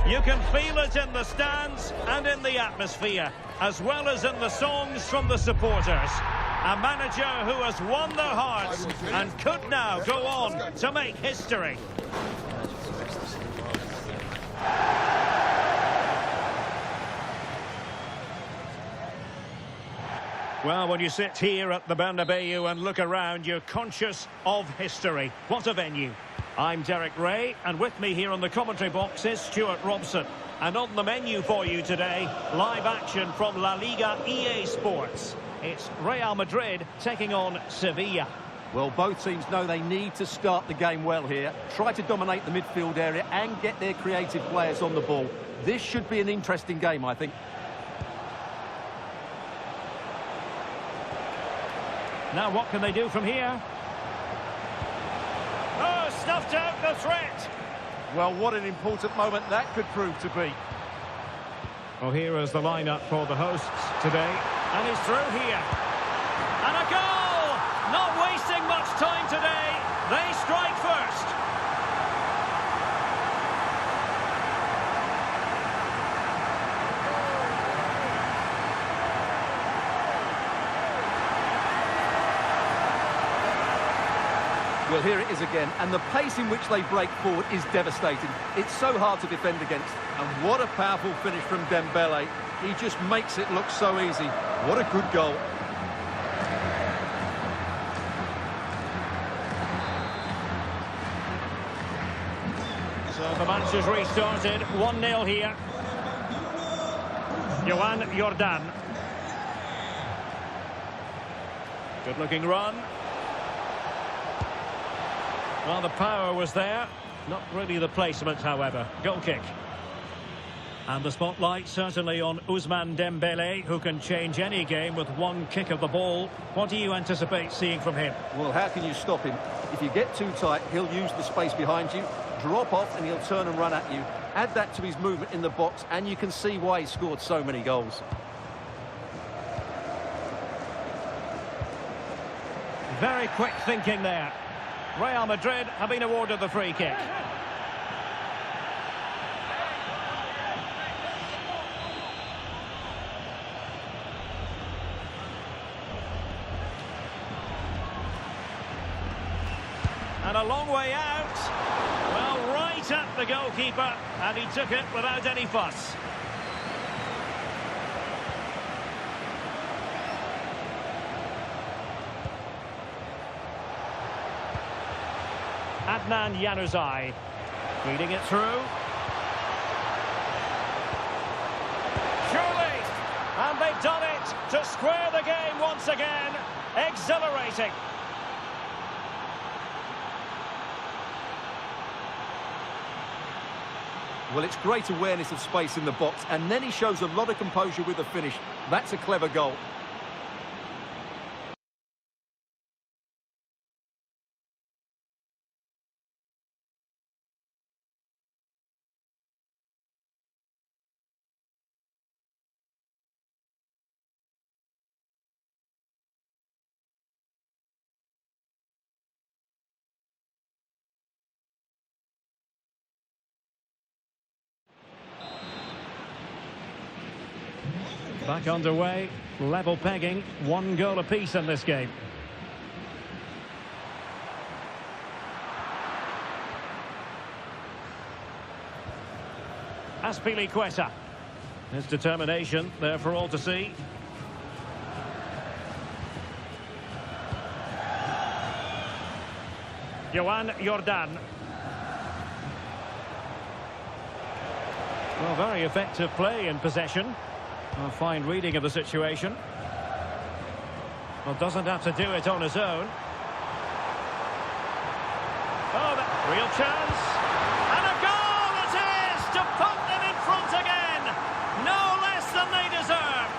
You can feel it in the stands and in the atmosphere, as well as in the songs from the supporters. A manager who has won their hearts and could now go on to make history. Well, when you sit here at the Bernabeu and look around, you're conscious of history. What a venue. I'm Derek Ray, and with me here on the commentary box is Stuart Robson. And on the menu for you today, live action from La Liga EA Sports. It's Real Madrid taking on Sevilla. Well, both teams know they need to start the game well here. Try to dominate the midfield area and get their creative players on the ball. This should be an interesting game, I think. Now what can they do from here? Oh, snuffed out the threat. Well, what an important moment that could prove to be. Well, here is the lineup for the hosts today. And he's through here. And a goal! Not wasting much time today. They strike first. Well, here it is again, and the pace in which they break forward is devastating. It's so hard to defend against, and what a powerful finish from Dembele. He just makes it look so easy. What a good goal. So the match has restarted, 1-0 here. Jordan. Good-looking run. Well, the power was there. Not really the placement, however. Goal kick. And the spotlight certainly on Ousmane Dembele, who can change any game with one kick of the ball. What do you anticipate seeing from him? Well, how can you stop him? If you get too tight, he'll use the space behind you, drop off, and he'll turn and run at you. Add that to his movement in the box, and you can see why he scored so many goals. Very quick thinking there. Real Madrid have been awarded the free kick. And a long way out. Well, right at the goalkeeper, and he took it without any fuss. Adnan Januzaj feeding it through. Surely! And they've done it to square the game once again. Exhilarating. Well, it's great awareness of space in the box, and then he shows a lot of composure with the finish. That's a clever goal. Back underway, level pegging, 1 goal apiece in this game. Azpilicueta. His determination there for all to see. Jordan. Well, very effective play in possession. A fine reading of the situation. Well, doesn't have to do it on his own. Oh, that real chance. And a goal it is to put them in front again. No less than they deserve.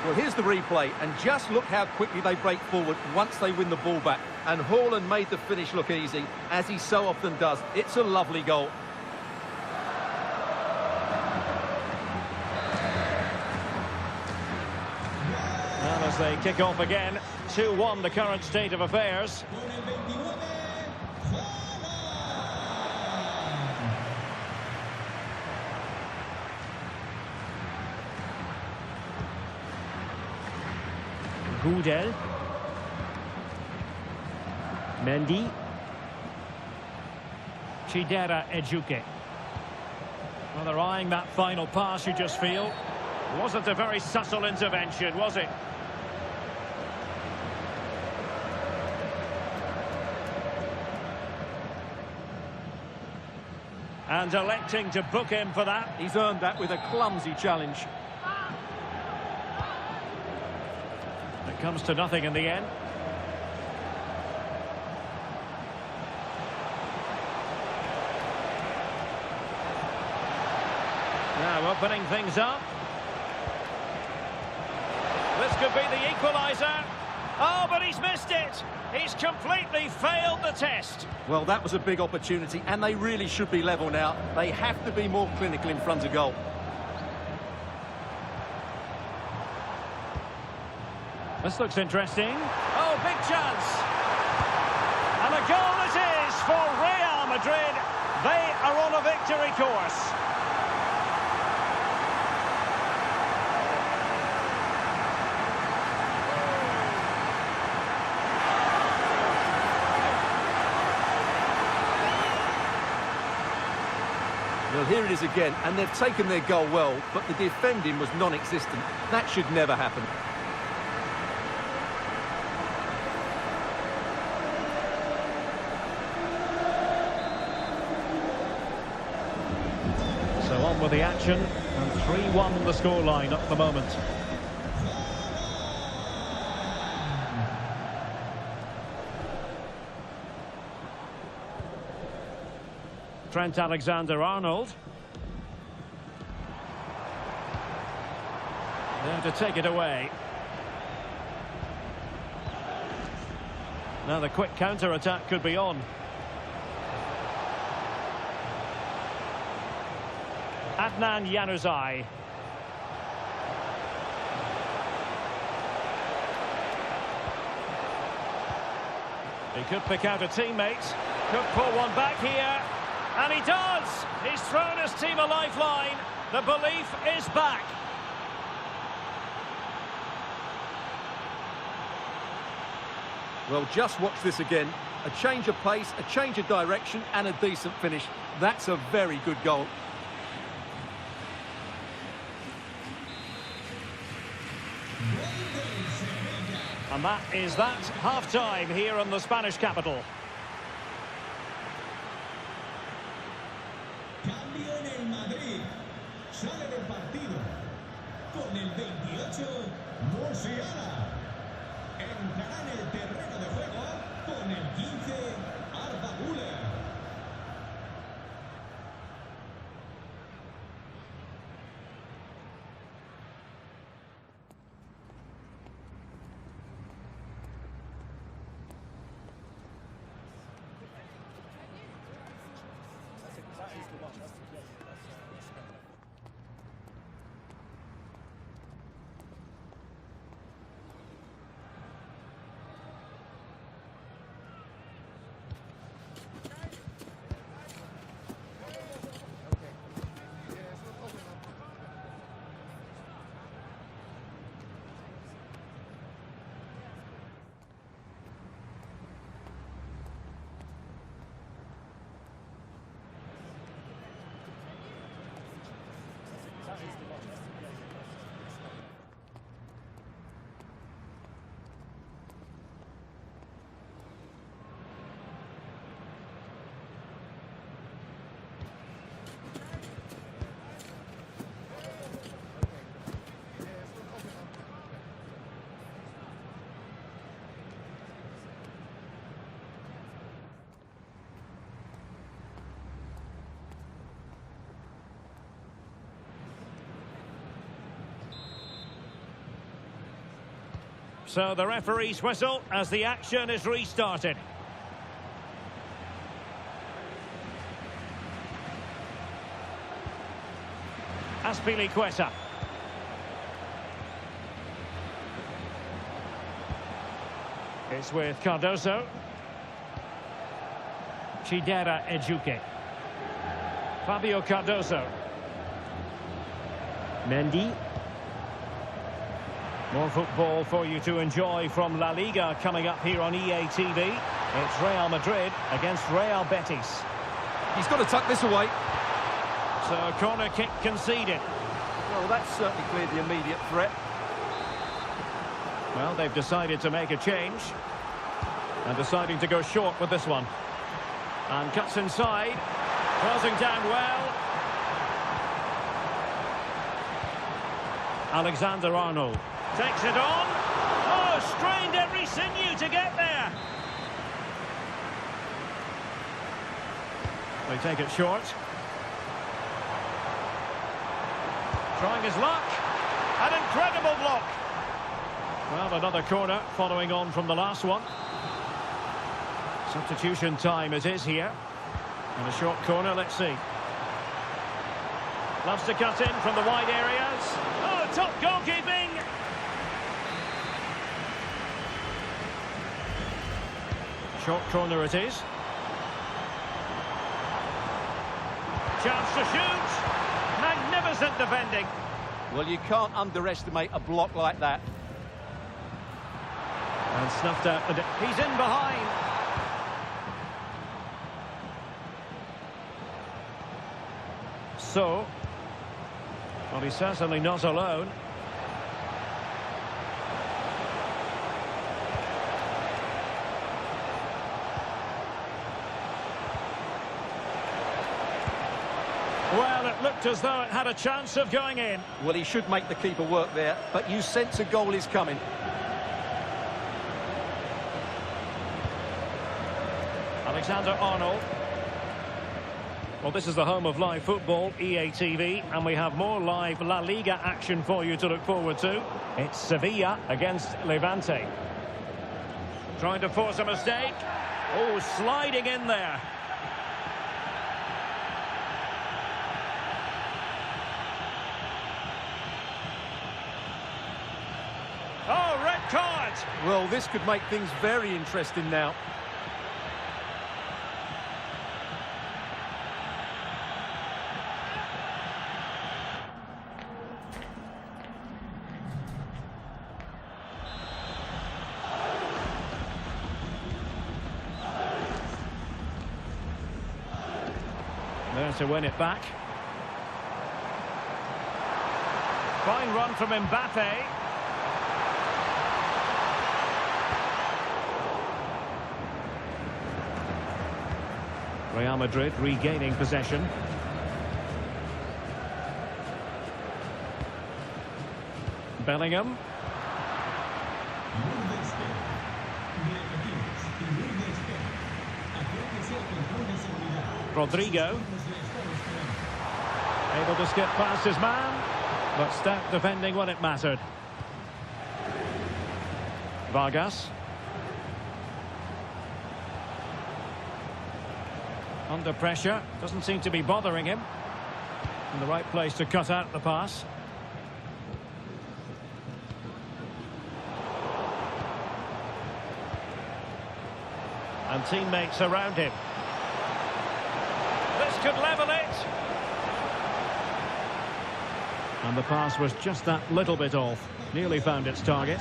Well, here's the replay, and just look how quickly they break forward once they win the ball back. And Haaland made the finish look easy, as he so often does. It's a lovely goal. they kick off again. 2-1 the current state of affairs. Gudel. Mendy. Chidera Ejuke. Well, they're eyeing that final pass, you just feel. Wasn't a very subtle intervention, was it? And electing to book him for that. He's earned that with a clumsy challenge. It comes to nothing in the end. Now opening things up. This could be the equaliser. Oh, but he's missed it. He's completely failed the test. Well, that was a big opportunity, and they really should be level now. They have to be more clinical in front of goal. This looks interesting. Oh, big chance. And a goal it is for Real Madrid. They are on a victory course. Well, here it is again, and they've taken their goal well, but the defending was non-existent. That should never happen. So on with the action, and 3-1 the scoreline at the moment. Trent Alexander-Arnold. There to take it away. Now the quick counter-attack could be on. Adnan Januzaj. He could pick out a teammate. Could pull one back here. And he does! He's thrown his team a lifeline. The belief is back. Well, just watch this again. A change of pace, a change of direction, and a decent finish. That's a very good goal. And that is that. Half-time here in the Spanish capital. Cambio en el Madrid. Sale del partido. Con el 28, Sociedad. Entrará en el terreno de juego con el 15, Arda Güler. So the referee's whistle as the action is restarted. Azpilicueta. It's with Cardoso. Chidera Ejuke. Fabio Cardoso. Mendy. More football for you to enjoy from La Liga coming up here on EA TV. It's Real Madrid against Real Betis. He's got to tuck this away. So corner kick conceded. Well, that's certainly cleared the immediate threat. Well, they've decided to make a change. And deciding to go short with this one. And cuts inside. Closing down well. Alexander-Arnold takes it on. Oh, strained every sinew to get there. They take it short. Trying his luck. An incredible block. Well, another corner following on from the last one. Substitution time it is here. And a short corner, let's see. Loves to cut in from the wide areas. Oh, top goalkeeping. Short corner it is. Chance to shoot. Magnificent defending. Well, you can't underestimate a block like that. And snuffed out. He's in behind. So, well, he's certainly not alone. Well, it looked as though it had a chance of going in. Well, he should make the keeper work there, but you sense a goal is coming. Alexander-Arnold. Well, this is the home of live football, EA TV, and we have more live La Liga action for you to look forward to. It's Sevilla against Levante. Trying to force a mistake. Oh, sliding in there. Oh, red card! Well, this could make things very interesting now. There to win it back. Fine run from Mbappe. Real Madrid regaining possession. Bellingham. Rodrigo. Able to skip past his man, but stout defending when it mattered. Vargas. Under pressure, doesn't seem to be bothering him. In the right place to cut out the pass. And teammates around him. This could level it. And the pass was just that little bit off. Nearly found its target.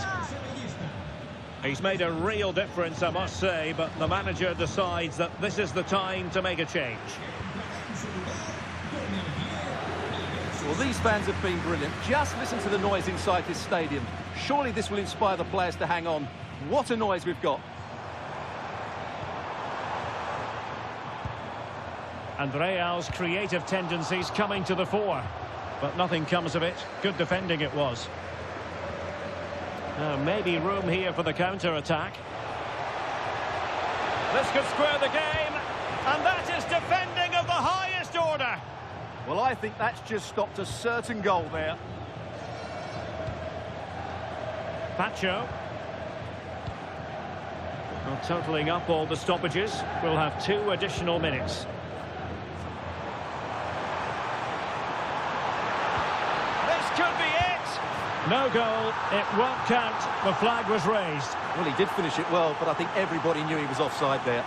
He's made a real difference, I must say, but the manager decides that this is the time to make a change. Well, these fans have been brilliant. Just listen to the noise inside this stadium. Surely this will inspire the players to hang on. What a noise we've got. And Real's creative tendencies coming to the fore. But nothing comes of it. Good defending it was. Maybe room here for the counter-attack. This could square the game. And that is defending of the highest order. Well, I think that's just stopped a certain goal there. Pacho. Well, totalling up all the stoppages, we'll have 2 additional minutes. This could be it. No goal, it won't count. The flag was raised. Well, he did finish it well, but I think everybody knew he was offside there.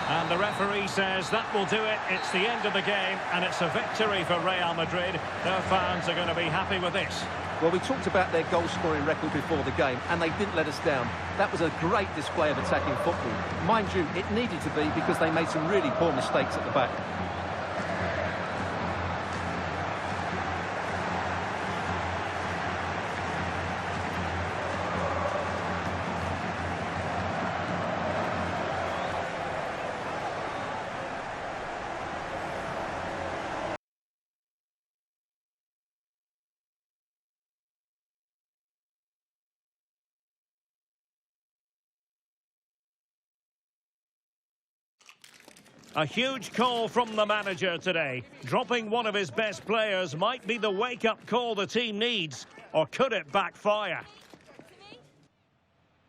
And the referee says that will do it. It's the end of the game, and it's a victory for Real Madrid. Their fans are going to be happy with this. Well, we talked about their goal-scoring record before the game, and they didn't let us down. That was a great display of attacking football. Mind you, it needed to be because they made some really poor mistakes at the back. A huge call from the manager today. Dropping one of his best players might be the wake-up call the team needs. Or could it backfire?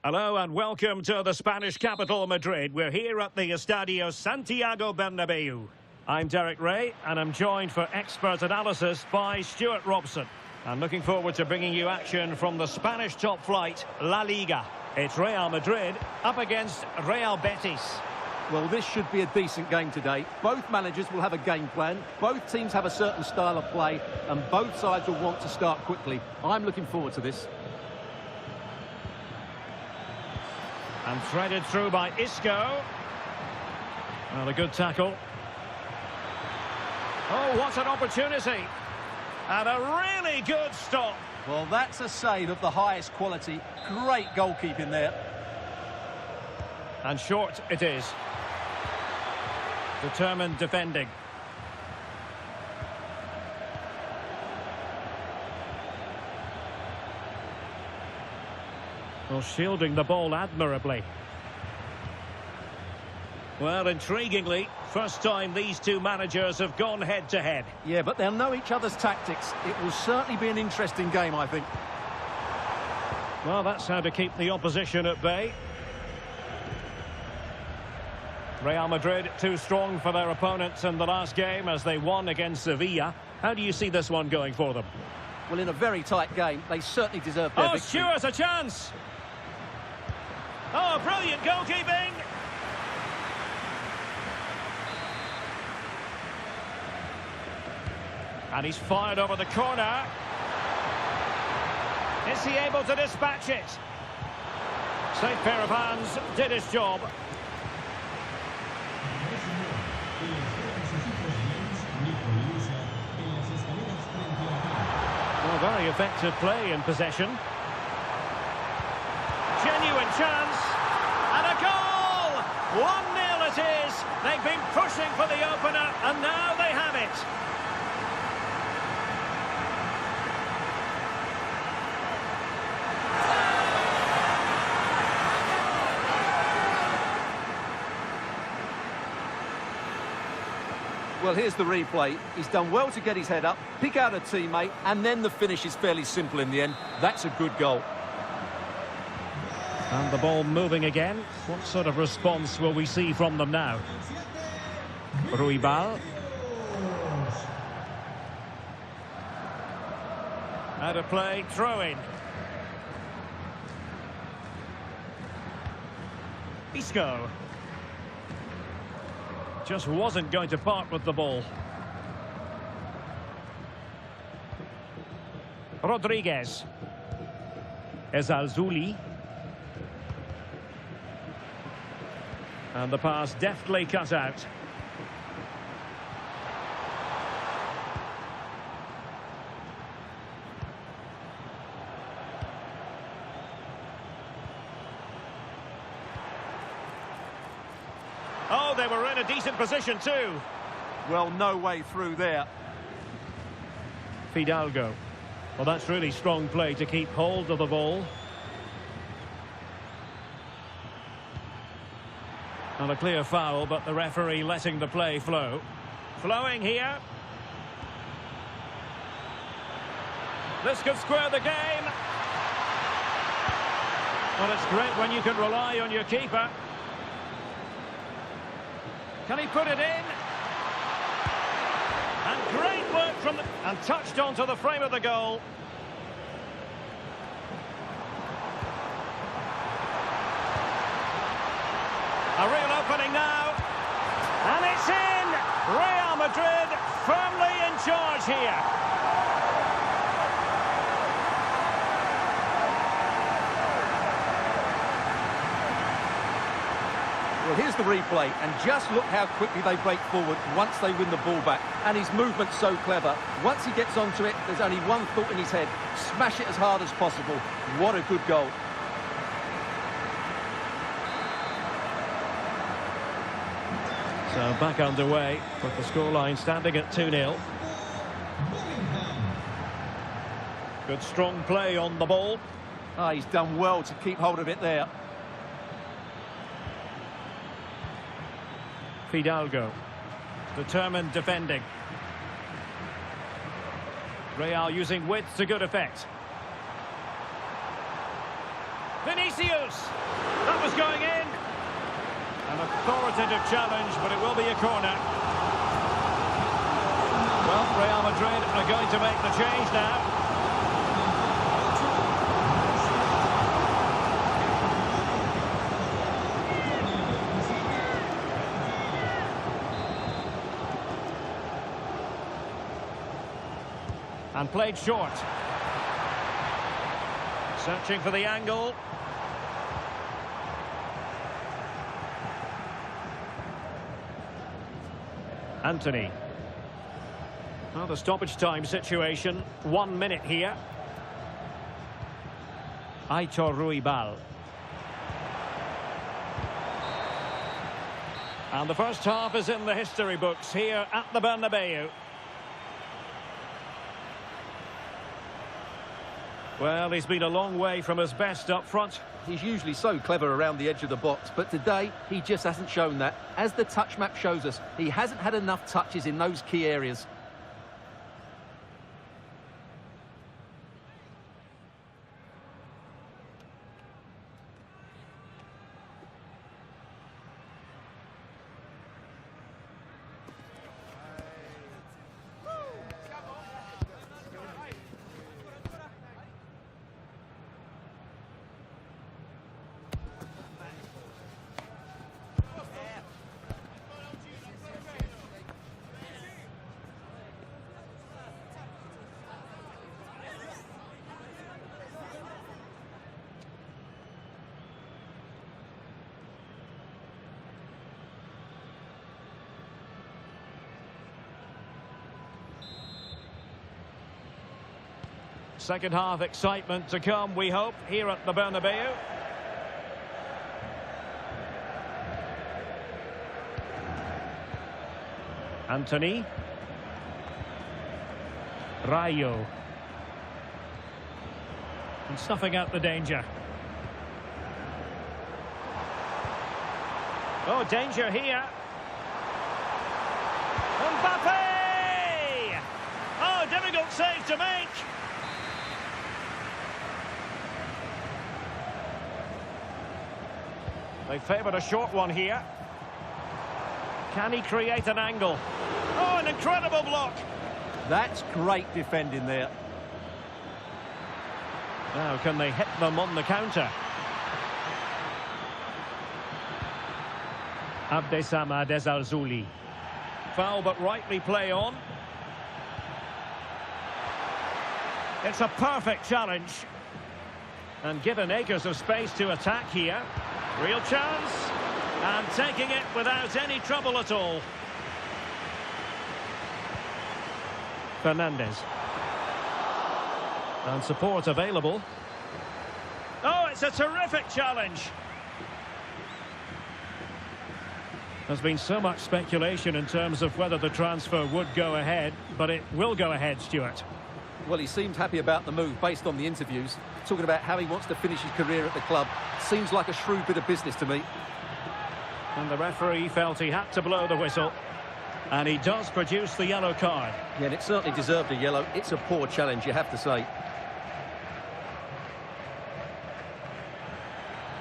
Hello and welcome to the Spanish capital, Madrid. We're here at the Estadio Santiago Bernabeu. I'm Derek Ray, and I'm joined for expert analysis by Stuart Robson. I'm looking forward to bringing you action from the Spanish top flight, La Liga. It's Real Madrid up against Real Betis. Well, this should be a decent game today. Both managers will have a game plan. Both teams have a certain style of play, and both sides will want to start quickly. I'm looking forward to this. And threaded through by Isco. Well, a good tackle. Oh, what an opportunity. And a really good stop. Well, that's a save of the highest quality. Great goalkeeping there. And short it is. Determined defending. Well, shielding the ball admirably. Well, intriguingly, first time these two managers have gone head-to-head. Yeah, but they'll know each other's tactics. It will certainly be an interesting game, I think. Well, that's how to keep the opposition at bay. Real Madrid too strong for their opponents in the last game as they won against Sevilla. How do you see this one going for them? Well, in a very tight game, they certainly deserve their victory. Stuart, a chance! Oh, brilliant goalkeeping! And he's fired over the corner. Is he able to dispatch it? Safe pair of hands, did his job. Well, very effective play in possession. Genuine chance. And a goal! 1-0 it is. They've been pushing for the opener, and now they have it. Well, here's the replay. He's done well to get his head up, pick out a teammate, and then the finish is fairly simple in the end. That's a good goal. And the ball moving again. What sort of response will we see from them now? Ruibal. Out of play, throw in. Isco. Just wasn't going to part with the ball. Rodriguez. Ezalzouli. And the pass deftly cut out. Oh, they were in a decent position too. Well, no way through there. Fidalgo. Well, that's really strong play to keep hold of the ball. And a clear foul, but the referee letting the play flow. Flowing here. This could square the game. Well, it's great when you can rely on your keeper. Can he put it in? And great work from the... And touched onto the frame of the goal. A real opening now. And it's in! Real Madrid firmly in charge here. Well, here's the replay, and just look how quickly they break forward once they win the ball back. And his movement's so clever. Once he gets onto it, there's only one thought in his head. Smash it as hard as possible. What a good goal. So back underway, with the scoreline standing at 2-0. Good strong play on the ball. Ah, he's done well to keep hold of it there. Fidalgo, determined defending. Real using width to good effect. Vinicius! That was going in. An authoritative challenge, but it will be a corner. Well, Real Madrid are going to make the change now. And played short. Searching for the angle. Anthony. Well, the stoppage time situation. 1 minute here. Aitor Ruibal. And the first half is in the history books here at the Bernabeu. Well, he's been a long way from his best up front. He's usually so clever around the edge of the box, but today he just hasn't shown that. As the touch map shows us, he hasn't had enough touches in those key areas. Second half excitement to come, we hope, here at the Bernabeu. Anthony. Rayo. And snuffing out the danger. Oh, danger here. Mbappe! Oh, difficult save to make. They favoured a short one here. Can he create an angle? Oh, an incredible block. That's great defending there. Now, can they hit them on the counter? Abdesama Desarzuli. Foul, but rightly play on. It's a perfect challenge. And given acres of space to attack here. Real chance. And taking it without any trouble at all. Fernandez. And support available. Oh, it's a terrific challenge. There's been so much speculation in terms of whether the transfer would go ahead, but it will go ahead, Stuart. Well, he seemed happy about the move based on the interviews, talking about how he wants to finish his career at the club. Seems like a shrewd bit of business to me. And the referee felt he had to blow the whistle. And he does produce the yellow card. Yeah, and it certainly deserved a yellow. It's a poor challenge, you have to say.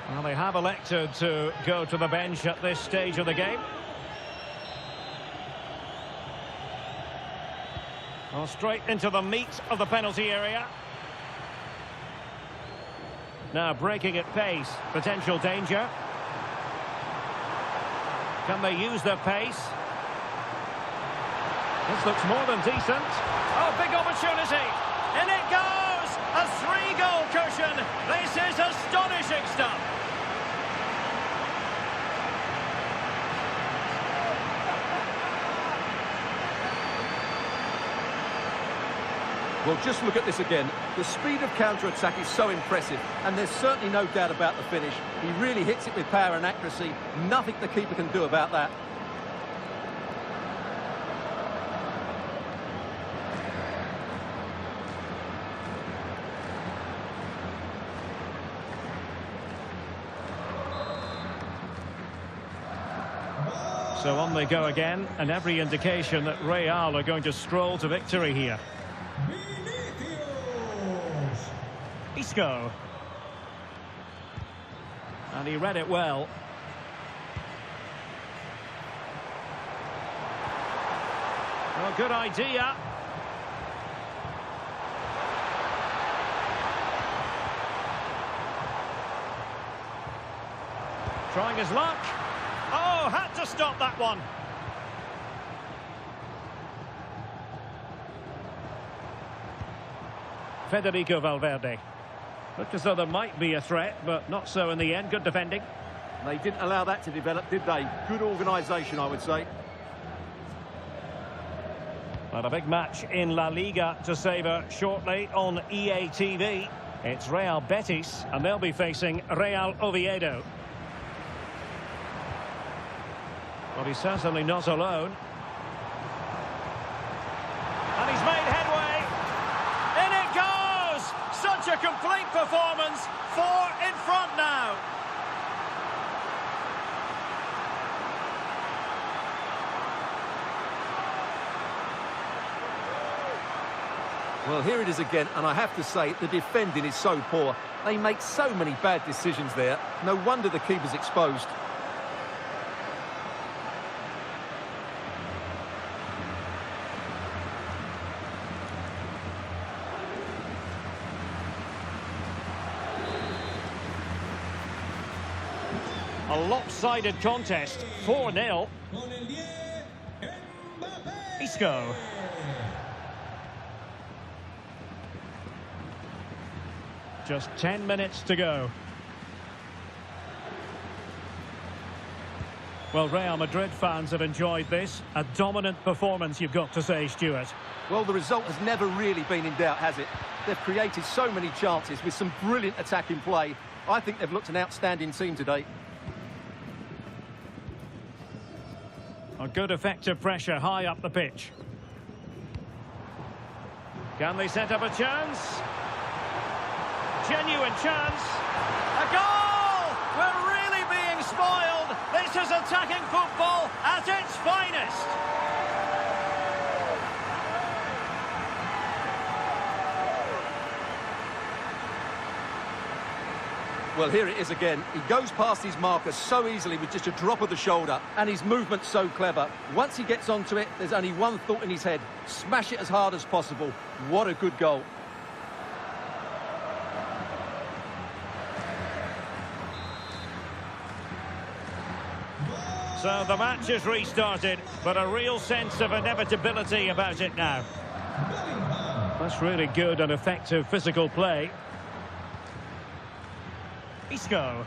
Well, they have elected to go to the bench at this stage of the game. Well, straight into the meat of the penalty area. Now breaking at pace, potential danger. Can they use their pace? This looks more than decent. Oh, big opportunity. In it goes! A 3-goal cushion. This is astonishing stuff. Well, just look at this again. The speed of counter-attack is so impressive, and there's certainly no doubt about the finish. He really hits it with power and accuracy. Nothing the keeper can do about that. So on they go again, and every indication that Real are going to stroll to victory here. Isco. And he read it well. Well, good idea. Trying his luck. Oh, had to stop that one. Federico Valverde. Looked as though there might be a threat, but not so in the end. Good defending. They didn't allow that to develop, did they? Good organisation, I would say. But a big match in La Liga to savour shortly on EA TV. It's Real Betis, and they'll be facing Real Oviedo. But he's certainly not alone. And he's made headway. In it goes! Such a complete performance. 4 in front now. Well, here it is again, and I have to say, the defending is so poor. They make so many bad decisions there. No wonder the keeper's exposed. A lopsided contest, 4-0. Isco. Just 10 minutes to go. Well, Real Madrid fans have enjoyed this. A dominant performance, you've got to say, Stuart. Well, the result has never really been in doubt, has it? They've created so many chances with some brilliant attacking play. I think they've looked an outstanding team today. A good effective pressure high up the pitch. Can they set up a chance? Genuine chance. A goal! We're really being spoiled. This is attacking football at its finest. Well, here it is again. He goes past his marker so easily with just a drop of the shoulder, and his movement's so clever. Once he gets onto it, there's only one thought in his head. Smash it as hard as possible. What a good goal. So the match is restarted, but a real sense of inevitability about it now. That's really good and effective physical play. Isco.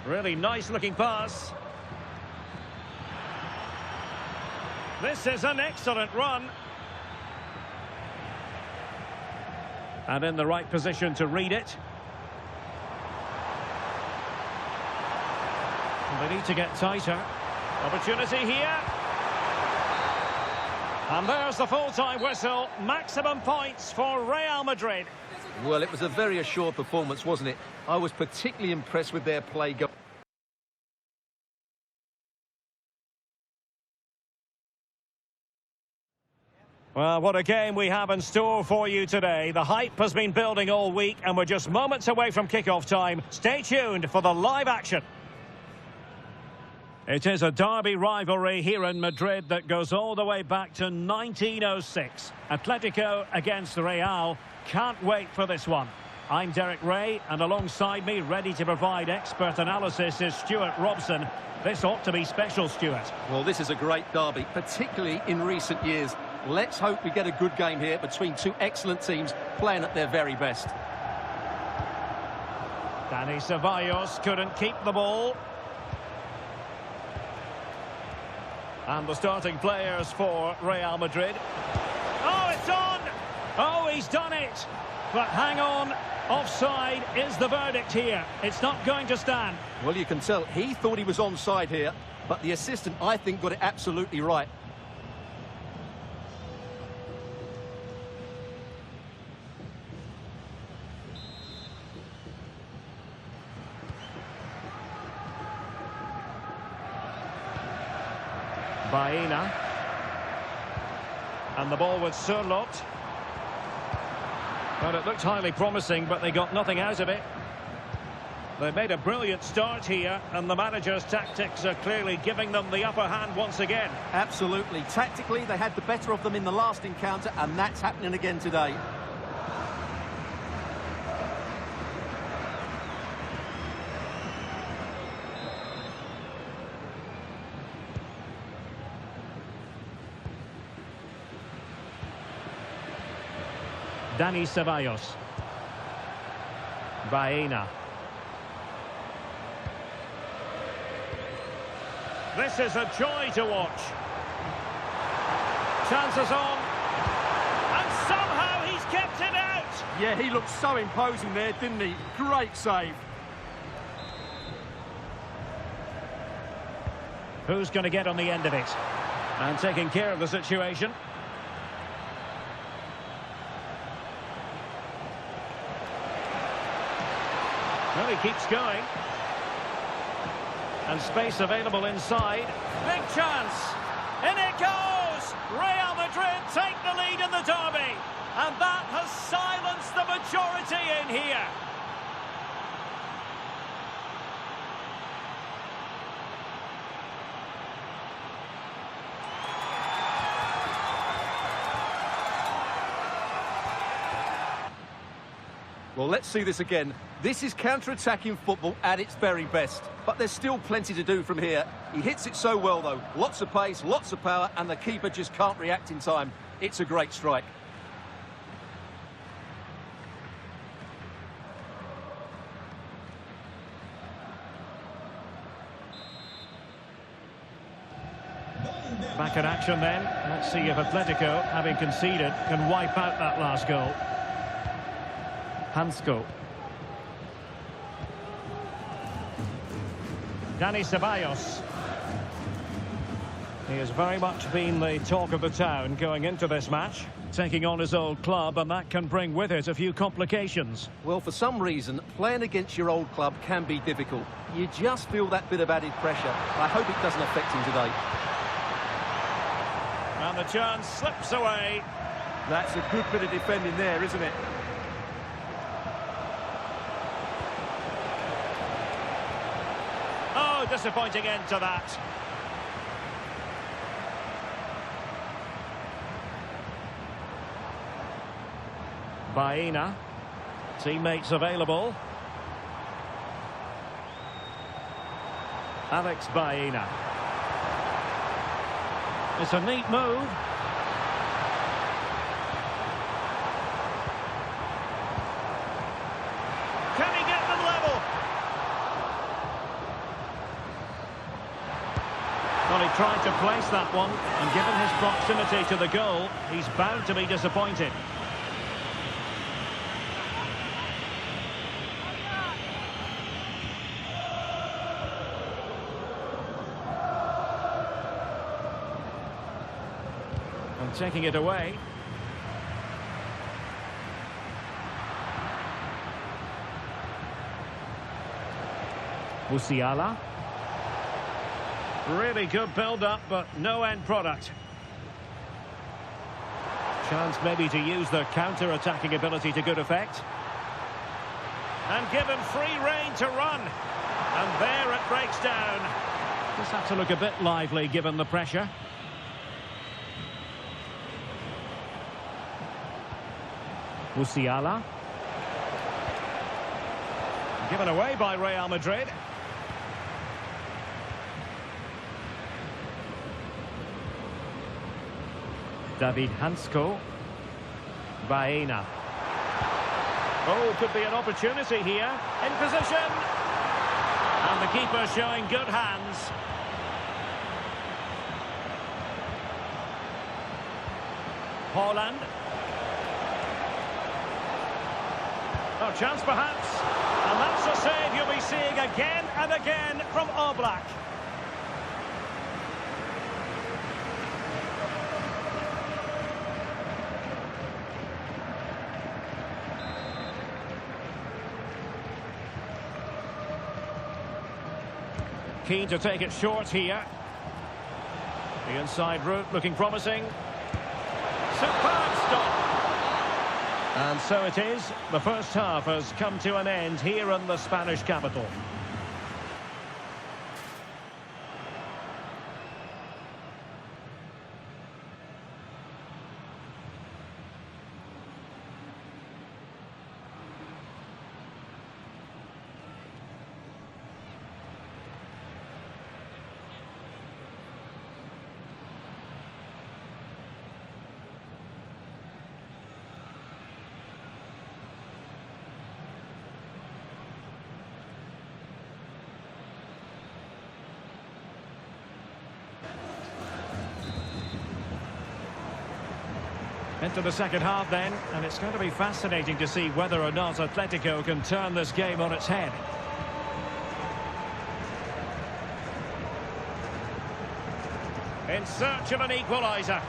Really nice looking pass. This is an excellent run. And in the right position to read it. And they need to get tighter. Opportunity here. And there's the full-time whistle. Maximum points for Real Madrid. Well, it was a very assured performance, wasn't it? I was particularly impressed with their play. Well, what a game we have in store for you today. The hype has been building all week, and we're just moments away from kickoff time. Stay tuned for the live action. It is a derby rivalry here in Madrid that goes all the way back to 1906. Atletico against Real. Can't wait for this one. I'm Derek Ray, and alongside me, ready to provide expert analysis, is Stuart Robson. This ought to be special, Stuart. Well, this is a great derby, particularly in recent years. Let's hope we get a good game here between two excellent teams playing at their very best. Dani Ceballos couldn't keep the ball. And the starting players for Real Madrid. Oh, it's on! Oh, he's done it! But hang on, offside is the verdict here. It's not going to stand. Well, you can tell he thought he was onside here, but the assistant, I think, got it absolutely right. Baena. And the ball with Sørloth. Well, it looked highly promising, but they got nothing out of it. They made a brilliant start here, and the manager's tactics are clearly giving them the upper hand once again. Absolutely. Tactically, they had the better of them in the last encounter, and that's happening again today. Dani Ceballos. Baena. This is a joy to watch. Chances on. And somehow he's kept it out. Yeah, he looked so imposing there, didn't he? Great save. Who's going to get on the end of it? And taking care of the situation. Well, he keeps going. And space available inside. Big chance. In it goes! Real Madrid take the lead in the derby. And that has silenced the majority in here. Well, let's see this again. This is counter-attacking football at its very best. But there's still plenty to do from here. He hits it so well, though. Lots of pace, lots of power, and the keeper just can't react in time. It's a great strike. Back in action then. Let's see if Atletico, having conceded, can wipe out that last goal. Hansko. Dani Ceballos. He has very much been the talk of the town going into this match, taking on his old club, and that can bring with it a few complications. Well, for some reason, playing against your old club can be difficult. You just feel that bit of added pressure. I hope it doesn't affect him today. And the chance slips away. That's a good bit of defending there, isn't it? Oh, disappointing end to that. Baena. Teammates available. Alex Baena. It's a neat move. Can he get them level? Well, he tried to place that one, and given his proximity to the goal, he's bound to be disappointed. And taking it away. Musiala. Really good build-up, but no end product. Chance maybe to use their counter-attacking ability to good effect. And give him free rein to run. And there it breaks down. Just had to look a bit lively given the pressure. Musiala. Given away by Real Madrid. David Hansko. Baena. Oh, could be an opportunity here. In position. And the keeper showing good hands. Haaland. Oh, chance perhaps. And that's a save you'll be seeing again and again from Oblak. Keen to take it short here. The inside route looking promising. Superb stop. And so it is. The first half has come to an end here in the Spanish capital. Into the second half then, and it's going to be fascinating to see whether or not Atletico can turn this game on its head. In search of an equaliser.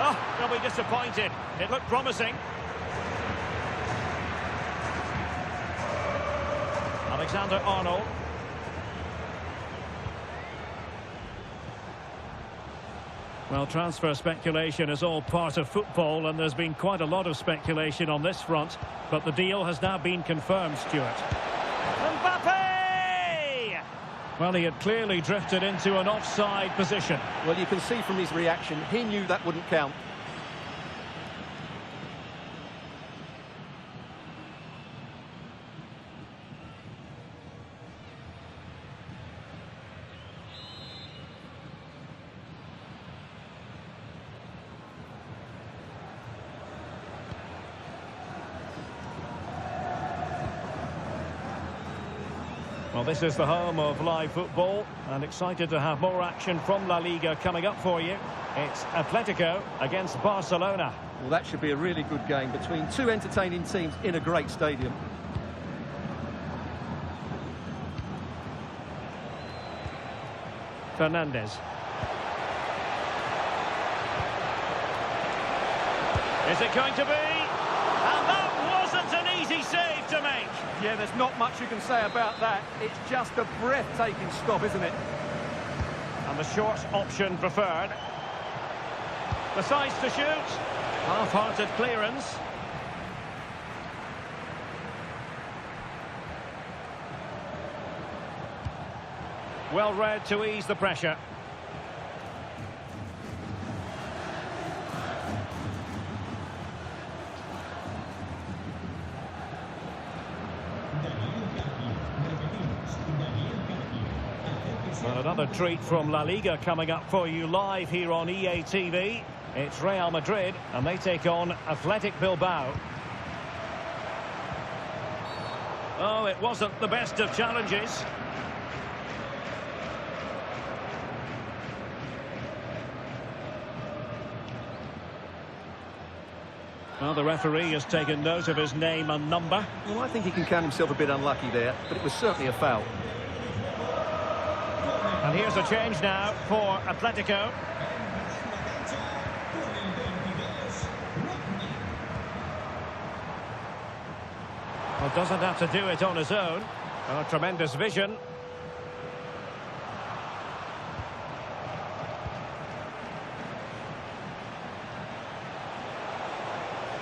Oh, they'll be disappointed. It looked promising. Alexander-Arnold. Well, transfer speculation is all part of football, and there's been quite a lot of speculation on this front, but the deal has now been confirmed, Stuart. Mbappe! Well, he had clearly drifted into an offside position. Well, you can see from his reaction, he knew that wouldn't count. Well, this is the home of live football, and excited to have more action from La Liga coming up for you. It's Atletico against Barcelona. Well, that should be a really good game between two entertaining teams in a great stadium. Fernandez. Is it going to be? And that wasn't an easy save to make. Yeah, there's not much you can say about that. It's just a breathtaking stop, isn't it? And the short option preferred. The size to shoot. Half-hearted clearance. Well read to ease the pressure. Well, another treat from La Liga coming up for you live here on EA TV. It's Real Madrid, and they take on Athletic Bilbao. Oh, it wasn't the best of challenges. Well, the referee has taken note of his name and number. Well, I think he can count himself a bit unlucky there, but it was certainly a foul. And here's a change now for Atletico. Well, doesn't have to do it on his own. Oh, tremendous vision.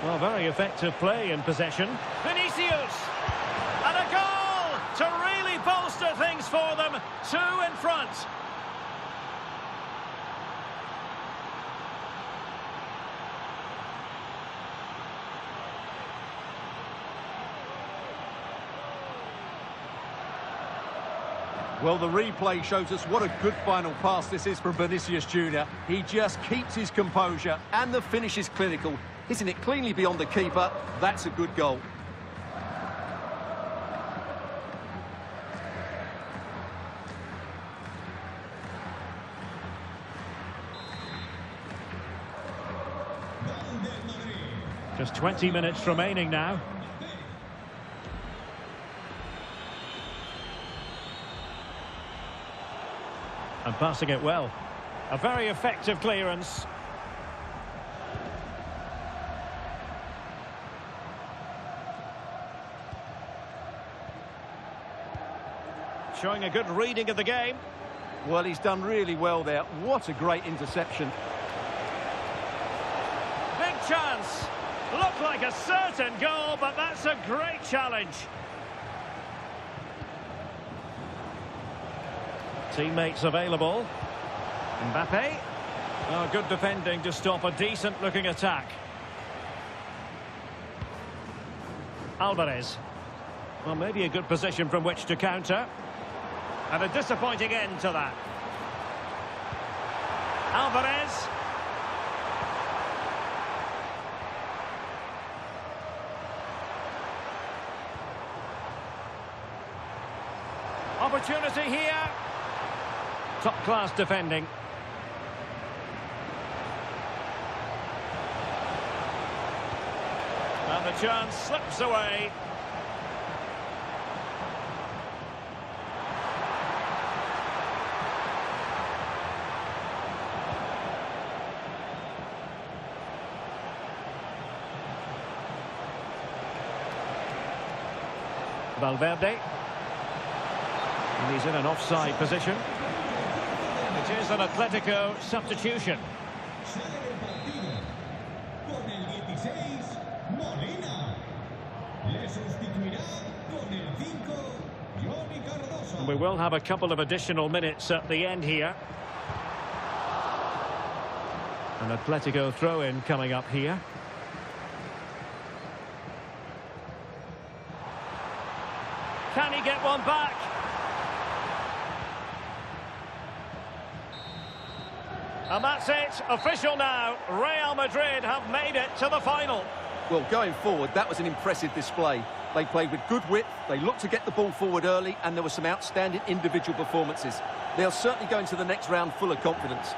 Well, very effective play in possession. Vinicius! And a goal to really bolster things is for them. 2 in front. Well, the replay shows us what a good final pass this is from Vinicius Jr. He just keeps his composure, and the finish is clinical. Hitting it cleanly beyond the keeper, that's a good goal. Just 20 minutes remaining now. And passing it well. A very effective clearance. Showing a good reading of the game. Well, he's done really well there. What a great interception. Big chance. Looked like a certain goal, but that's a great challenge. Teammates available. Mbappe. Oh, good defending to stop a decent-looking attack. Alvarez. Well, maybe a good position from which to counter. And a disappointing end to that. Alvarez. Opportunity here. Top-class defending. And the chance slips away. Valverde. And he's in an offside position. It is an Atletico substitution. And we will have a couple of additional minutes at the end here. An Atletico throw-in coming up here. Can he get one back? And that's it, official now. Real Madrid have made it to the final. Well, going forward, that was an impressive display. They played with good width, they looked to get the ball forward early, and there were some outstanding individual performances. They'll certainly go into the next round full of confidence.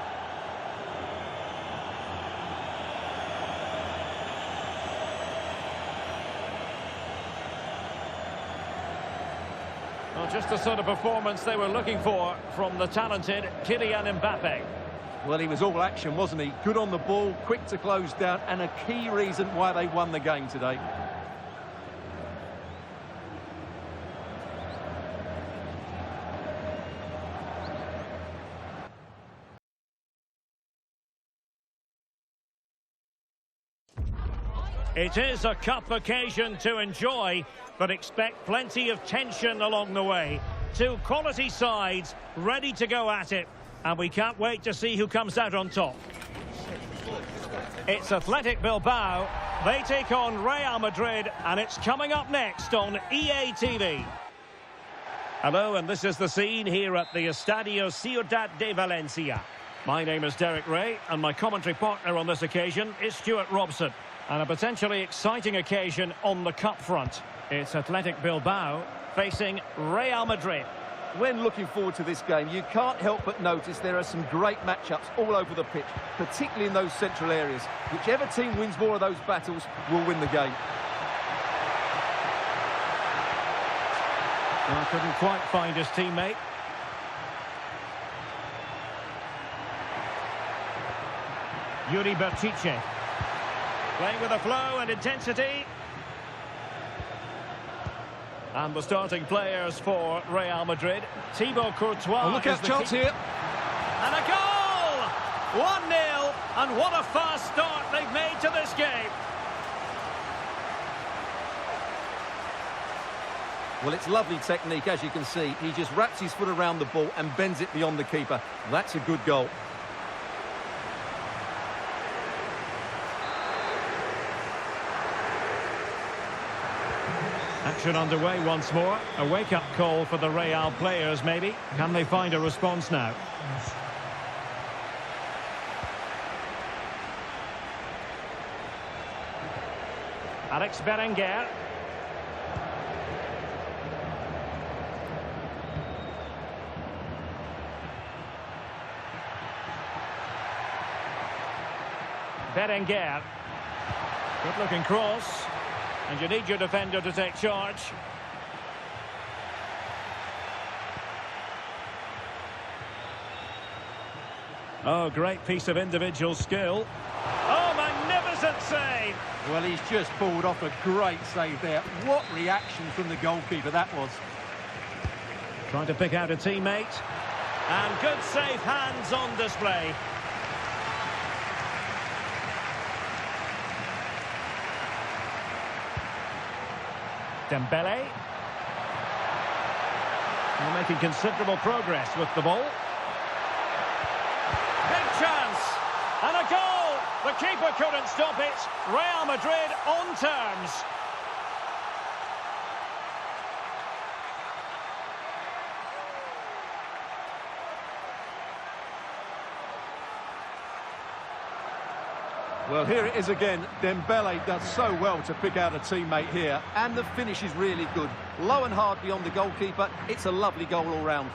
Well, just the sort of performance they were looking for from the talented Kylian Mbappe. Well, he was all action, wasn't he? Good on the ball, quick to close down, and a key reason why they won the game today. It is a cup occasion to enjoy, but expect plenty of tension along the way. Two quality sides ready to go at it. And we can't wait to see who comes out on top. It's Athletic Bilbao. They take on Real Madrid, and it's coming up next on EA TV. Hello, and this is the scene here at the Estadio Ciudad de Valencia. My name is Derek Ray, and my commentary partner on this occasion is Stuart Robson. And a potentially exciting occasion on the cup front. It's Athletic Bilbao facing Real Madrid. When looking forward to this game, you can't help but notice there are some great matchups all over the pitch, particularly in those central areas. Whichever team wins more of those battles will win the game. Well, couldn't quite find his teammate. YBTV. Playing with a flow and intensity. And the starting players for Real Madrid. Thibaut Courtois. Oh, look out, chance here. And a goal! 1-0. And what a fast start they've made to this game. Well, it's lovely technique, as you can see. He just wraps his foot around the ball and bends it beyond the keeper. That's a good goal. Action underway once more. A wake-up call for the Real players, maybe. Can they find a response now? Alex Berenguer. Berenguer. Good-looking cross. And you need your defender to take charge. Oh, great piece of individual skill. Oh, magnificent save! Well, he's just pulled off a great save there. What reaction from the goalkeeper that was. Trying to pick out a teammate. And good safe hands on display. Dembele. They're making considerable progress with the ball. Big chance. And a goal. The keeper couldn't stop it. Real Madrid on terms. Well, here it is again. Dembele does so well to pick out a teammate here. And the finish is really good. Low and hard beyond the goalkeeper. It's a lovely goal all round.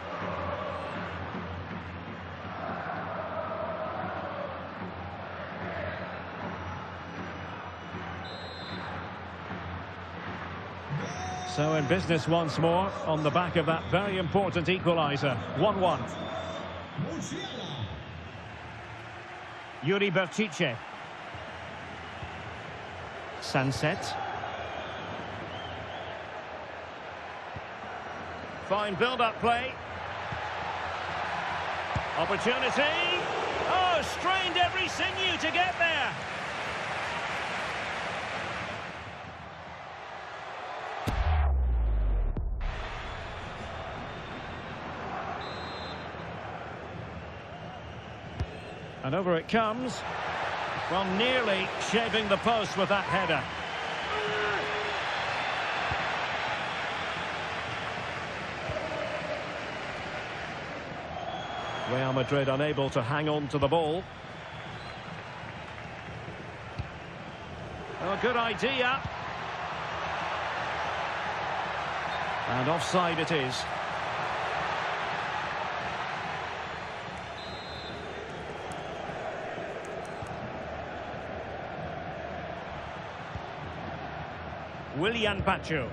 So in business once more on the back of that very important equaliser. 1-1. Yuri Berchiche. Sunset. Fine build-up play. Opportunity. Oh, strained every sinew to get there. And over it comes. Well, nearly shaving the post with that header. Real Madrid unable to hang on to the ball. Oh, good idea. And offside it is. Willian Pacho.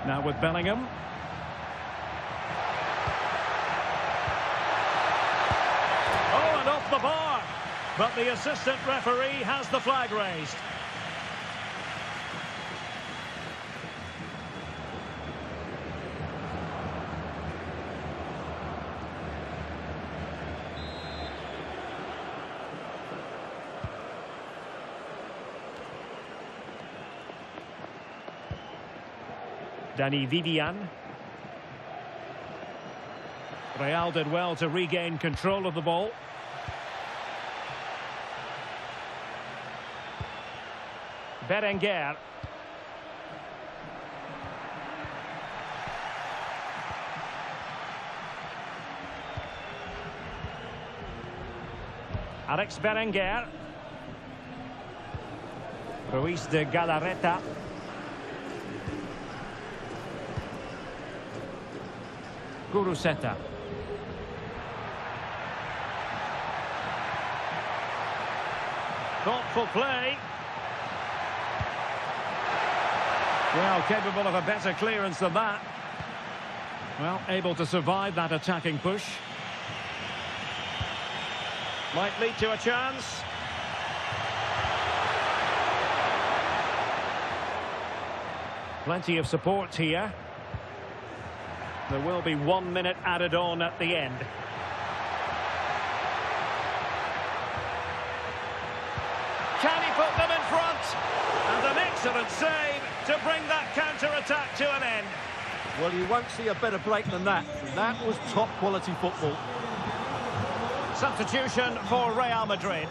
Now with Bellingham. Oh, and off the bar. But the assistant referee has the flag raised. Dani Vivian. Real did well to regain control of the ball. Berenguer. Alex Berenguer. Ruiz de Galarreta. Guruseta. Thoughtful play. Well, capable of a better clearance than that. Well, able to survive that attacking push. Might lead to a chance. Plenty of support here. There will be 1 minute added on at the end. Can he put them in front? And Excellent save to bring that counter-attack to an end. Well, you won't see a better break than that. That was top-quality football. Substitution for Real Madrid.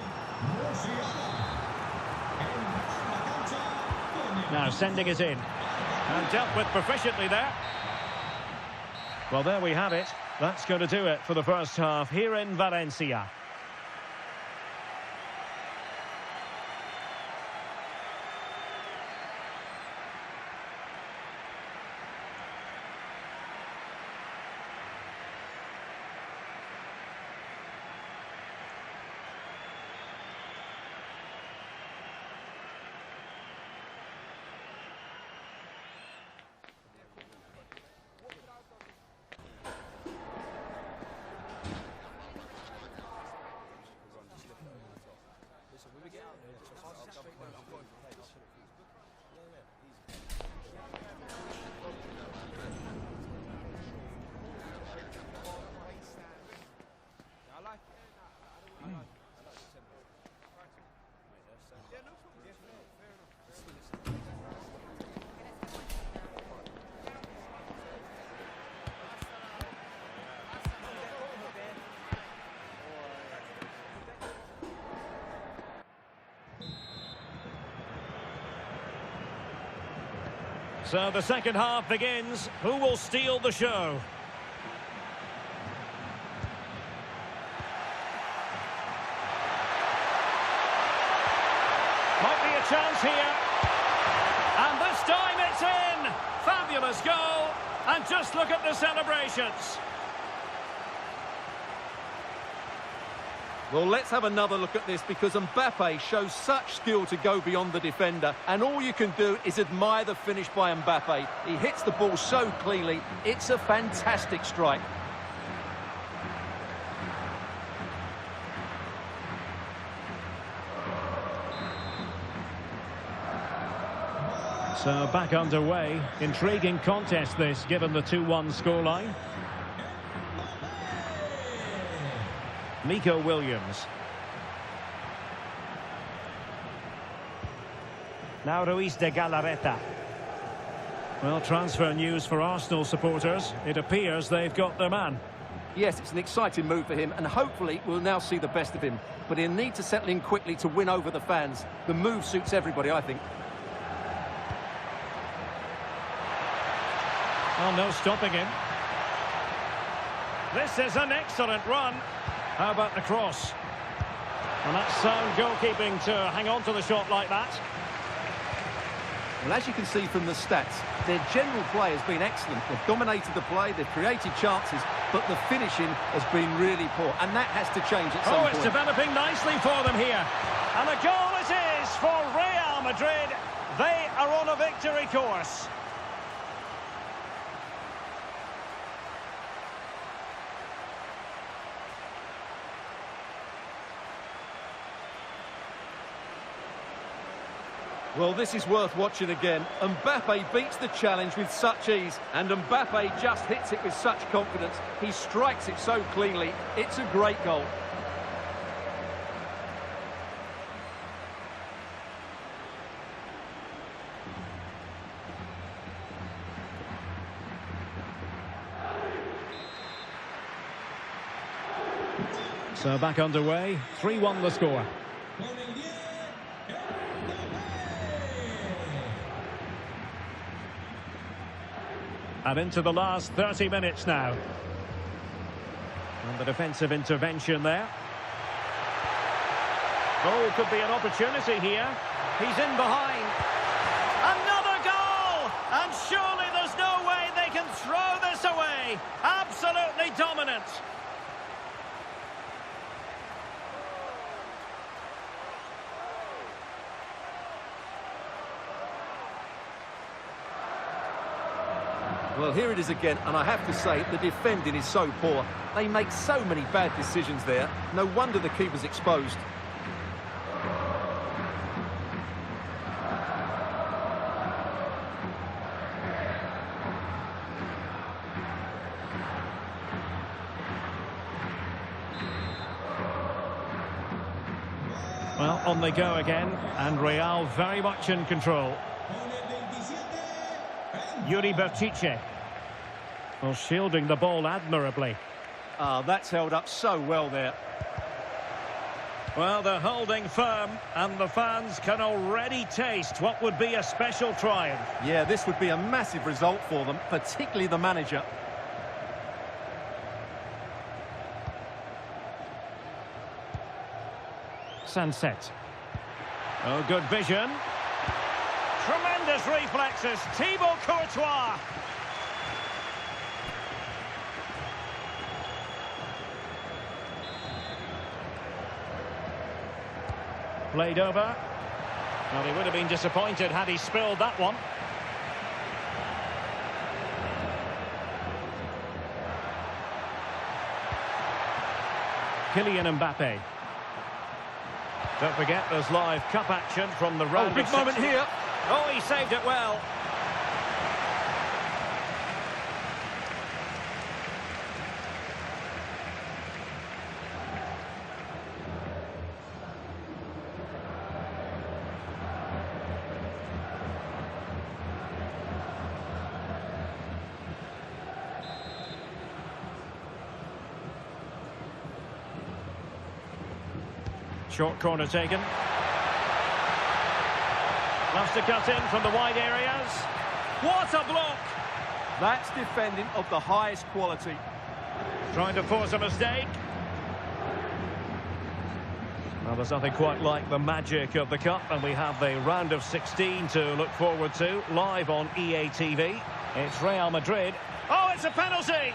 Now sending it in. And dealt with proficiently there. Well, there we have it. That's going to do it for the first half here in Valencia. So the second half begins. Who will steal the show? Might be a chance here. And this time it's in. Fabulous goal. And just look at the celebrations. Well, let's have another look at this because Mbappe shows such skill to go beyond the defender. And all you can do is admire the finish by Mbappe. He hits the ball so cleanly. It's a fantastic strike. So back underway. Intriguing contest this, given the 2-1 scoreline. Nico Williams. Now Ruiz de Galarreta. Well, transfer news for Arsenal supporters. It appears they've got their man. Yes, it's an exciting move for him, and hopefully we'll now see the best of him. But he'll need to settle in quickly to win over the fans. The move suits everybody, I think. Oh, no stopping him. This is an excellent run. How about the cross? And that's sound goalkeeping to hang on to the shot like that. Well, as you can see from the stats, their general play has been excellent. They've dominated the play, they've created chances, but the finishing has been really poor, and that has to change at some point. Oh, it's developing nicely for them here. And a goal it is for Real Madrid. They are on a victory course. Well, this is worth watching again. Mbappe beats the challenge with such ease, and Mbappe just hits it with such confidence. He strikes it so cleanly. It's a great goal. So back underway, 3-1 the score. And into the last 30 minutes now. And the defensive intervention there. Oh, could be an opportunity here. He's in behind. Another goal! And surely there's no way they can throw this away. Absolutely dominant. Well, here it is again, and I have to say, the defending is so poor. They make so many bad decisions there. No wonder the keeper's exposed. Well, on they go again, and Real very much in control. YBTV. Well, shielding the ball admirably. That's held up so well there. Well, they're holding firm, and the fans can already taste what would be a special triumph. Yeah, this would be a massive result for them, particularly the manager. Sunset. Oh, good vision. Tremendous reflexes. Thibaut Courtois. Played over. Well, he would have been disappointed had he spilled that one. Kylian Mbappe. Don't forget, there's live cup action from the round. Big moment here. Oh, he saved it well. Short corner taken. Loves to cut in from the wide areas. What a block! That's defending of the highest quality. Trying to force a mistake. Well, there's nothing quite like the magic of the cup, and we have the round of 16 to look forward to, live on EA TV. It's Real Madrid. Oh, it's a penalty!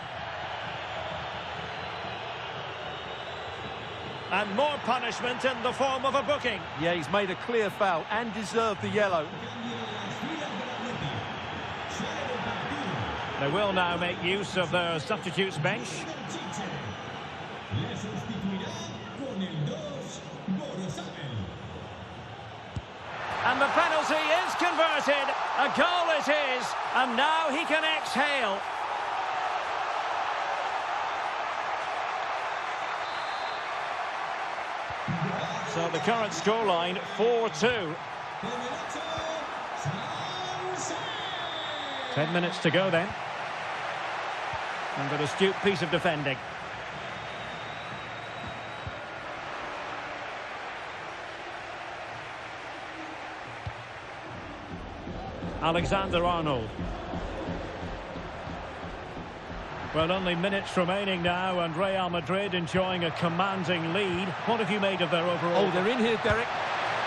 And more punishment in the form of a booking. Yeah, he's made a clear foul and deserved the yellow. They will now make use of their substitutes bench. And the penalty is converted. A goal it is. And now he can exhale. So the current scoreline, 4-2. 10 minutes to go then. And an astute piece of defending. Alexander-Arnold. Well, only minutes remaining now, and Real Madrid enjoying a commanding lead. What have you made of their overall? Oh, they're in here, Derek.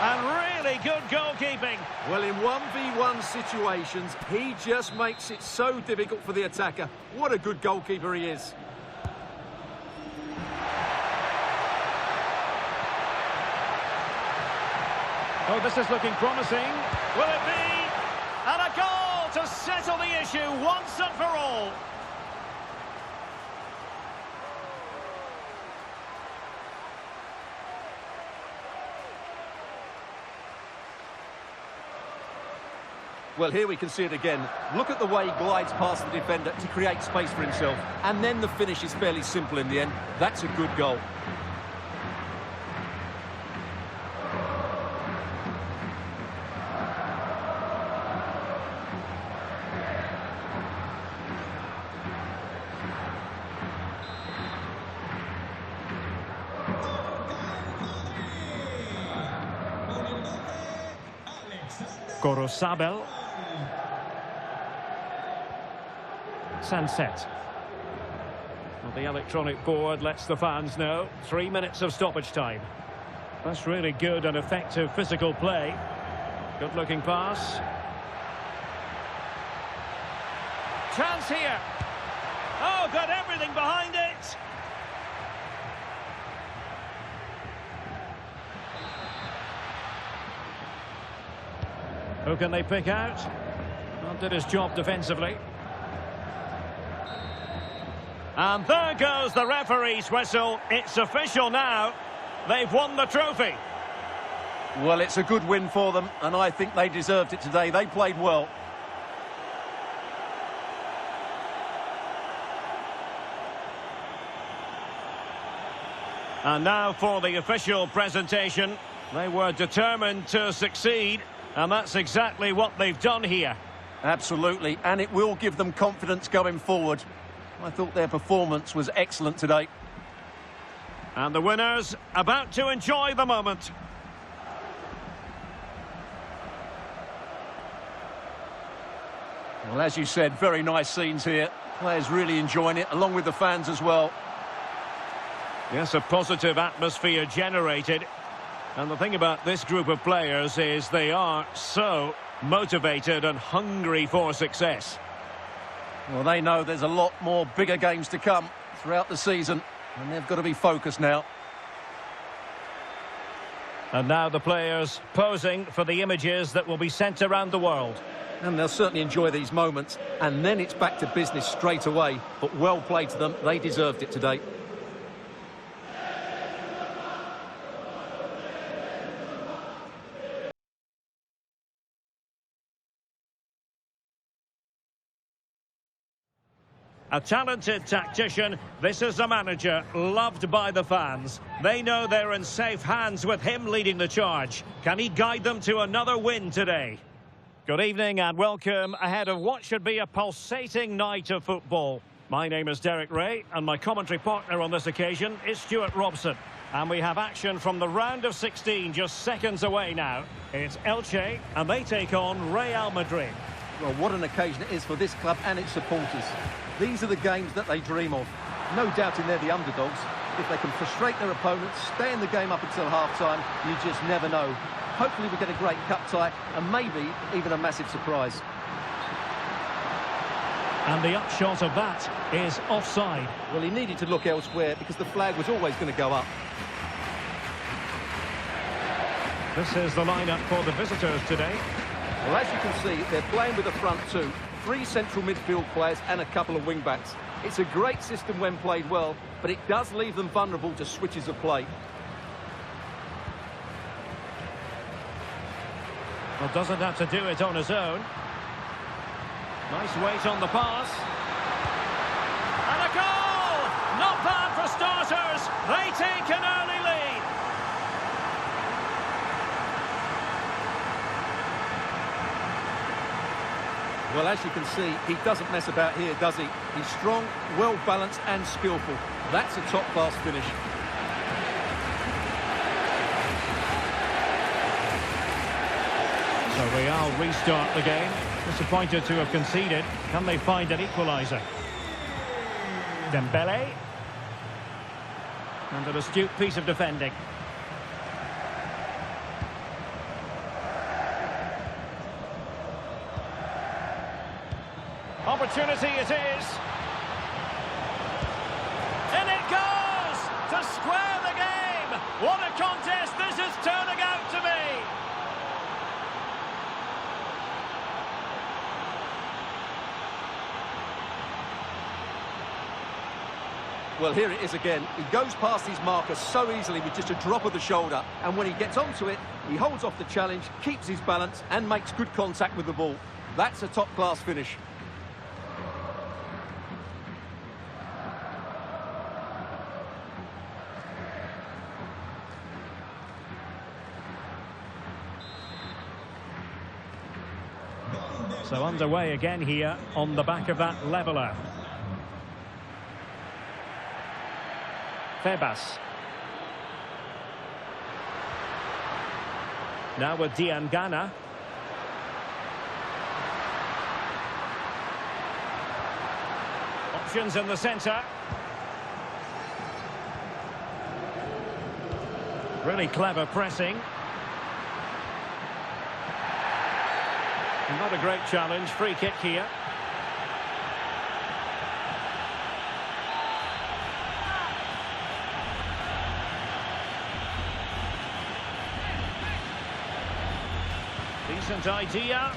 And really good goalkeeping. Well, in 1v1 situations, he just makes it so difficult for the attacker. What a good goalkeeper he is. Oh, this is looking promising. Will it be? And a goal to settle the issue once and for all. Well, here we can see it again. Look at the way he glides past the defender to create space for himself. And then the finish is fairly simple in the end. That's a good goal. Gorosabel. Sunset. Well, the electronic board lets the fans know. 3 minutes of stoppage time. That's really good and effective physical play. Good-looking pass. Chance here. Oh, got everything behind it. Who can they pick out? Well, did his job defensively. And there goes the referee's whistle. It's official now. They've won the trophy. Well, it's a good win for them, and I think they deserved it today. They played well. And now for the official presentation. They were determined to succeed, and that's exactly what they've done here. Absolutely, and it will give them confidence going forward. I thought their performance was excellent today. And the winners about to enjoy the moment. Well, as you said, very nice scenes here. Players really enjoying it, along with the fans as well. Yes, a positive atmosphere generated. And the thing about this group of players is they are so motivated and hungry for success. Well, they know there's a lot more bigger games to come throughout the season, and they've got to be focused now. And now the players posing for the images that will be sent around the world. And they'll certainly enjoy these moments, and then it's back to business straight away. But well played to them, they deserved it today. A talented tactician, this is a manager loved by the fans. They know they're in safe hands with him leading the charge. Can he guide them to another win today? Good evening and welcome ahead of what should be a pulsating night of football. My name is Derek Ray and my commentary partner on this occasion is Stuart Robson. And we have action from the round of 16 just seconds away now. It's Elche and they take on Real Madrid. Well, what an occasion it is for this club and its supporters. These are the games that they dream of. No doubting they're the underdogs. If they can frustrate their opponents, stay in the game up until half-time, you just never know. Hopefully we get a great cup tie and maybe even a massive surprise. And the upshot of that is offside. Well, he needed to look elsewhere because the flag was always going to go up. This is the lineup for the visitors today. Well, as you can see, they're playing with a front two, 3 central midfield players and a couple of wing-backs. It's a great system when played well, but it does leave them vulnerable to switches of play. Well, doesn't have to do it on his own. Nice weight on the pass. And a goal! Not bad for starters. They take an early lead. Well, as you can see, he doesn't mess about here, does he? He's strong, well-balanced and skillful. That's a top-class finish. So Real restart the game. Disappointed to have conceded. Can they find an equaliser? Dembele. And an astute piece of defending. Opportunity it is. In it goes! To square the game! What a contest this is turning out to be! Well, here it is again. He goes past his marker so easily with just a drop of the shoulder. And when he gets onto it, he holds off the challenge, keeps his balance and makes good contact with the ball. That's a top-class finish. So underway again here on the back of that leveller. Febas. Now with Diangana. Options in the centre. Really clever pressing. Not a great challenge. Free kick here. Decent idea.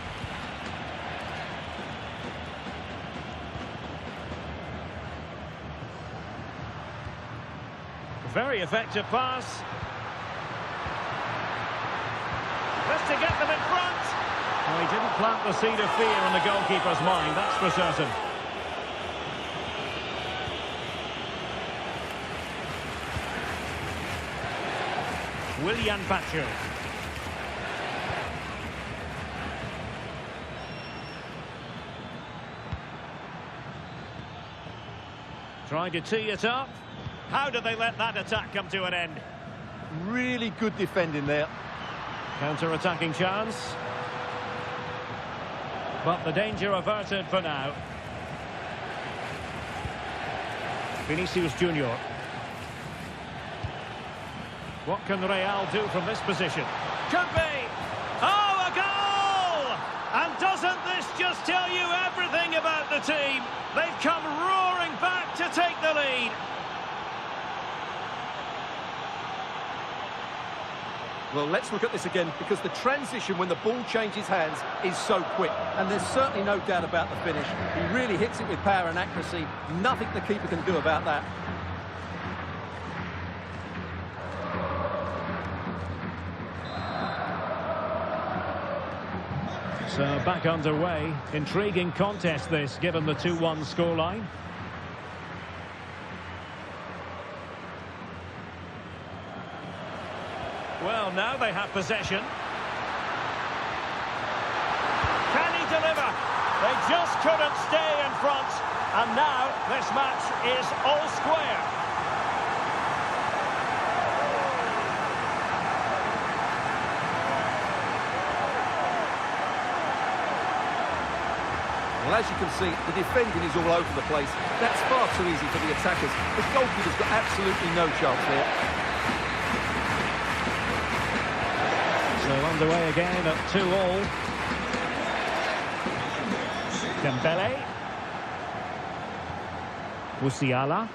Very effective pass. Just to get them in front. Well, he didn't plant the seed of fear in the goalkeeper's mind, that's for certain. Willian Pacho. Trying to tee it up. How did they let that attack come to an end? Really good defending there. Counter-attacking chance. But the danger averted for now. Vinicius Junior. What can Real do from this position? Could be! Oh, a goal! And doesn't this just tell you everything about the team? They've come roaring back to take the lead. Well, let's look at this again, because the transition when the ball changes hands is so quick. And there's certainly no doubt about the finish. He really hits it with power and accuracy. Nothing the keeper can do about that. So back underway. Intriguing contest this, given the 2-1 scoreline. Well, now they have possession. Can he deliver? They just couldn't stay in front. And now this match is all square. Well, as you can see, the defending is all over the place. That's far too easy for the attackers. The goalkeeper's got absolutely no chance there. So underway again at 2-all. Dembele. Musiala.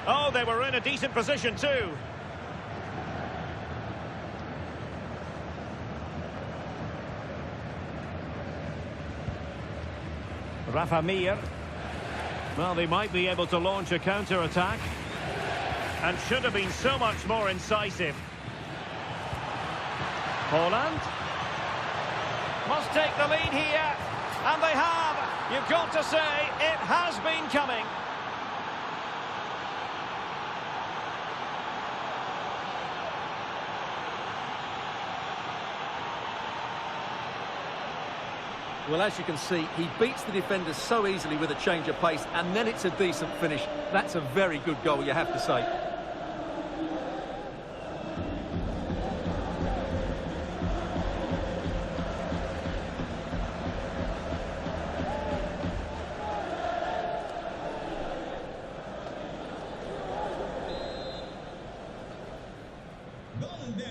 Oh, they were in a decent position too. Rafa Mir. Well, they might be able to launch a counter-attack. And should have been so much more incisive. Holland. Must take the lead here. And they have. You've got to say, it has been coming. Well, as you can see, he beats the defenders so easily with a change of pace, and then it's a decent finish. That's a very good goal, you have to say.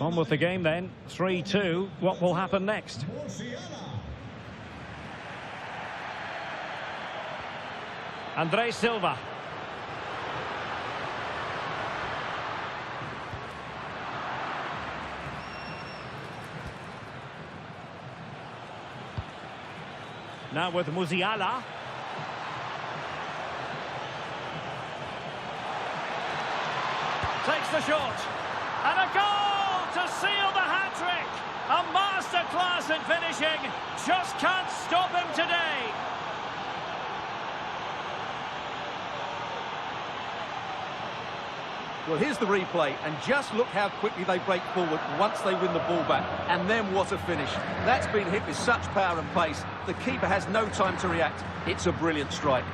On with the game then, 3-2. What will happen next? Andre Silva. Now with Musiala. Takes the shot. And a goal to seal the hat-trick. A masterclass in finishing. Just can't stop him today. Well, here's the replay, and just look how quickly they break forward once they win the ball back. And then what a finish. That's been hit with such power and pace. The keeper has no time to react. It's a brilliant strike.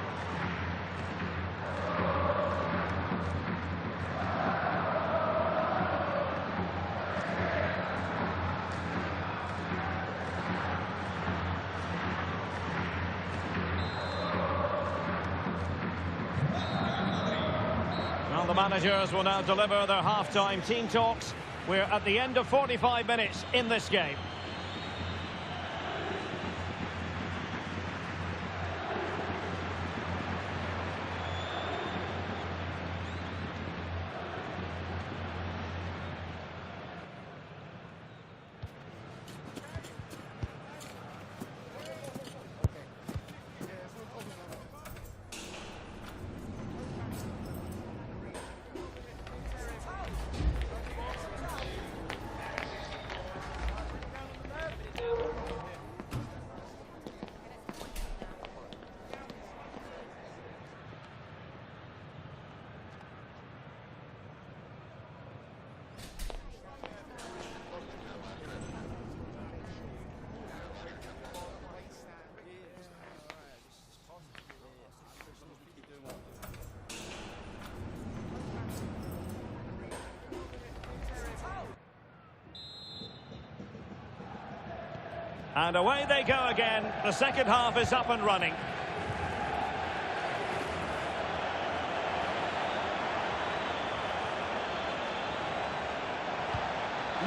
The managers will now deliver their half-time team talks. We're at the end of 45 minutes in this game. And away they go again. The second half is up and running.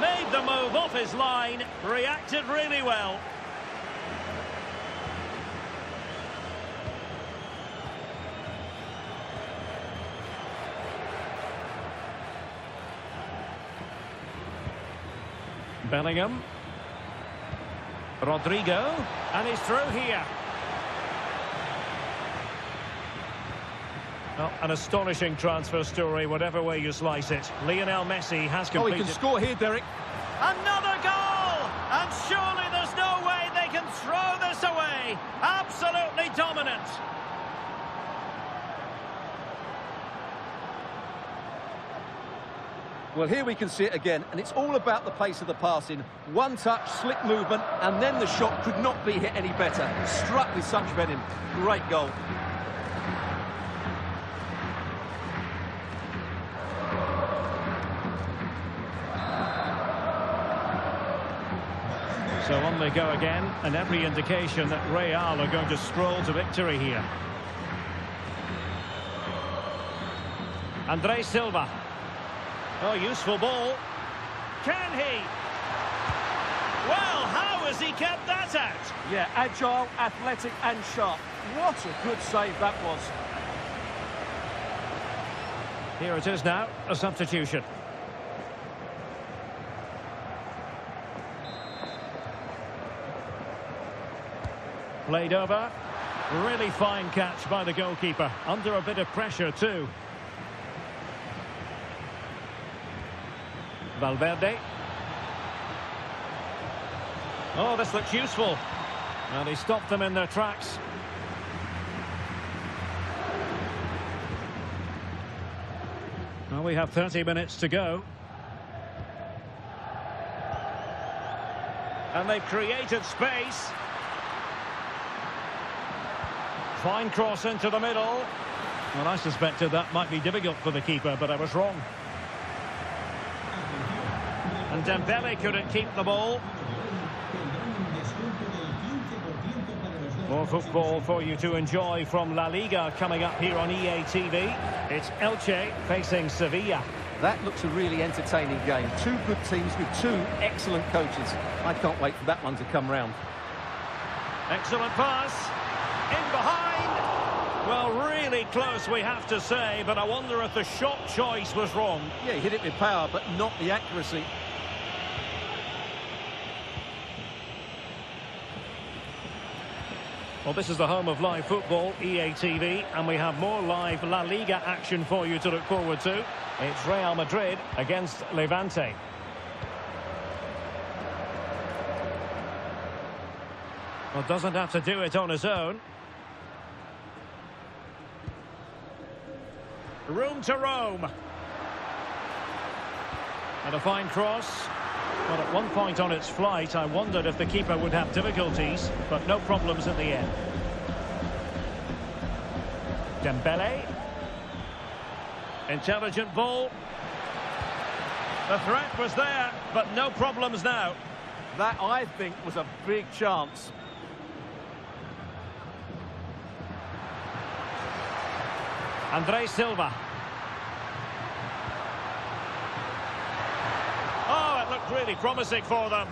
Made the move off his line, reacted really well. Bellingham. Rodrigo, and he's through here. Well, an astonishing transfer story, whatever way you slice it. Lionel Messi has completed... Oh, he can score here, Derek. Another goal! And surely there's no way they can throw this away. Absolutely dominant. Well, here we can see it again, and it's all about the pace of the passing. One touch, slick movement, and then the shot could not be hit any better. Struck with such venom. Great goal. So on they go again, and every indication that Real are going to stroll to victory here. André Silva. Oh, useful ball. Can he? Well, how has he kept that out? Yeah, agile, athletic and sharp. What a good save that was. Here it is now, a substitution. Played over. Really fine catch by the goalkeeper. Under a bit of pressure too. Valverde. Oh, this looks useful. And he stopped them in their tracks. Well, we have 30 minutes to go. And they've created space. Fine cross into the middle. Well, I suspected that might be difficult for the keeper, but I was wrong. And Dembele couldn't keep the ball. More football for you to enjoy from La Liga coming up here on EA TV. It's Elche facing Sevilla. That looks a really entertaining game. Two good teams with two excellent coaches. I can't wait for that one to come round. Excellent pass. In behind. Well, really close, we have to say, but I wonder if the shot choice was wrong. Yeah, he hit it with power, but not the accuracy. Well, this is the home of live football, EA TV, and we have more live La Liga action for you to look forward to. It's Real Madrid against Levante. Well, doesn't have to do it on his own. Room to roam. And a fine cross. Well, at one point on its flight, I wondered if the keeper would have difficulties, but no problems in the end. Dembele. Intelligent ball. The threat was there, but no problems now. That, I think, was a big chance. André Silva. Oh, it looked really promising for them.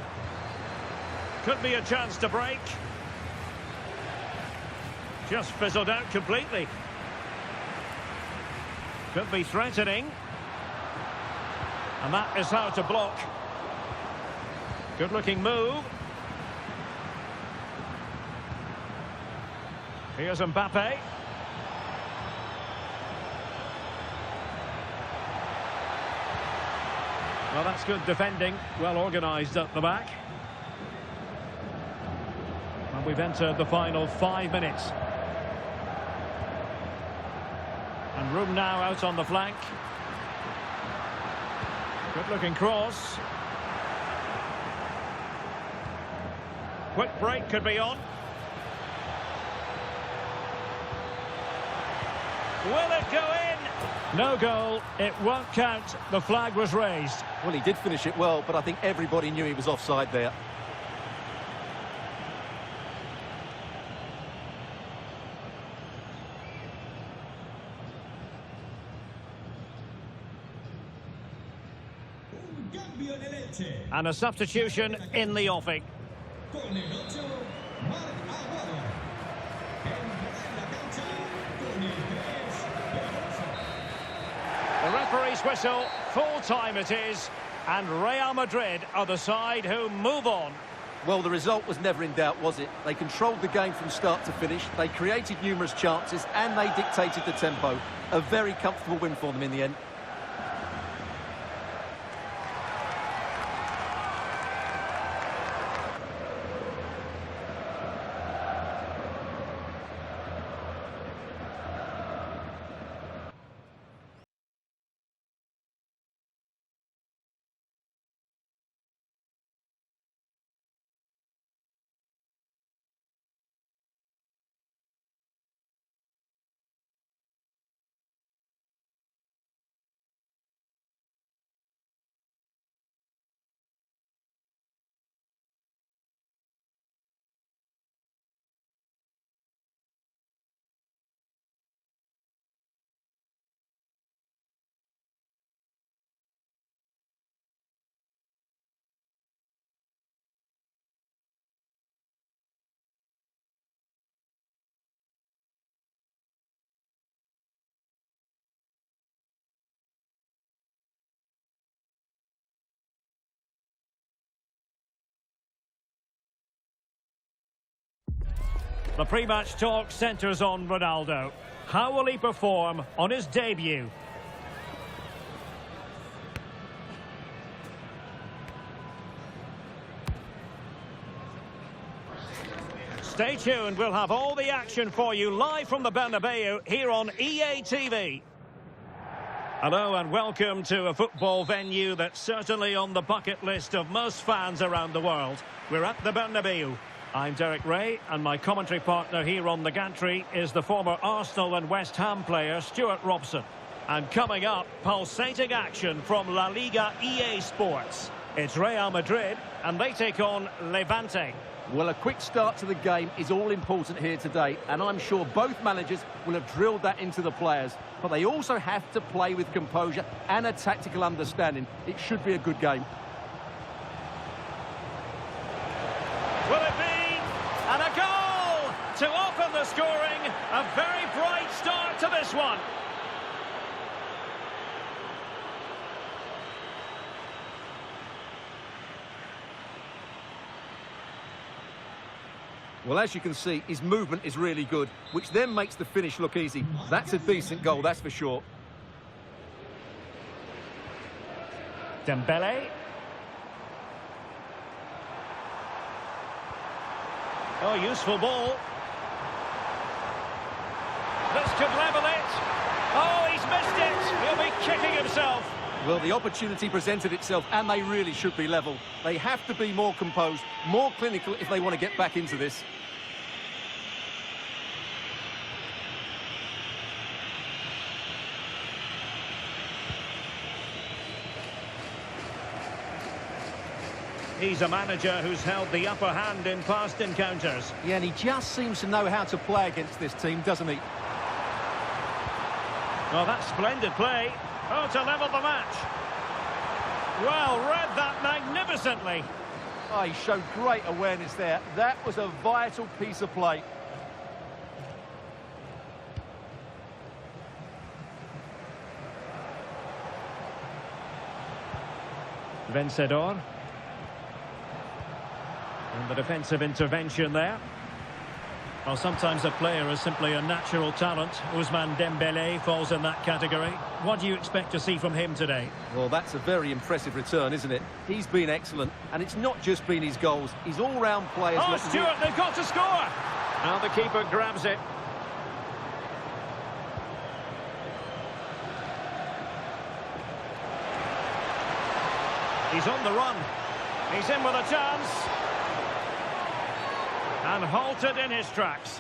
Could be a chance to break. Just fizzled out completely. Could be threatening. And that is how to block. Good looking move. Here's Mbappe. Well, that's good defending, well organised at the back. And we've entered the final 5 minutes. And room now out on the flank. Good looking cross. Quick break could be on. Will it go in? No goal, it won't count. The flag was raised. Well, he did finish it well, but I think everybody knew he was offside there. el Elche. And a substitution in the offing. Con el 8, Marc Aguado. Entrará en la cancha con el 3, The referee's whistle, full time it is, and Real Madrid are the side who move on. Well, the result was never in doubt, was it? They controlled the game from start to finish, they created numerous chances, and they dictated the tempo. A very comfortable win for them in the end. The pre-match talk centres on Ronaldo. How will he perform on his debut? Stay tuned, we'll have all the action for you live from the Bernabeu here on EA TV. Hello and welcome to a football venue that's certainly on the bucket list of most fans around the world. We're at the Bernabeu. I'm Derek Ray, and my commentary partner here on the gantry is the former Arsenal and West Ham player Stuart Robson. And coming up, pulsating action from La Liga EA Sports. It's Real Madrid, and they take on Levante. Well, a quick start to the game is all important here today, and I'm sure both managers will have drilled that into the players. But they also have to play with composure and a tactical understanding. It should be a good game. Will it be? And a goal to open the scoring. A very bright start to this one. Well, as you can see, his movement is really good, which then makes the finish look easy. That's a decent goal, that's for sure. Dembele. Oh, useful ball. This could level it. Oh, he's missed it. He'll be kicking himself. Well, the opportunity presented itself, and they really should be level. They have to be more composed, more clinical if they want to get back into this. He's a manager who's held the upper hand in past encounters. Yeah, and he just seems to know how to play against this team, doesn't he? Oh, that's splendid play. Oh, to level the match. Well, read that magnificently. Oh, he showed great awareness there. That was a vital piece of play. Vencedor. And the defensive intervention there. Well, sometimes a player is simply a natural talent. Ousmane Dembele falls in that category. What do you expect to see from him today? Well, that's a very impressive return, isn't it? He's been excellent, and it's not just been his goals. His all-round play. Oh, Stuart, they've got to score! Now the keeper grabs it. He's on the run. He's in with a chance. And halted in his tracks.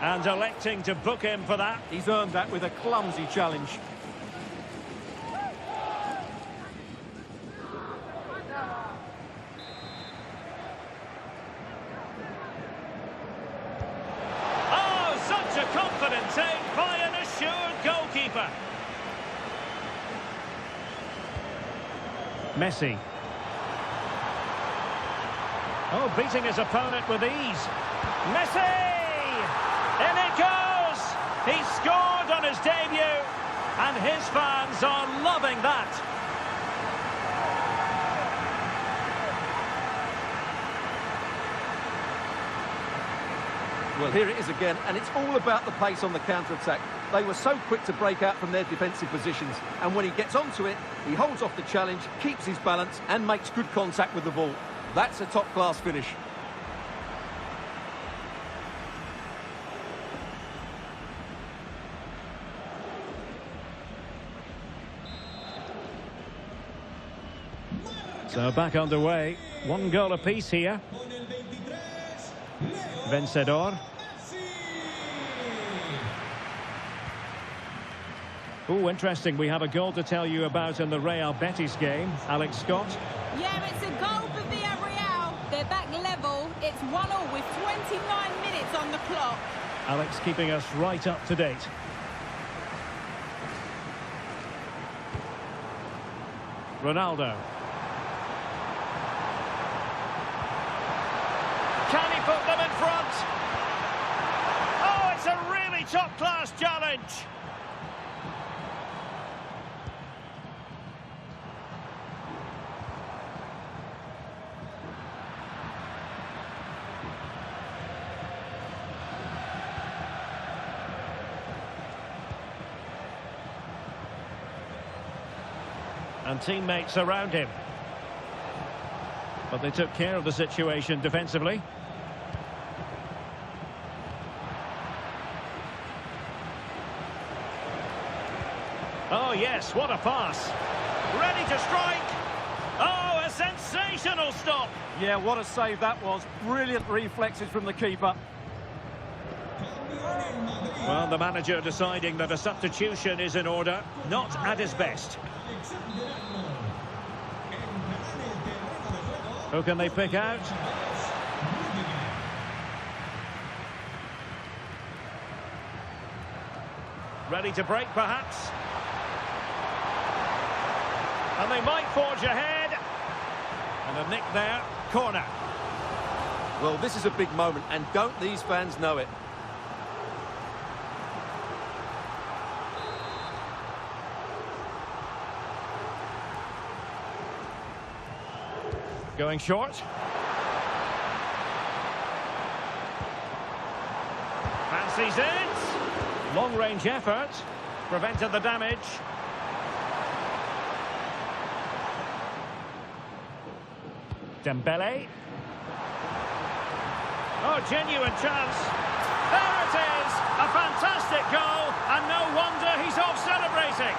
And electing to book him for that. He's earned that with a clumsy challenge. Oh, such a confident take by an assured goalkeeper. Messi. Oh, beating his opponent with ease. Messi! In it goes! He scored on his debut, and his fans are loving that. Well, here it is again, and it's all about the pace on the counter-attack. They were so quick to break out from their defensive positions, and when he gets onto it, he holds off the challenge, keeps his balance, and makes good contact with the ball. That's a top-class finish. So back underway. One goal apiece here. Vencedor. Oh, interesting. We have a goal to tell you about in the Real Betis game. Alex Scott. Yeah, it's a goal for Villarreal. They're back level. It's 1-1 with 29 minutes on the clock. Alex keeping us right up to date. Ronaldo. Can he put them in front? Oh, it's a really top-class challenge. And teammates around him. But they took care of the situation defensively. Oh, yes, what a pass. Ready to strike. Oh, a sensational stop. Yeah, what a save that was. Brilliant reflexes from the keeper. Well, the manager deciding that a substitution is in order, not at his best. Who can they pick out? Ready to break, perhaps? And they might forge ahead. And a nick there. Corner. Well, this is a big moment, and don't these fans know it? Going short. Fancies it. Long-range effort. Prevented the damage. Dembele. Oh, genuine chance. There it is. A fantastic goal. And no wonder he's off celebrating.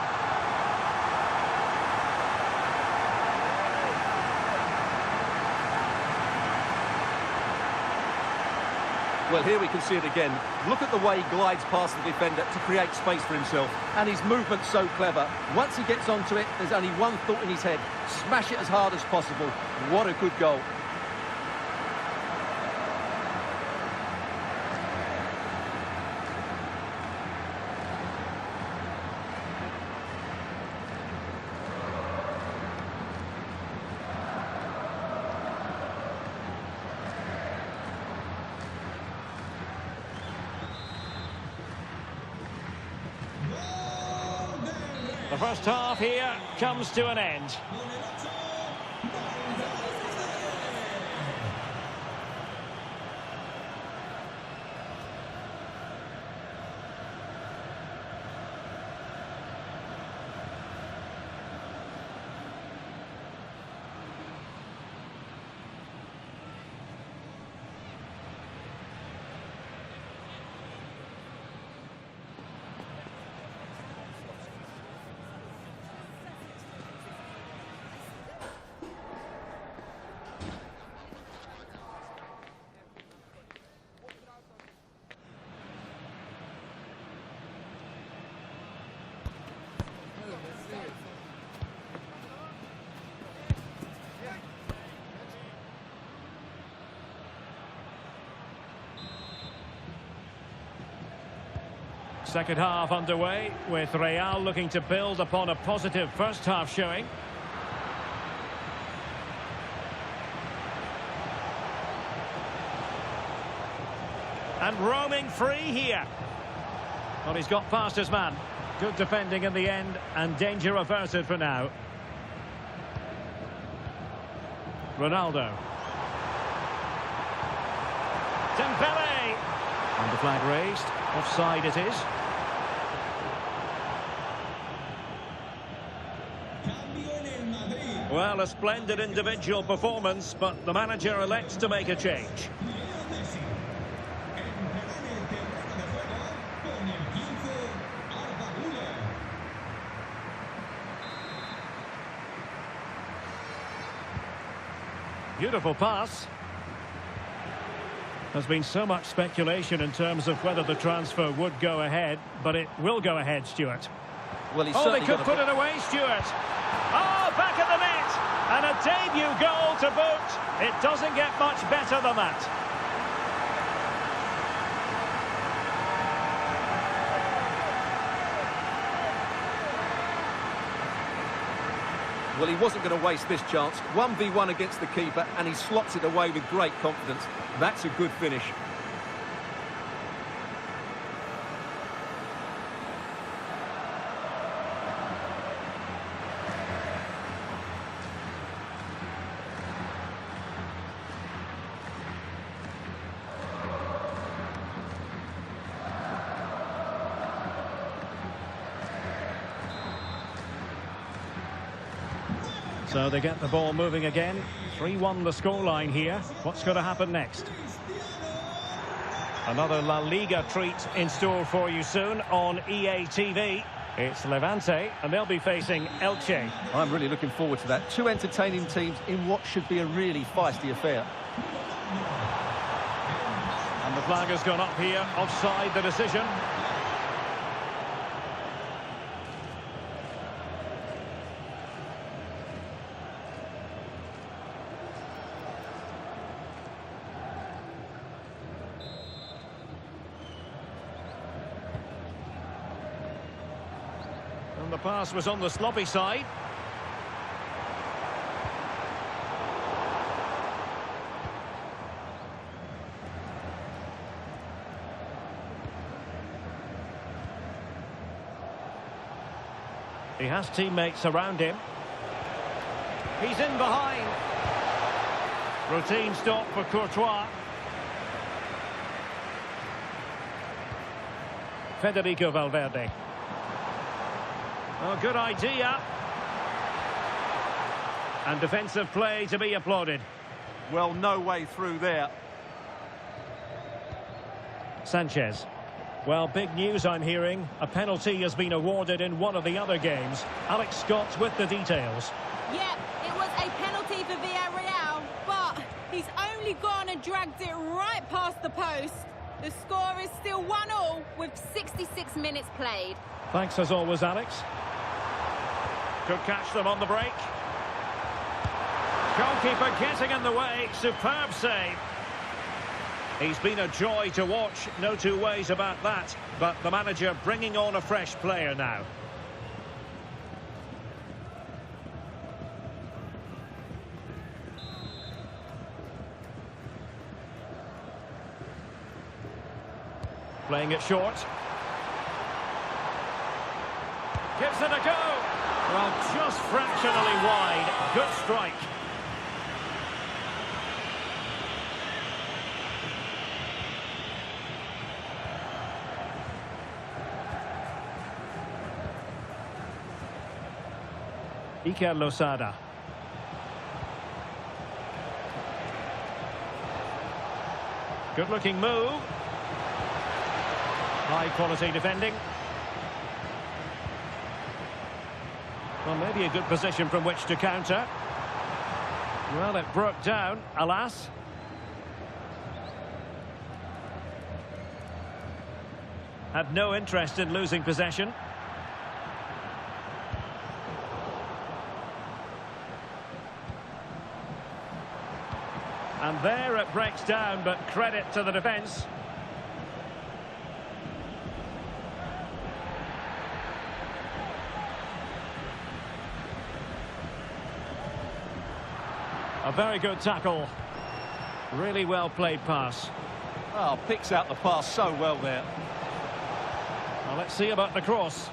Well, here we can see it again. Look at the way he glides past the defender to create space for himself. And his movement's so clever. Once he gets onto it, there's only one thought in his head. Smash it as hard as possible. What a good goal. The first half here comes to an end. Second half underway, with Real looking to build upon a positive first half showing. And roaming free here. Well, he's got past his man. Good defending in the end, and danger averted for now. Ronaldo. Dembele. And the flag raised. Offside it is. Well, a splendid individual performance, but the manager elects to make a change. Beautiful pass. There's been so much speculation in terms of whether the transfer would go ahead, but it will go ahead, Stuart. Well, he's they could put it away, Stuart. Oh, back of the net! And a debut goal to boot. It doesn't get much better than that. Well, he wasn't going to waste this chance. 1v1 against the keeper, and he slots it away with great confidence. That's a good finish. So they get the ball moving again. 3-1 the scoreline here. What's going to happen next? Another La Liga treat in store for you soon on EA TV. It's Levante, and they'll be facing Elche. I'm really looking forward to that. Two entertaining teams in what should be a really feisty affair. And the flag has gone up here. Offside the decision. And the pass was on the sloppy side. He has teammates around him. He's in behind. Routine stop for Courtois. Federico Valverde. Oh, good idea. And defensive play to be applauded. Well, no way through there. Sanchez. Well, big news I'm hearing. A penalty has been awarded in one of the other games. Alex Scott with the details. Yeah, it was a penalty for Villarreal, but he's only gone and dragged it right past the post. The score is still 1-1 with 66 minutes played. Thanks as always, Alex. Could catch them on the break. Goalkeeper getting in the way. Superb save. He's been a joy to watch, no two ways about that. But the manager bringing on a fresh player now. Playing it short. Gives it a go. Well, just fractionally wide. Good strike. Iker Losada. Good-looking move. High-quality defending. Well, maybe a good position from which to counter. Well, it broke down, alas. Had no interest in losing possession. And there it breaks down, but credit to the defence. A very good tackle. Really well played pass. Oh, picks out the pass so well there. Well, let's see about the cross.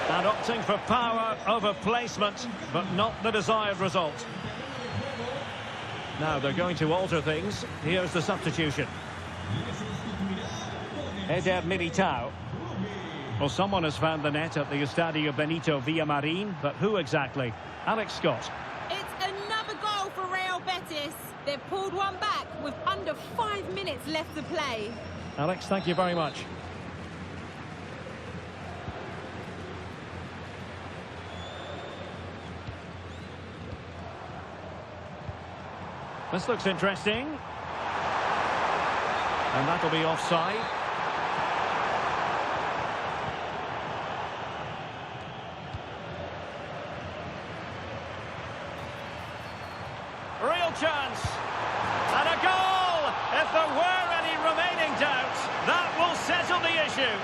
And opting for power over placement, but not the desired result. Now they're going to alter things. Here's the substitution. Eder Militao. Well, someone has found the net at the Estadio Benito Villamarín, but who exactly? Alex Scott. It's another goal for Real Betis. They've pulled one back with under 5 minutes left to play. Alex, thank you very much. This looks interesting. And that'll be offside. Real chance. And a goal! If there were any remaining doubts, that will settle the issue.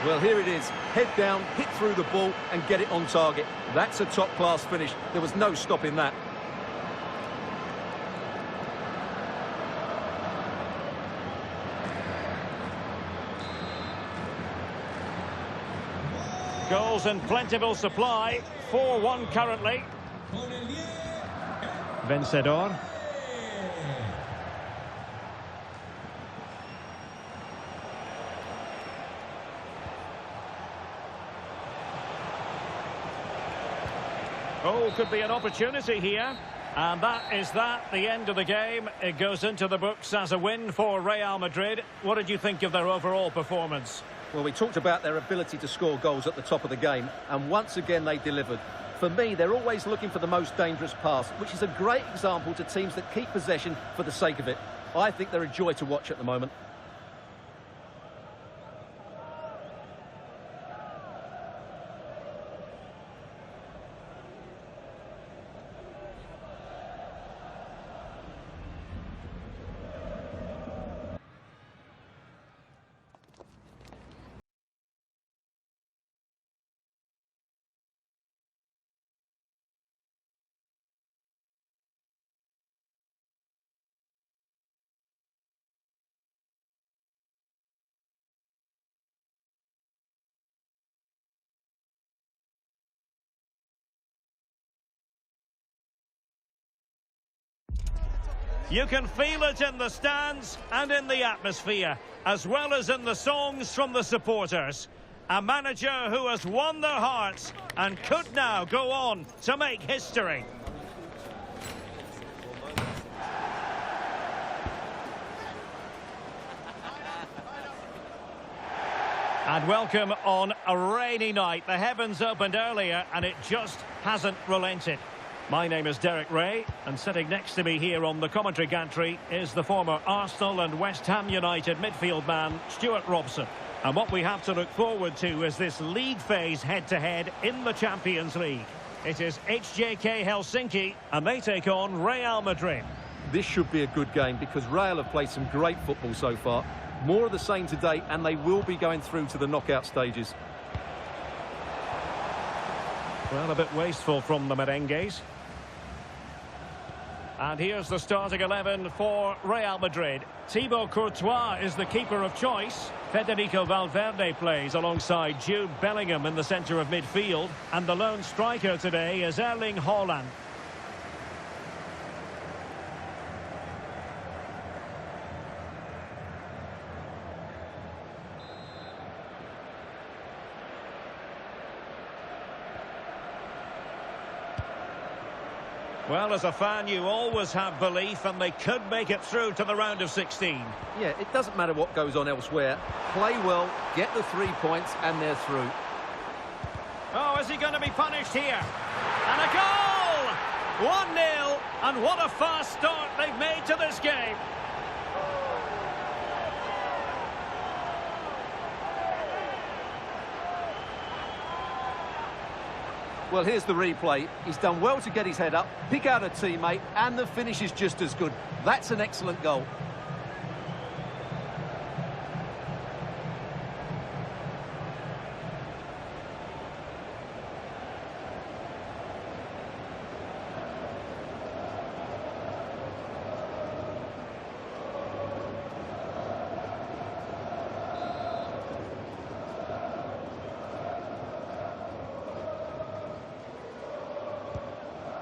Well, here it is. Head down, hit through the ball and get it on target. That's a top-class finish. There was no stopping that. Goals in plentiful supply. 4-1 currently. Vencedor. Oh, could be an opportunity here. And that is that, the end of the game. It goes into the books as a win for Real Madrid. What did you think of their overall performance? Well, we talked about their ability to score goals at the top of the game, and once again they delivered. For me, they're always looking for the most dangerous pass, which is a great example to teams that keep possession for the sake of it. I think they're a joy to watch at the moment. You can feel it in the stands and in the atmosphere, as well as in the songs from the supporters. A manager who has won their hearts and could now go on to make history. And welcome on a rainy night. The heavens opened earlier and it just hasn't relented. My name is Derek Ray, and sitting next to me here on the commentary gantry is the former Arsenal and West Ham United midfield man, Stuart Robson. And what we have to look forward to is this league phase head-to-head in the Champions League. It is HJK Helsinki, and they take on Real Madrid. This should be a good game because Real have played some great football so far. More of the same today, and they will be going through to the knockout stages. Well, a bit wasteful from the merengues. And here's the starting 11 for Real Madrid. Thibaut Courtois is the keeper of choice. Federico Valverde plays alongside Jude Bellingham in the centre of midfield. And the lone striker today is Erling Haaland. Well, as a fan, you always have belief, and they could make it through to the round of 16. Yeah, it doesn't matter what goes on elsewhere. Play well, get the 3 points, and they're through. Oh, is he going to be punished here? And a goal! 1-0, and what a fast start they've made to this game. Well, here's the replay. He's done well to get his head up, pick out a teammate, and the finish is just as good. That's an excellent goal.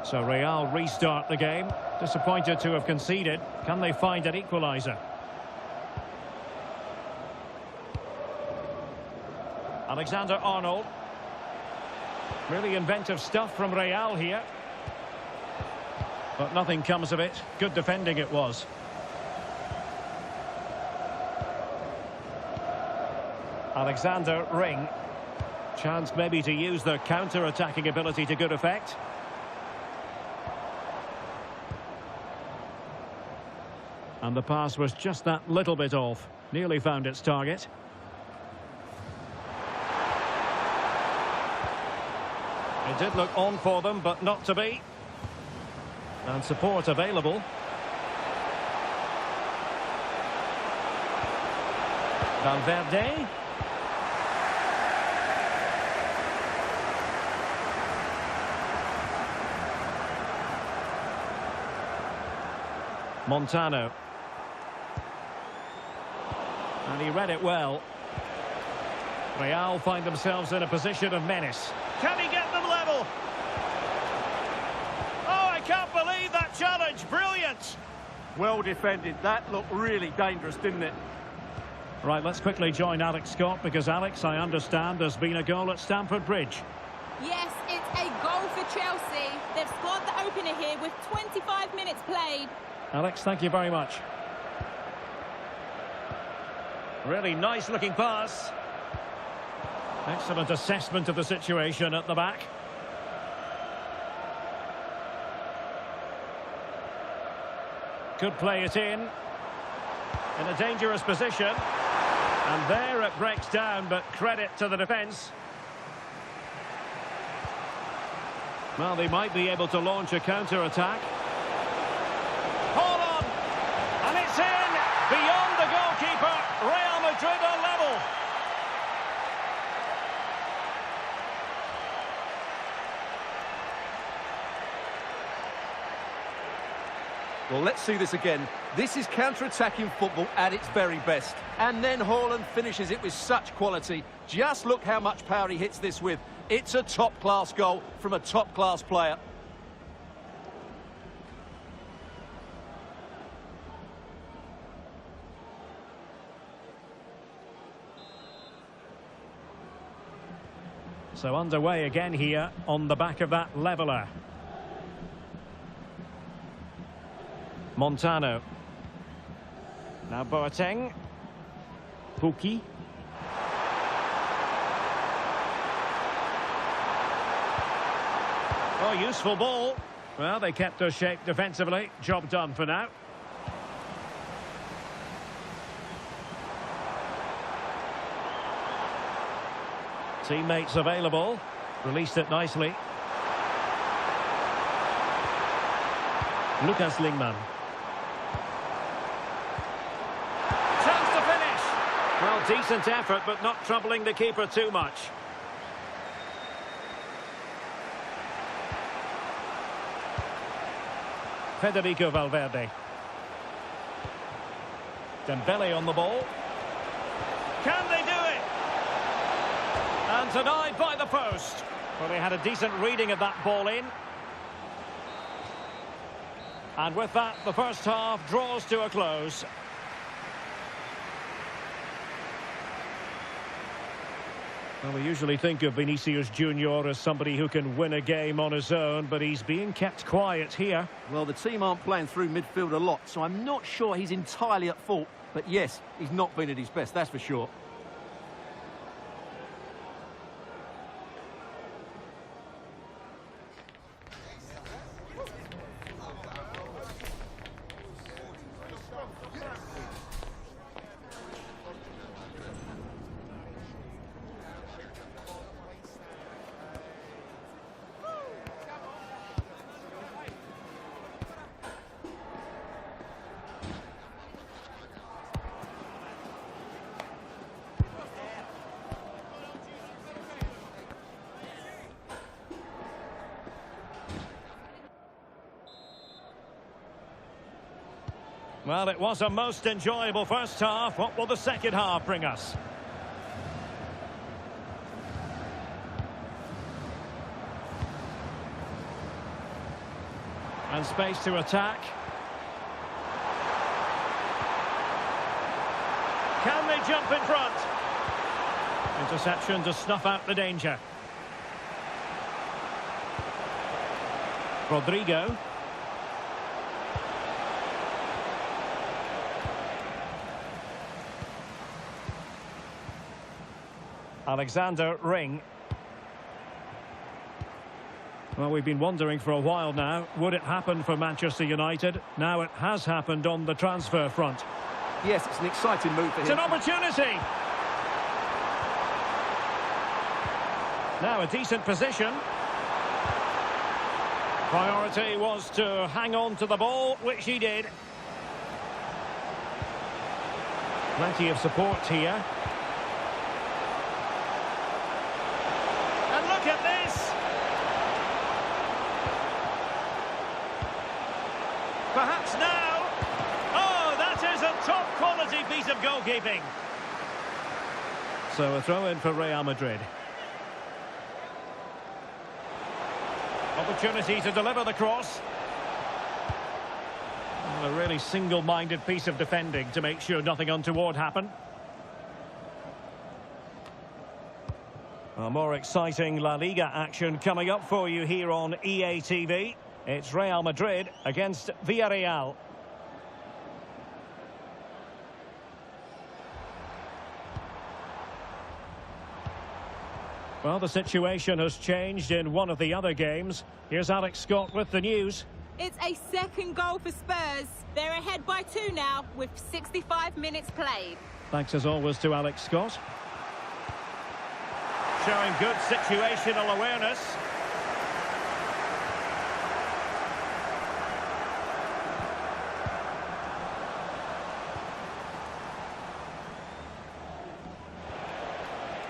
So Real restart the game. Disappointed to have conceded. Can they find an equaliser? Alexander-Arnold. Really inventive stuff from Real here. But nothing comes of it. Good defending it was. Alexander Ring. Chance maybe to use their counter-attacking ability to good effect. And the pass was just that little bit off. Nearly found its target. It did look on for them, but not to be. And support available. Valverde. Montano. And he read it well. Real find themselves in a position of menace. Can he get them level? Oh, I can't believe that challenge. Brilliant. Well defended. That looked really dangerous, didn't it? Right, let's quickly join Alex Scott, because, Alex, I understand there's been a goal at Stamford Bridge. Yes, it's a goal for Chelsea. They've scored the opener here with 25 minutes played. Alex, thank you very much. Really nice looking pass. Excellent assessment of the situation at the back. Could play it in a dangerous position. And there it breaks down, but credit to the defence. Well, they might be able to launch a counter-attack. Hold on! And it's in! Beyond the goalkeeper, Real Madrid are level. Well, let's see this again. This is counter-attacking football at its very best. And then Haaland finishes it with such quality. Just look how much power he hits this with. It's a top-class goal from a top-class player. So underway again here on the back of that leveller. Montano. Now Boateng. Pukki. Oh, useful ball. Well, they kept their shape defensively. Job done for now. Teammates available. Released it nicely. Lucas Lingman. Chance to finish. Well, decent effort, but not troubling the keeper too much. Federico Valverde. Dembele on the ball. Can they do it? And denied by the post. Well, they had a decent reading of that ball in. And with that, the first half draws to a close. Well, we usually think of Vinicius Junior as somebody who can win a game on his own, but he's being kept quiet here. Well, the team aren't playing through midfield a lot, so I'm not sure he's entirely at fault. But yes, he's not been at his best, that's for sure. Well, it was a most enjoyable first half. What will the second half bring us? And space to attack. Can they jump in front? Interception to snuff out the danger. Rodrigo. Alexander Ring. Well, we've been wondering for a while now, would it happen for Manchester United? Now it has happened on the transfer front. Yes, it's an exciting move for him. It's an opportunity. Now a decent position. Priority was to hang on to the ball, which he did. Plenty of support here. And look at this. Perhaps now. Oh, that is a top-quality piece of goalkeeping. So a throw-in for Real Madrid. Opportunity to deliver the cross. Well, a really single-minded piece of defending to make sure nothing untoward happened. A more exciting La Liga action coming up for you here on EA TV. It's Real Madrid against Villarreal. Well, the situation has changed in one of the other games. Here's Alex Scott with the news. It's a second goal for Spurs. They're ahead by 2 now with 65 minutes played. Thanks as always to Alex Scott. Showing good situational awareness.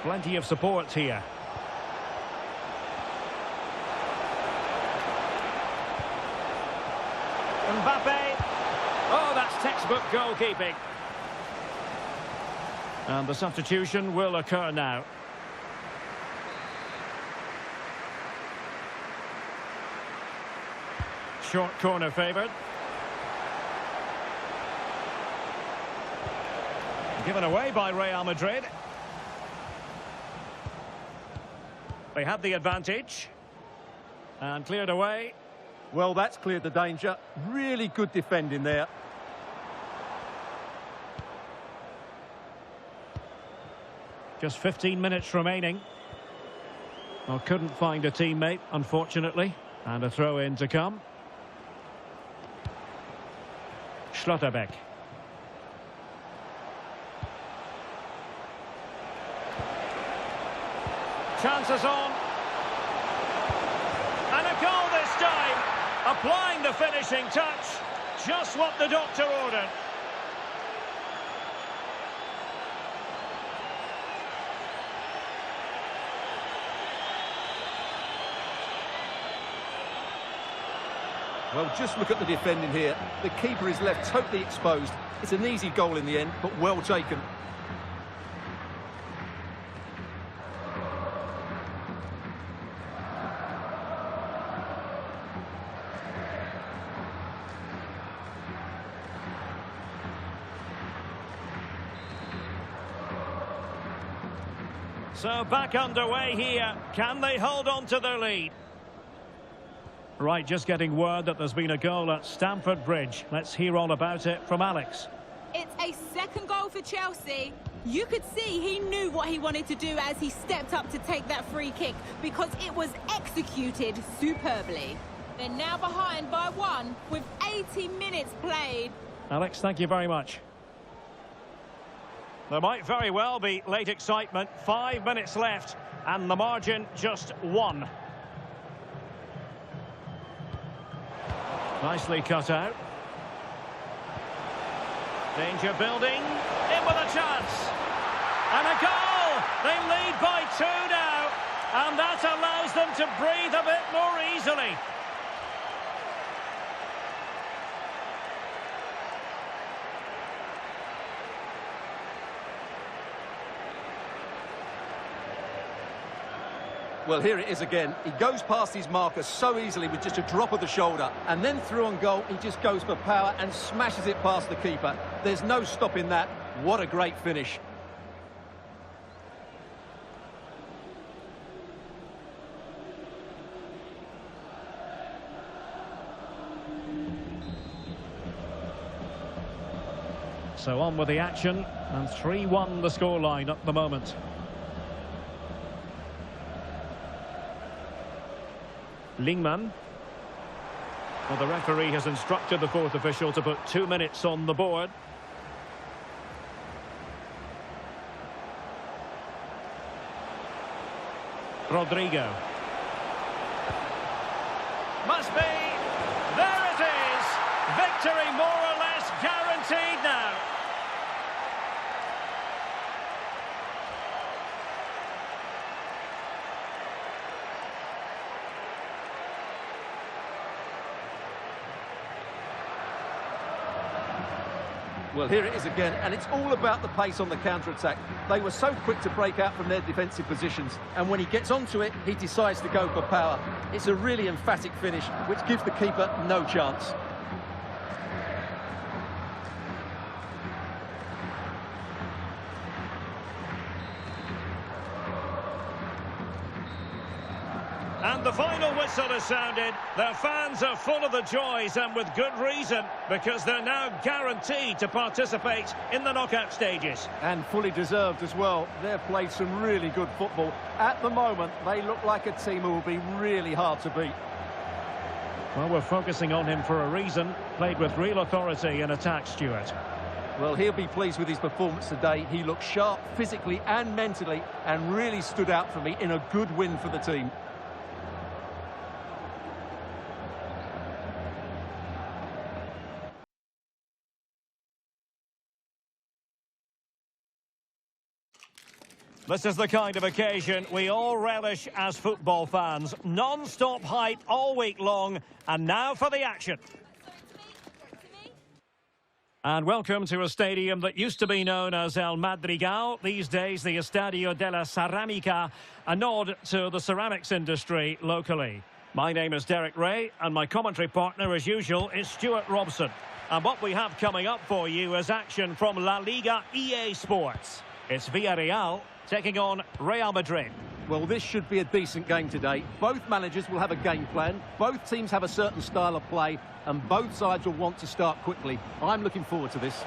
Plenty of support here. Mbappe. Oh, that's textbook goalkeeping. And the substitution will occur now. Short corner favoured. Given away by Real Madrid. They had the advantage. And cleared away. Well, that's cleared the danger. Really good defending there. Just 15 minutes remaining. Well, couldn't find a teammate, unfortunately. And a throw-in to come. Schlotterbeck. Chances on. And a goal this time. Applying the finishing touch. Just what the doctor ordered. Well, just look at the defending here. The keeper is left totally exposed. It's an easy goal in the end, but well taken. So back underway here. Can they hold on to their lead? Right, just getting word that there's been a goal at Stamford Bridge. Let's hear all about it from Alex. It's a second goal for Chelsea. You could see he knew what he wanted to do as he stepped up to take that free kick because it was executed superbly. They're now behind by 1 with 80 minutes played. Alex, thank you very much. There might very well be late excitement. 5 minutes left and the margin just 1. Nicely cut out. Danger building. In with a chance. And a goal! They lead by 2 now. And that allows them to breathe a bit more easily. Well, here it is again. He goes past his marker so easily with just a drop of the shoulder. And then through on goal, he just goes for power and smashes it past the keeper. There's no stopping that. What a great finish. So on with the action, and 3-1 the scoreline at the moment. Lingman. Well, the referee has instructed the fourth official to put 2 minutes on the board. Rodrigo. Must be. There it is. Victory more or less guaranteed now. Well, here it is again, and it's all about the pace on the counter-attack. They were so quick to break out from their defensive positions, and when he gets onto it, he decides to go for power. It's a really emphatic finish, which gives the keeper no chance. And the final whistle is sounded. Their fans are full of the joys, and with good reason, because they're now guaranteed to participate in the knockout stages. And fully deserved as well. They've played some really good football. At the moment, they look like a team who will be really hard to beat. Well, we're focusing on him for a reason. Played with real authority in attack, Stuart. Well, he'll be pleased with his performance today. He looked sharp physically and mentally, and really stood out for me in a good win for the team. This is the kind of occasion we all relish as football fans. Non-stop hype all week long, and now for the action. And welcome to a stadium that used to be known as El Madrigal, these days the Estadio de la Ceramica, a nod to the ceramics industry locally. My name is Derek Ray, and my commentary partner, as usual, is Stuart Robson. And what we have coming up for you is action from La Liga EA Sports. It's Villarreal taking on Real Madrid. Well, this should be a decent game today. Both managers will have a game plan. Both teams have a certain style of play, and both sides will want to start quickly. I'm looking forward to this.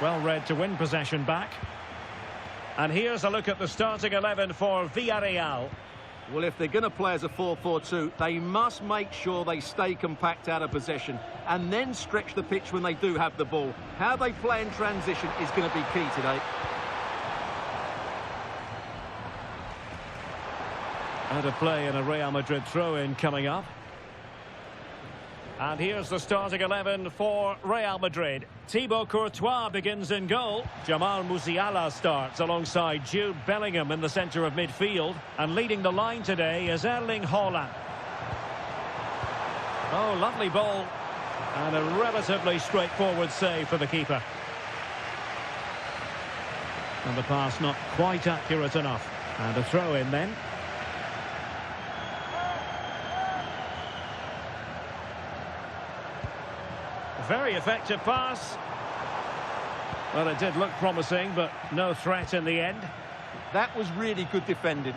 Well read to win possession back. And here's a look at the starting 11 for Villarreal. Well, if they're going to play as a 4-4-2, they must make sure they stay compact out of possession and then stretch the pitch when they do have the ball. How they play in transition is going to be key today. Out of play in a Real Madrid throw-in coming up. And here's the starting 11 for Real Madrid. Thibaut Courtois begins in goal. Jamal Musiala starts alongside Jude Bellingham in the centre of midfield. And leading the line today is Erling Haaland. Oh, lovely ball. And a relatively straightforward save for the keeper. And the pass not quite accurate enough. And a throw-in then. Very effective pass. Well, it did look promising, but no threat in the end. That was really good defending.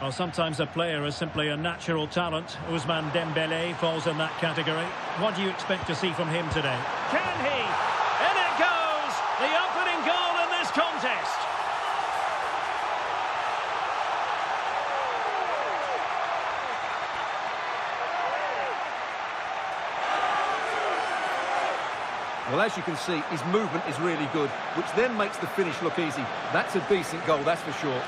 Well, sometimes a player is simply a natural talent. Ousmane Dembélé falls in that category. What do you expect to see from him today? Can he? In it goes! The opening goal in this contest. Well, as you can see, his movement is really good, which then makes the finish look easy. That's a decent goal, that's for sure.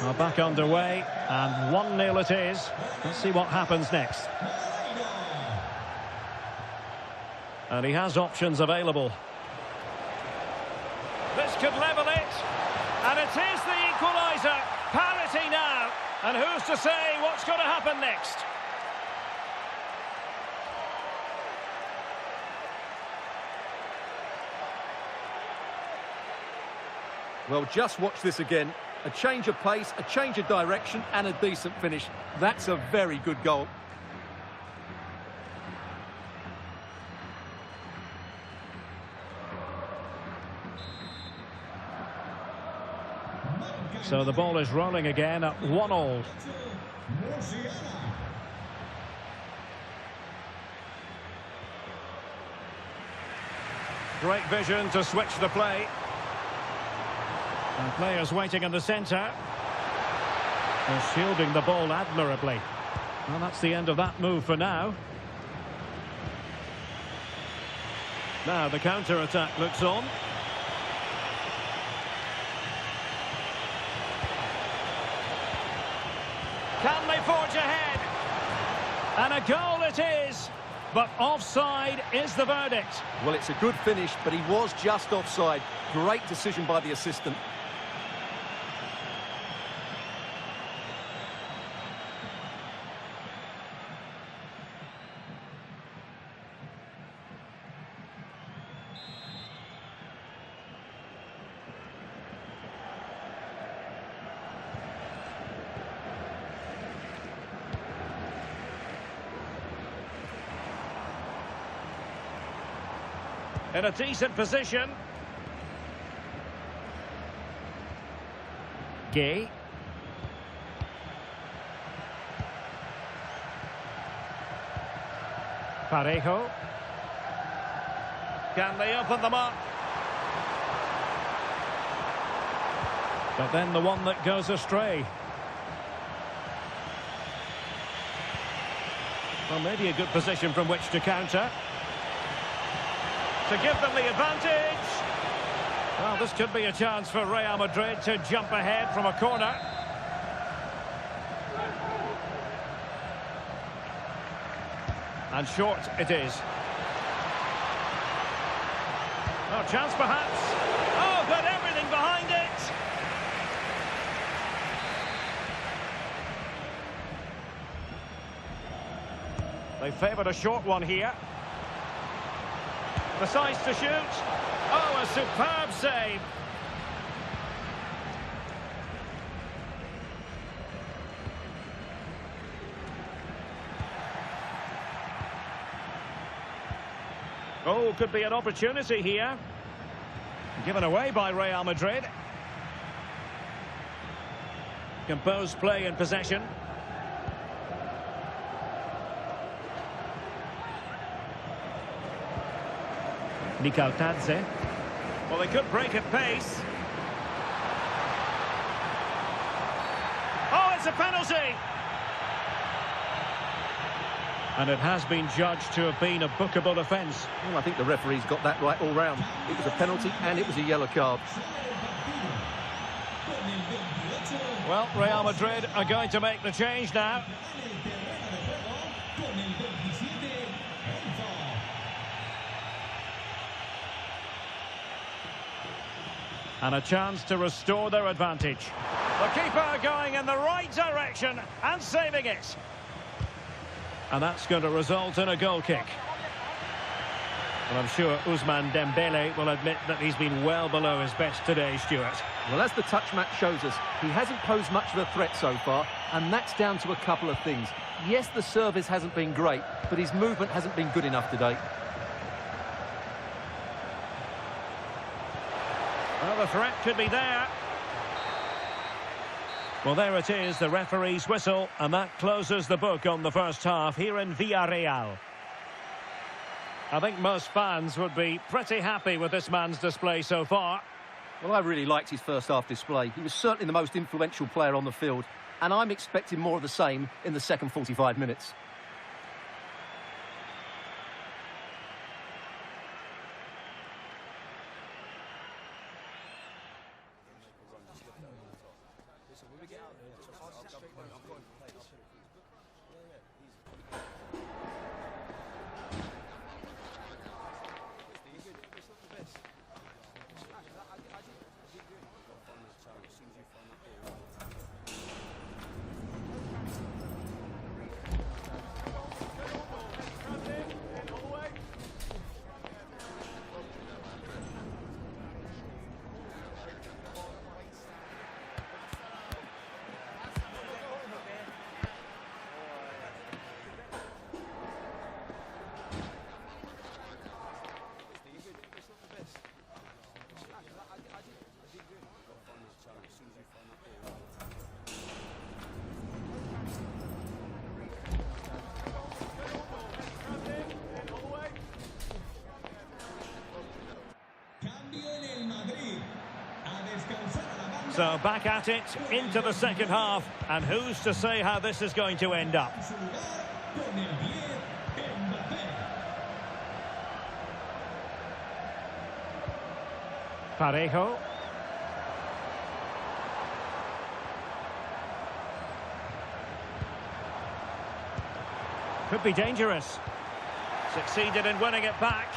Well, back underway, and 1-0 it is. Let's see what happens next. And he has options available. This could level it. And it is the equaliser. Parity now. And who's to say what's going to happen next? Well, just watch this again. A change of pace, a change of direction, and a decent finish. That's a very good goal. So the ball is rolling again at 1-1. Great vision to switch the play. And players waiting in the centre. They're shielding the ball admirably. Well, that's the end of that move for now. Now the counter-attack looks on. Can they forge ahead? And a goal it is. But offside is the verdict. Well, it's a good finish, but he was just offside. Great decision by the assistant. In a decent position. Gay. Parejo. Can they open them up? But then the one that goes astray. Well, maybe a good position from which to counter. To give them the advantage. Well, this could be a chance for Real Madrid to jump ahead from a corner. And short it is. Oh, chance perhaps. Oh, but everything behind it. They favoured a short one here. Decides to shoot. Oh, a superb save. Oh, could be an opportunity here. Given away by Real Madrid. Composed play in possession. Nikaltadze. Well, they could break at pace. Oh, it's a penalty! And it has been judged to have been a bookable offence. Well, I think the referee's got that right all round. It was a penalty and it was a yellow card. Well, Real Madrid are going to make the change now. And a chance to restore their advantage. The keeper going in the right direction and saving it. And that's going to result in a goal kick. Well, I'm sure Ousmane Dembele will admit that he's been well below his best today, Stuart. Well, as the touch match shows us, he hasn't posed much of a threat so far, and that's down to a couple of things. Yes, the service hasn't been great, but his movement hasn't been good enough today. Well, the threat could be there. Well, there it is, the referee's whistle, and that closes the book on the first half here in Villarreal. I think most fans would be pretty happy with this man's display so far. Well, I really liked his first half display. He was certainly the most influential player on the field, and I'm expecting more of the same in the second 45 minutes. So back at it, into the second half, and who's to say how this is going to end up? Parejo. Could be dangerous. Succeeded in winning it back.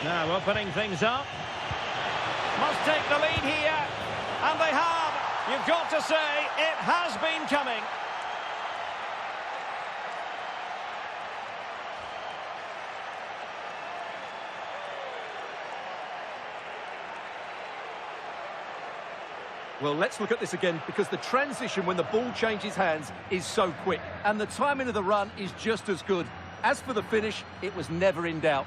Now opening things up. Must take the lead here. And they have. You've got to say, it has been coming. Well, let's look at this again, because the transition when the ball changes hands is so quick. And the timing of the run is just as good. As for the finish, it was never in doubt.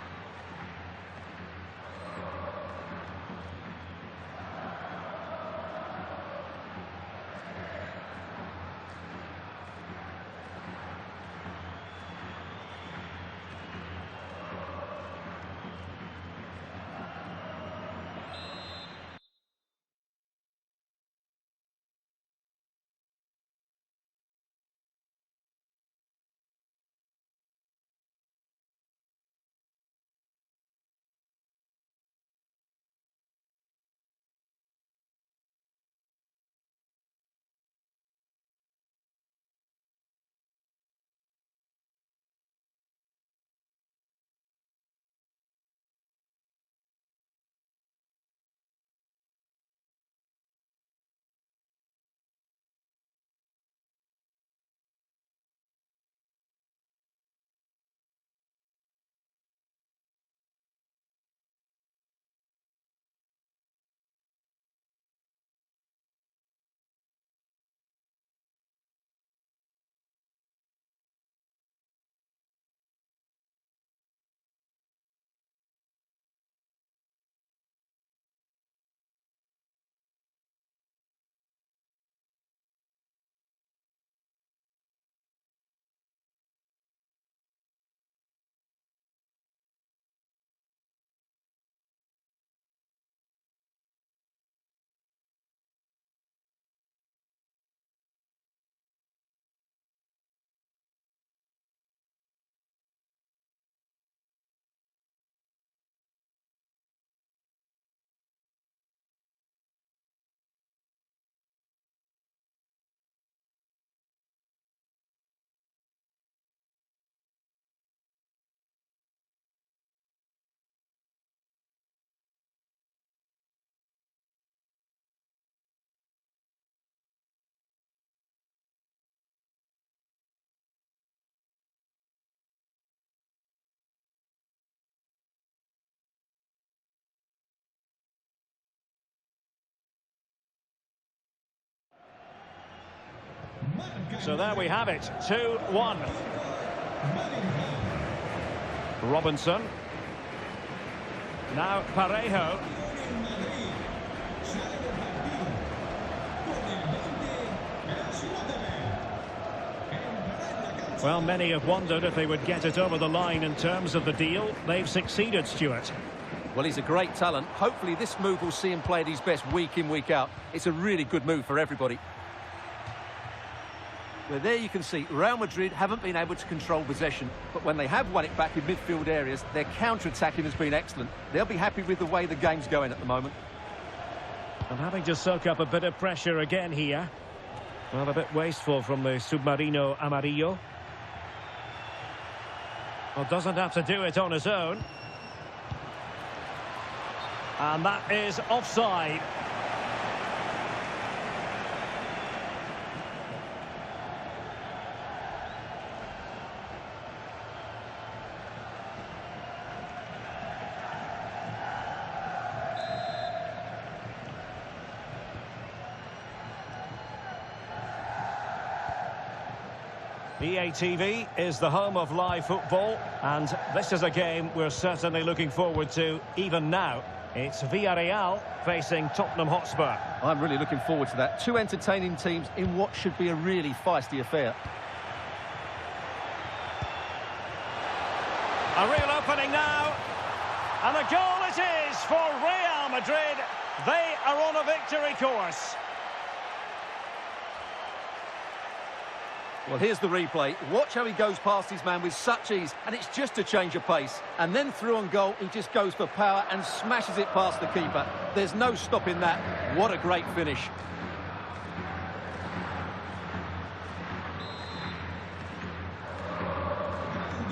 So there we have it, 2-1. Robinson. Now Parejo. Well, many have wondered if they would get it over the line in terms of the deal. They've succeeded, Stuart. Well, he's a great talent. Hopefully this move will see him play at his best week in, week out. It's a really good move for everybody. where there you can see Real Madrid haven't been able to control possession, but when they have won it back in midfield areas, their counter-attacking has been excellent. They'll be happy with the way the game's going at the moment. And having to soak up a bit of pressure again here. Well, a bit wasteful from the Submarino Amarillo. Well, doesn't have to do it on his own. And that is offside. EATV is the home of live football, and this is a game we're certainly looking forward to even now. It's Villarreal facing Tottenham Hotspur. I'm really looking forward to that. Two entertaining teams in what should be a really feisty affair. A real opening now, and a goal it is for Real Madrid. They are on a victory course. Well, here's the replay. Watch how he goes past his man with such ease, and it's just a change of pace. And then through on goal, he just goes for power and smashes it past the keeper. There's no stopping that. What a great finish.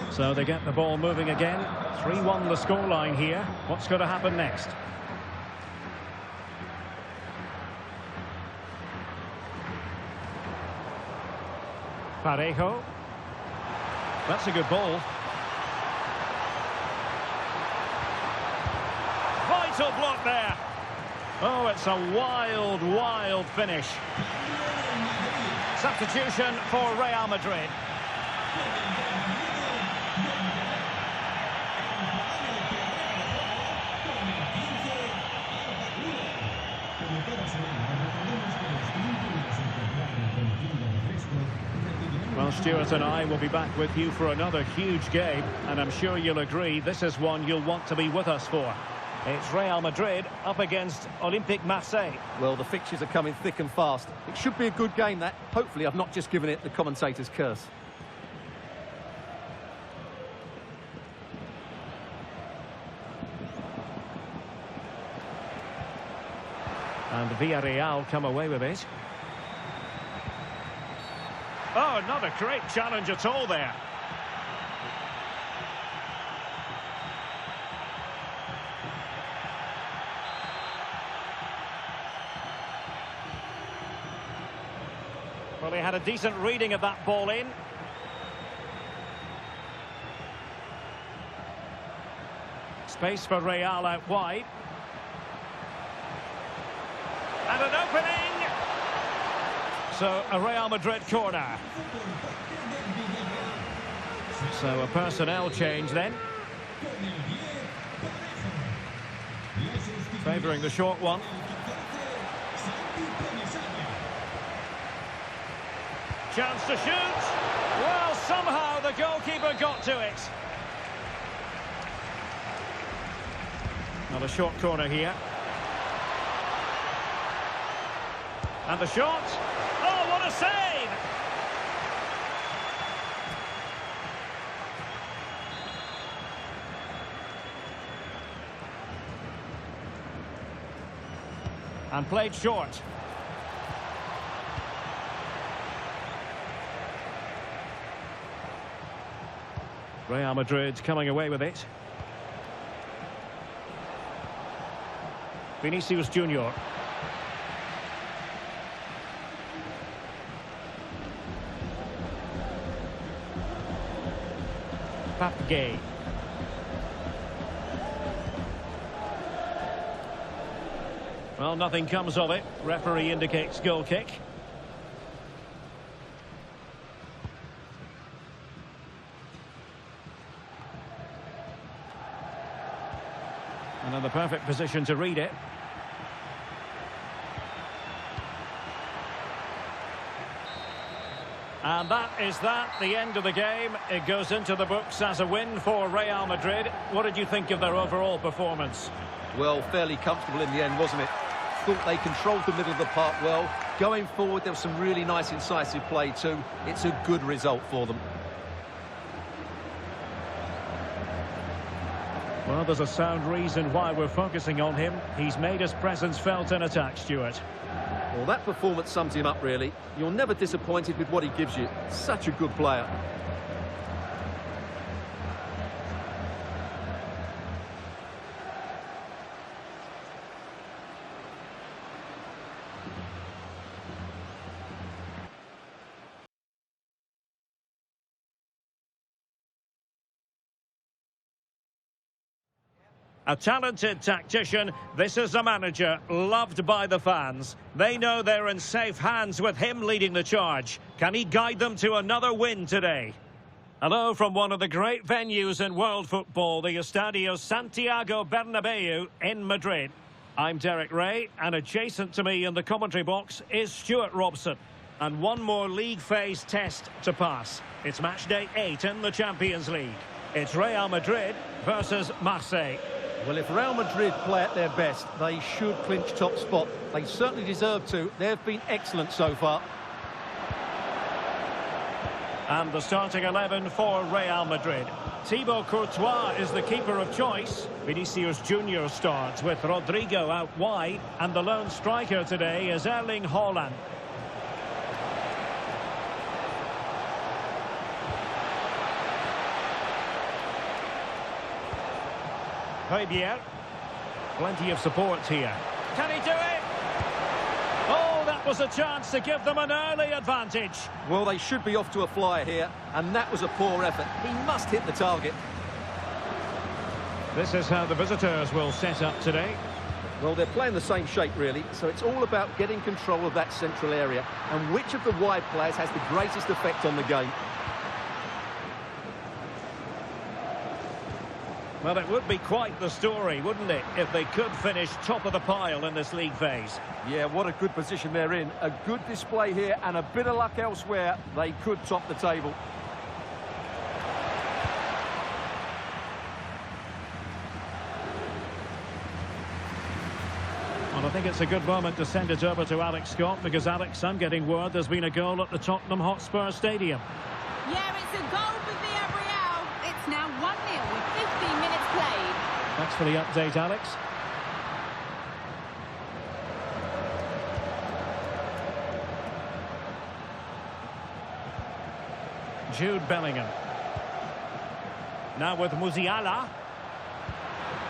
So they get the ball moving again. 3-1 the scoreline here. What's going to happen next? Parejo. That's a good ball. Vital block there. Oh, it's a wild, wild finish. Substitution for Real Madrid. Well, Stuart and I will be back with you for another huge game, and I'm sure you'll agree this is one you'll want to be with us for. It's Real Madrid up against Olympique Marseille. Well, the fixtures are coming thick and fast. It should be a good game, that. Hopefully I've not just given it the commentator's curse. And Villarreal come away with it. Oh, not a great challenge at all there. Well, he had a decent reading of that ball in. Space for Real out wide. And an opening! So, a Real Madrid corner. So, a personnel change then. Favouring the short one. Chance to shoot. Well, somehow the goalkeeper got to it. Another short corner here. And the shot. Oh, what a save! And played short. Real Madrid coming away with it. Vinicius Junior. Papgay. Well, nothing comes of it. Referee indicates goal kick. And in the perfect position to read it. And that is the end of the game. It goes into the books as a win for Real Madrid. What did you think of their overall performance? Well, fairly comfortable in the end, wasn't it? Thought they controlled the middle of the park well, Going forward, there was some really nice incisive play too. It's a good result for them. Well, there's a sound reason why we're focusing on him. He's made his presence felt in attack, Stuart. Well, that performance sums him up, really. You're never disappointed with what he gives you. Such a good player. A talented tactician, this is a manager loved by the fans. They know they're in safe hands with him leading the charge. Can he guide them to another win today? Hello from one of the great venues in world football, the Estadio Santiago Bernabeu in Madrid. I'm Derek Ray, and adjacent to me in the commentary box is Stuart Robson. And one more league phase test to pass. It's match day 8 in the Champions League. It's Real Madrid versus Marseille. Well, if Real Madrid play at their best, they should clinch top spot. They certainly deserve to. They've been excellent so far. And the starting 11 for Real Madrid. Thibaut Courtois is the keeper of choice. Vinicius Junior starts with Rodrigo out wide. And the lone striker today is Erling Haaland. Javier. Plenty of support here. Can he do it? Oh, that was a chance to give them an early advantage. Well, they should be off to a flyer here, and that was a poor effort. He must hit the target. This is how the visitors will set up today. Well, they're playing the same shape, really, so it's all about getting control of that central area and which of the wide players has the greatest effect on the game. Well, it would be quite the story, wouldn't it, if they could finish top of the pile in this league phase. Yeah, what a good position they're in. A good display here and a bit of luck elsewhere. They could top the table. Well, I think it's a good moment to send it over to Alex Scott, because, Alex, I'm getting word there's been a goal at the Tottenham Hotspur Stadium. Yeah, it's a goal for Villarreal. It's now 1-0 with 15 minutes played. Thanks for the update, Alex. Jude Bellingham. Now with Musiala.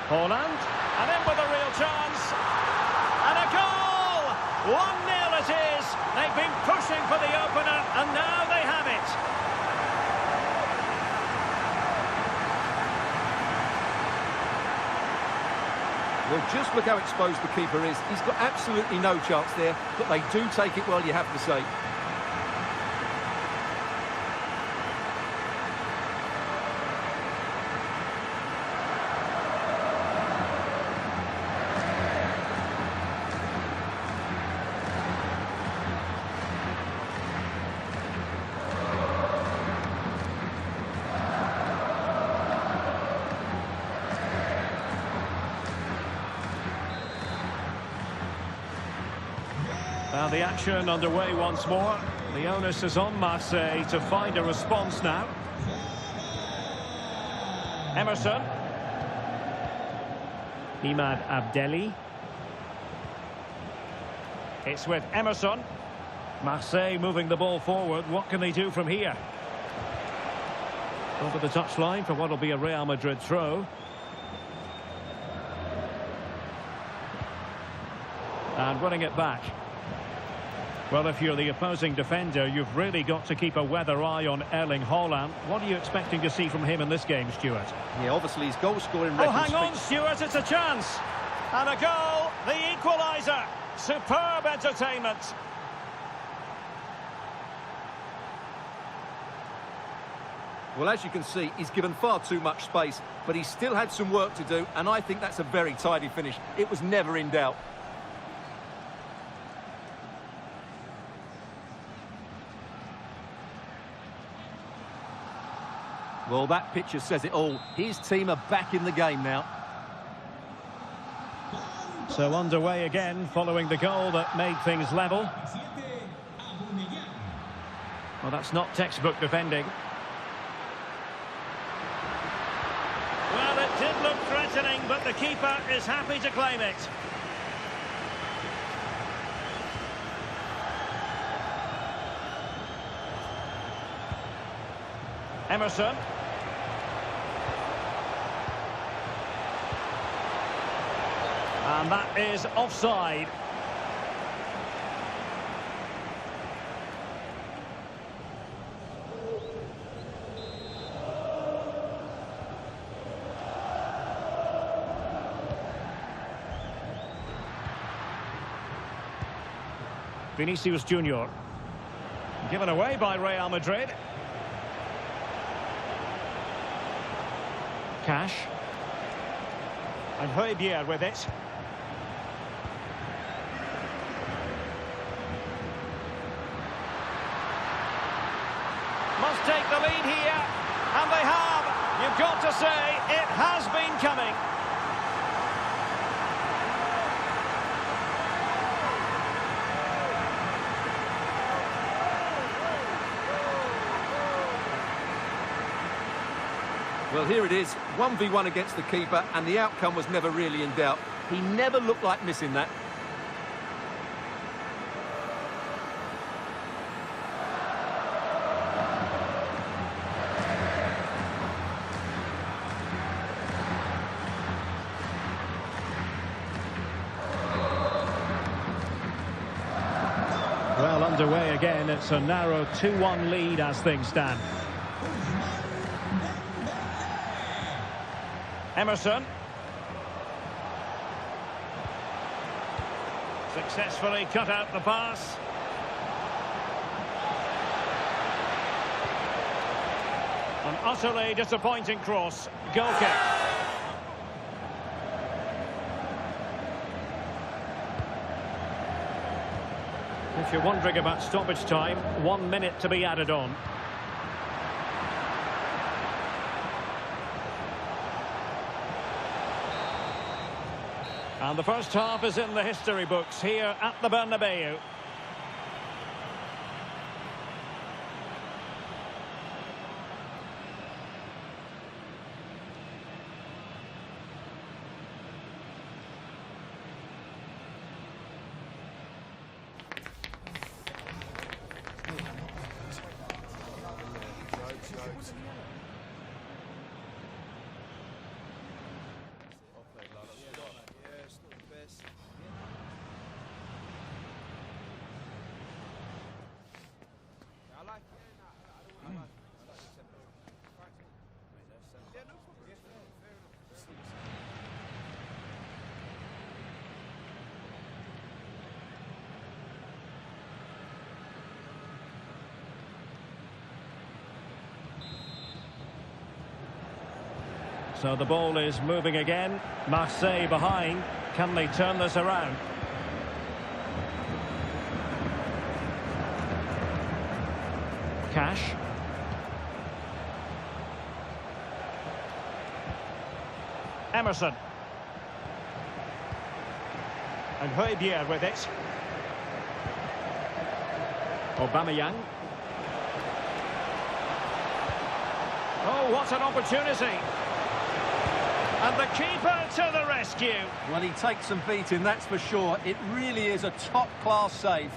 Haaland. And in with a real chance. And a goal! 1-0 it is. They've been pushing for the opener, and now they have it. Well, just look how exposed the keeper is. He's got absolutely no chance there, but they do take it well, you have to say. And the action underway once more. The onus is on Marseille to find a response now. Emerson. Imad Abdelli. It's with Emerson. Marseille moving the ball forward. What can they do from here? Over the touchline for what will be a Real Madrid throw. And winning it back. Well, if you're the opposing defender, you've really got to keep a weather eye on Erling Haaland. What are you expecting to see from him in this game, Stuart? Yeah, obviously his goal-scoring record... record... Oh, hang on, Stuart, it's a chance! And a goal, the equaliser. Superb entertainment. Well, as you can see, he's given far too much space, but he still had some work to do, and I think that's a very tidy finish. It was never in doubt. Well, that picture says it all. His team are back in the game now. So underway again, following the goal that made things level. Well, that's not textbook defending. Well, it did look threatening, but the keeper is happy to claim it. Emerson. And that is offside. Vinicius Junior. Given away by Real Madrid. Cash. And Højbjerg with it. Must take the lead here. And they have. You've got to say, it has been coming. Well, here it is, 1v1 against the keeper, and the outcome was never really in doubt. He never looked like missing that. Well, underway again. It's a narrow 2-1 lead as things stand. Emerson. Successfully cut out the pass. An utterly disappointing cross. Goal kick. If you're wondering about stoppage time, 1 minute to be added on. And the first half is in the history books here at the Bernabeu. So the ball is moving again. Marseille behind. Can they turn this around? Cash. Emerson. And Højbjerg with it. Aubameyang. Oh, what an opportunity. And the keeper to the rescue. Well, he takes some beating, that's for sure. It really is a top-class save.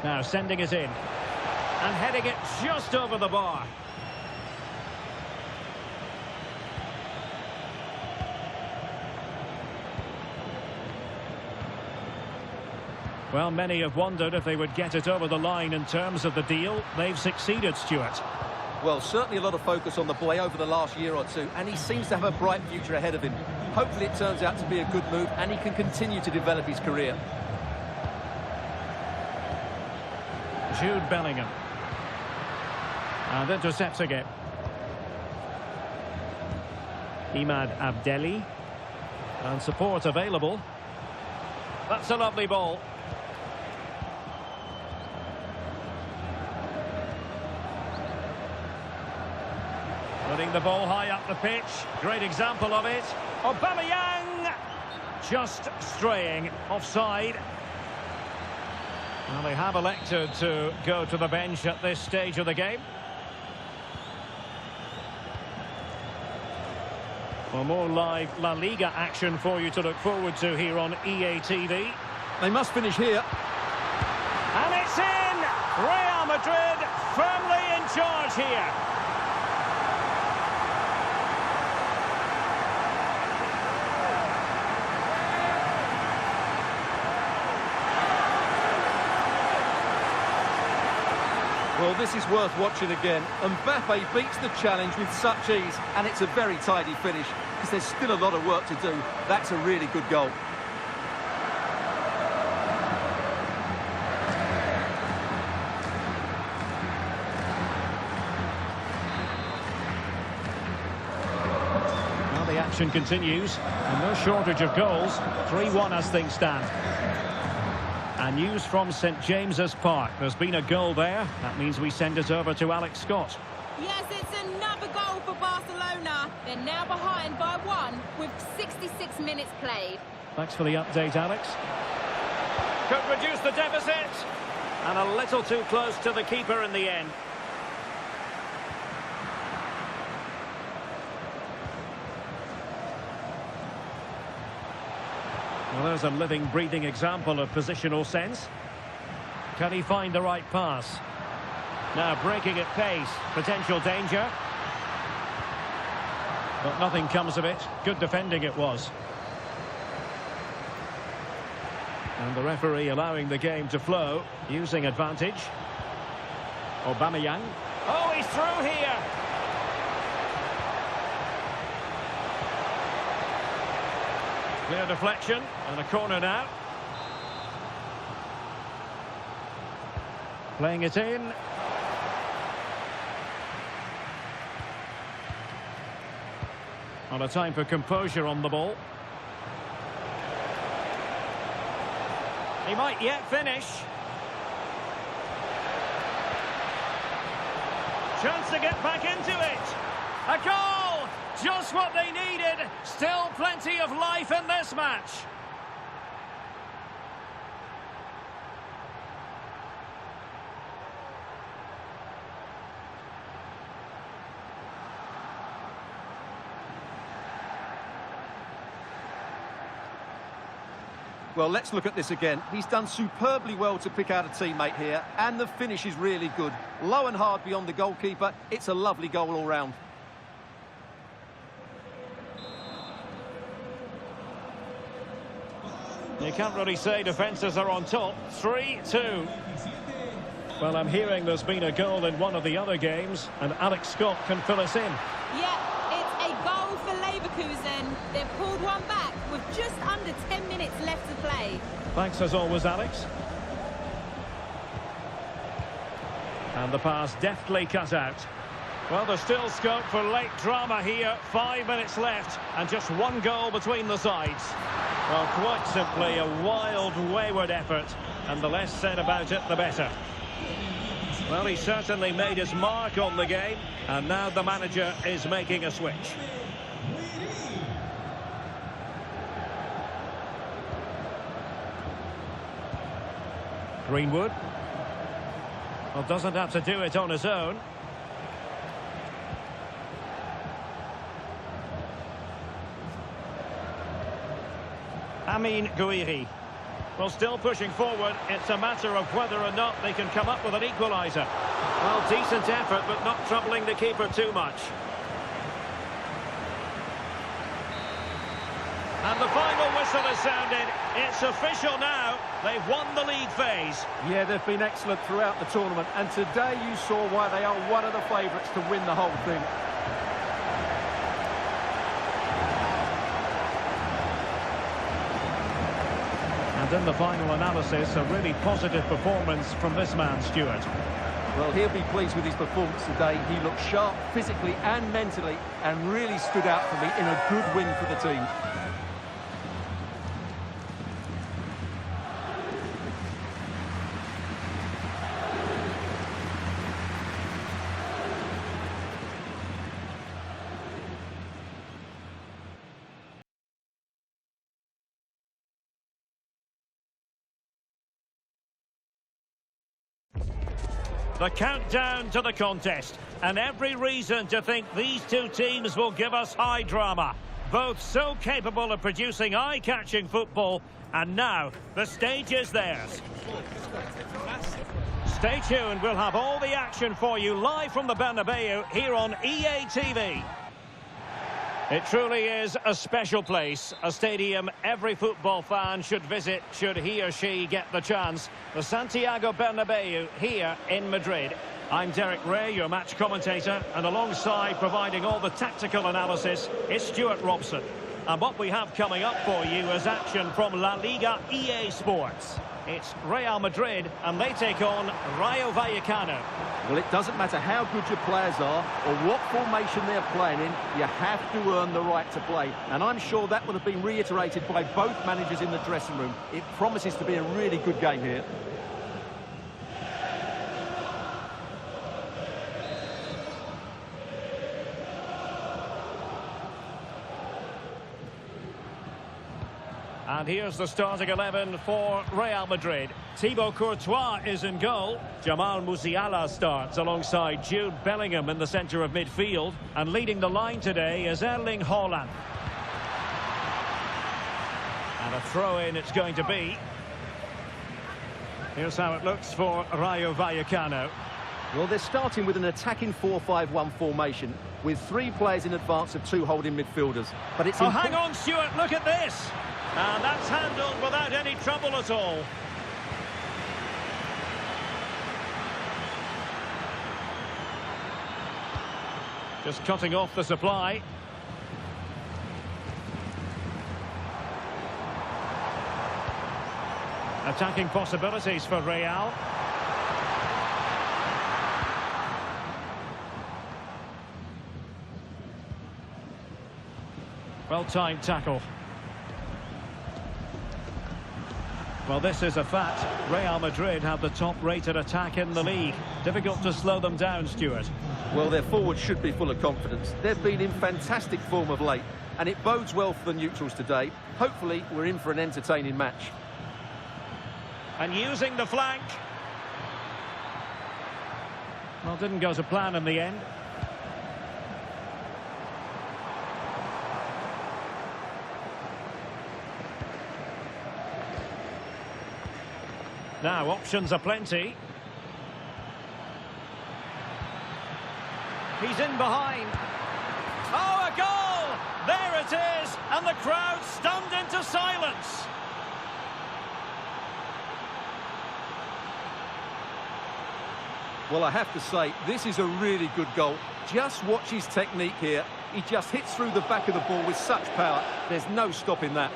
Now sending it in. And heading it just over the bar. Well, many have wondered if they would get it over the line in terms of the deal. They've succeeded, Stuart. Well, certainly a lot of focus on the boy over the last year or two, and he seems to have a bright future ahead of him. Hopefully it turns out to be a good move, and he can continue to develop his career. Jude Bellingham. And intercepts again. Imad Abdelli. And support available. That's a lovely ball. Putting the ball high up the pitch. Great example of it. Aubameyang! Just straying offside. Well, they have elected to go to the bench at this stage of the game. Well, more live La Liga action for you to look forward to here on EA TV. They must finish here. And it's in! Real Madrid firmly in charge here. Well, this is worth watching again. Mbappe beats the challenge with such ease, and it's a very tidy finish, because there's still a lot of work to do. That's a really good goal. Well, the action continues, and no shortage of goals. 3-1 as things stand. And news from St James's Park. There's been a goal there. That means we send it over to Alex Scott. Yes, it's another goal for Barcelona. They're now behind by 1 with 66 minutes played. Thanks for the update, Alex. Could reduce the deficit. And a little too close to the keeper in the end. Well, there's a living, breathing example of positional sense. Can he find the right pass? Now breaking at pace. Potential danger. But nothing comes of it. Good defending it was. And the referee allowing the game to flow, using advantage. Aubameyang. Oh, he's through here. Clear deflection, and a corner now. Playing it in. On a time for composure on the ball. He might yet finish. Chance to get back into it. A goal! Just what they needed. Still plenty of life in this match. Well, let's look at this again. He's done superbly well to pick out a teammate here, and the finish is really good. Low and hard beyond the goalkeeper. It's a lovely goal all round. You can't really say defences are on top. 3-2. Well, I'm hearing there's been a goal in one of the other games, and Alex Scott can fill us in. Yeah, it's a goal for Leverkusen. They've pulled one back with just under 10 minutes left to play. Thanks as always, Alex. And the pass deftly cut out. Well, there's still scope for late drama here. 5 minutes left, and just one goal between the sides. Well, quite simply a wild, wayward effort, and the less said about it, the better. Well, he certainly made his mark on the game, and now the manager is making a switch. Greenwood. Well, doesn't have to do it on his own. Amin Gouiri. Well, still pushing forward. It's a matter of whether or not they can come up with an equaliser. Well, decent effort, but not troubling the keeper too much. And the final whistle is sounded. It's official now. They've won the league phase. Yeah, they've been excellent throughout the tournament, and today you saw why they are one of the favourites to win the whole thing. And in the final analysis, a really positive performance from this man, Stuart. Well, he'll be pleased with his performance today. He looked sharp physically and mentally, and really stood out for me in a good win for the team. The countdown to the contest. And every reason to think these two teams will give us high drama. Both so capable of producing eye-catching football. And now, the stage is theirs. Stay tuned, we'll have all the action for you live from the Bernabeu here on EA TV. It truly is a special place, a stadium every football fan should visit should he or she get the chance. The Santiago Bernabeu here in Madrid. I'm Derek Ray, your match commentator, and alongside providing all the tactical analysis is Stuart Robson. And what we have coming up for you is action from La Liga EA Sports. It's Real Madrid, and they take on Rayo Vallecano. Well, it doesn't matter how good your players are or what formation they're playing in, you have to earn the right to play. And I'm sure that would have been reiterated by both managers in the dressing room. It promises to be a really good game here. And here's the starting 11 for Real Madrid. Thibaut Courtois is in goal. Jamal Musiala starts alongside Jude Bellingham in the centre of midfield. And leading the line today is Erling Haaland. And a throw-in it's going to be. Here's how it looks for Rayo Vallecano. Well, they're starting with an attacking 4-5-1 formation with 3 players in advance of 2 holding midfielders. But it's hang on, Stuart, look at this. And that's handled without any trouble at all. Just cutting off the supply. Attacking possibilities for Real. Well-timed tackle. Well, this is a fact. Real Madrid have the top-rated attack in the league. Difficult to slow them down, Stuart. Well, their forwards should be full of confidence. They've been in fantastic form of late, and it bodes well for the neutrals today. Hopefully, we're in for an entertaining match. And using the flank. Well, didn't go to plan in the end. Now, options are plenty. He's in behind. Oh, a goal! There it is! And the crowd stunned into silence. Well, I have to say, this is a really good goal. Just watch his technique here. He just hits through the back of the ball with such power. There's no stopping that.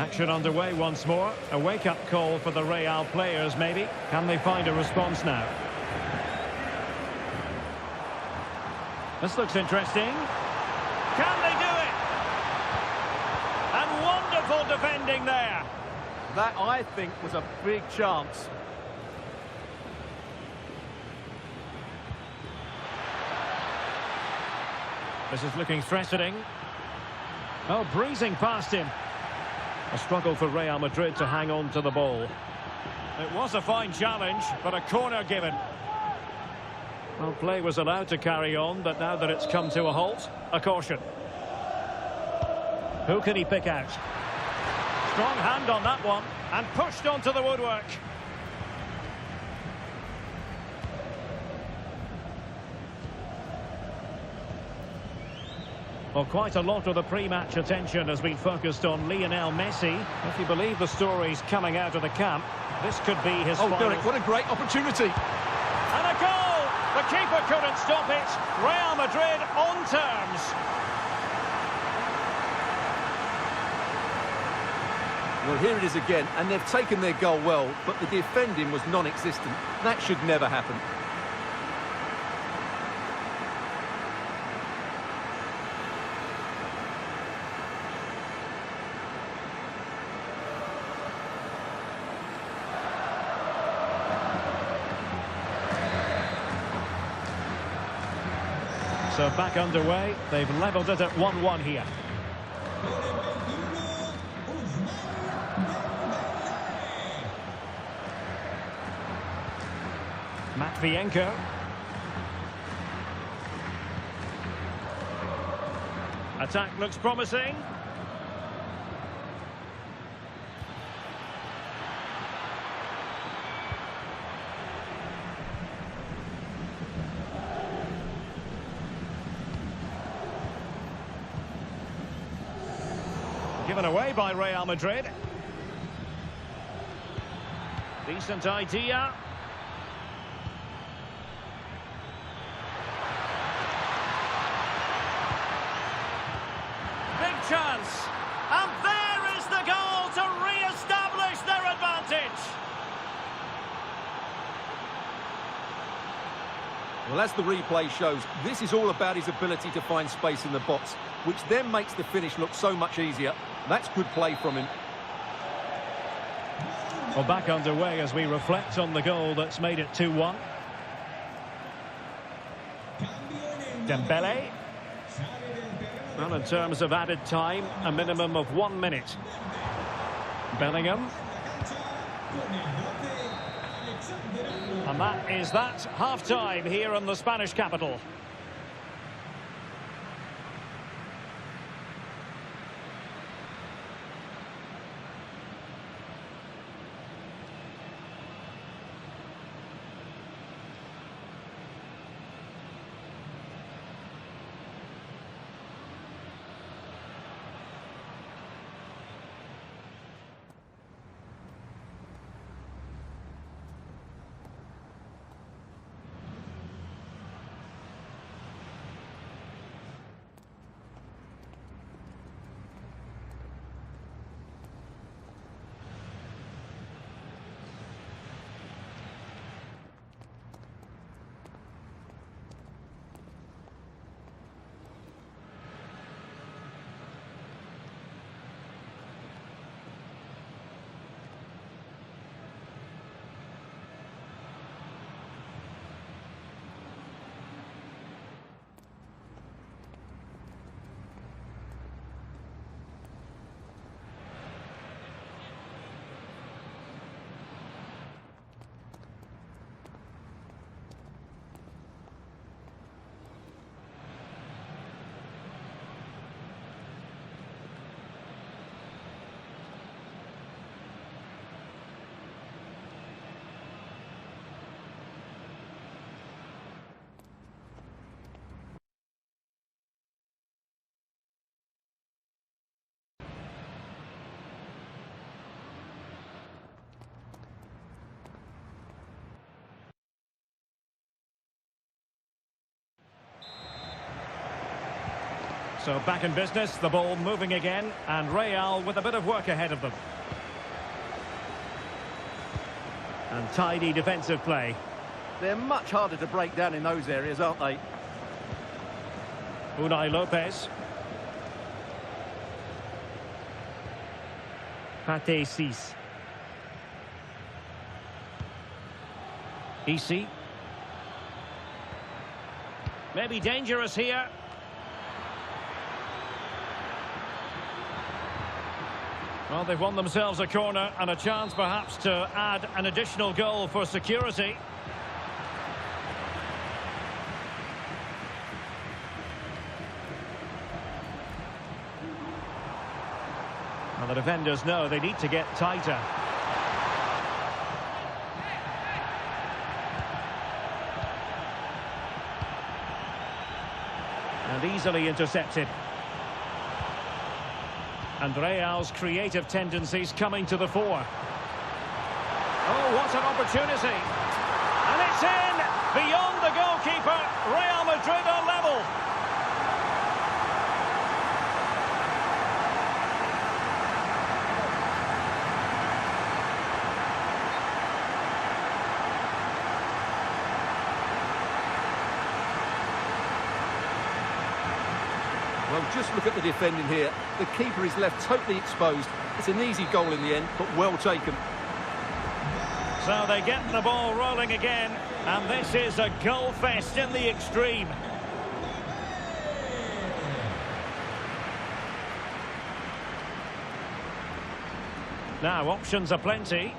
Action underway once more. A wake-up call for the Real players, maybe. Can they find a response now? This looks interesting. Can they do it? And wonderful defending there. That, I think, was a big chance. This is looking threatening. Oh, breezing past him. A struggle for Real Madrid to hang on to the ball. It was a fine challenge, but a corner given. Well, play was allowed to carry on, but now that it's come to a halt, a caution. Who can he pick out? Strong hand on that one, and pushed onto the woodwork. Well, quite a lot of the pre-match attention has been focused on Lionel Messi. If you believe the stories coming out of the camp, this could be his final. Derek, what a great opportunity. And a goal! The keeper couldn't stop it. Real Madrid on terms. Well, here it is again, and they've taken their goal well, but the defending was non-existent. That should never happen. So back underway. They've levelled it at 1-1 here. Matvienko. Attack looks promising. Given away by Real Madrid. Decent idea. Big chance. And there is the goal to re-establish their advantage. Well, as the replay shows, this is all about his ability to find space in the box, which then makes the finish look so much easier. That's good play from him. Well, back underway as we reflect on the goal that's made it 2-1. Dembele. Well, in terms of added time, a minimum of 1 minute. Bellingham. And that is that. Half-time here in the Spanish capital. So back in business, the ball moving again, and Real with a bit of work ahead of them. And tidy defensive play. They're much harder to break down in those areas, aren't they? Unai Lopez. Pate Cis. Isi. Maybe dangerous here. Well, they've won themselves a corner and a chance perhaps to add an additional goal for security. And the defenders know they need to get tighter. And easily intercepted. And Real's creative tendencies coming to the fore. Oh, what an opportunity. And it's in! Beyond the goalkeeper, Real Madrid are level. Well, just look at the defending here. The keeper is left totally exposed. It's an easy goal in the end, but well taken. So they get the ball rolling again, and this is a goal fest in the extreme. Now, options are plenty.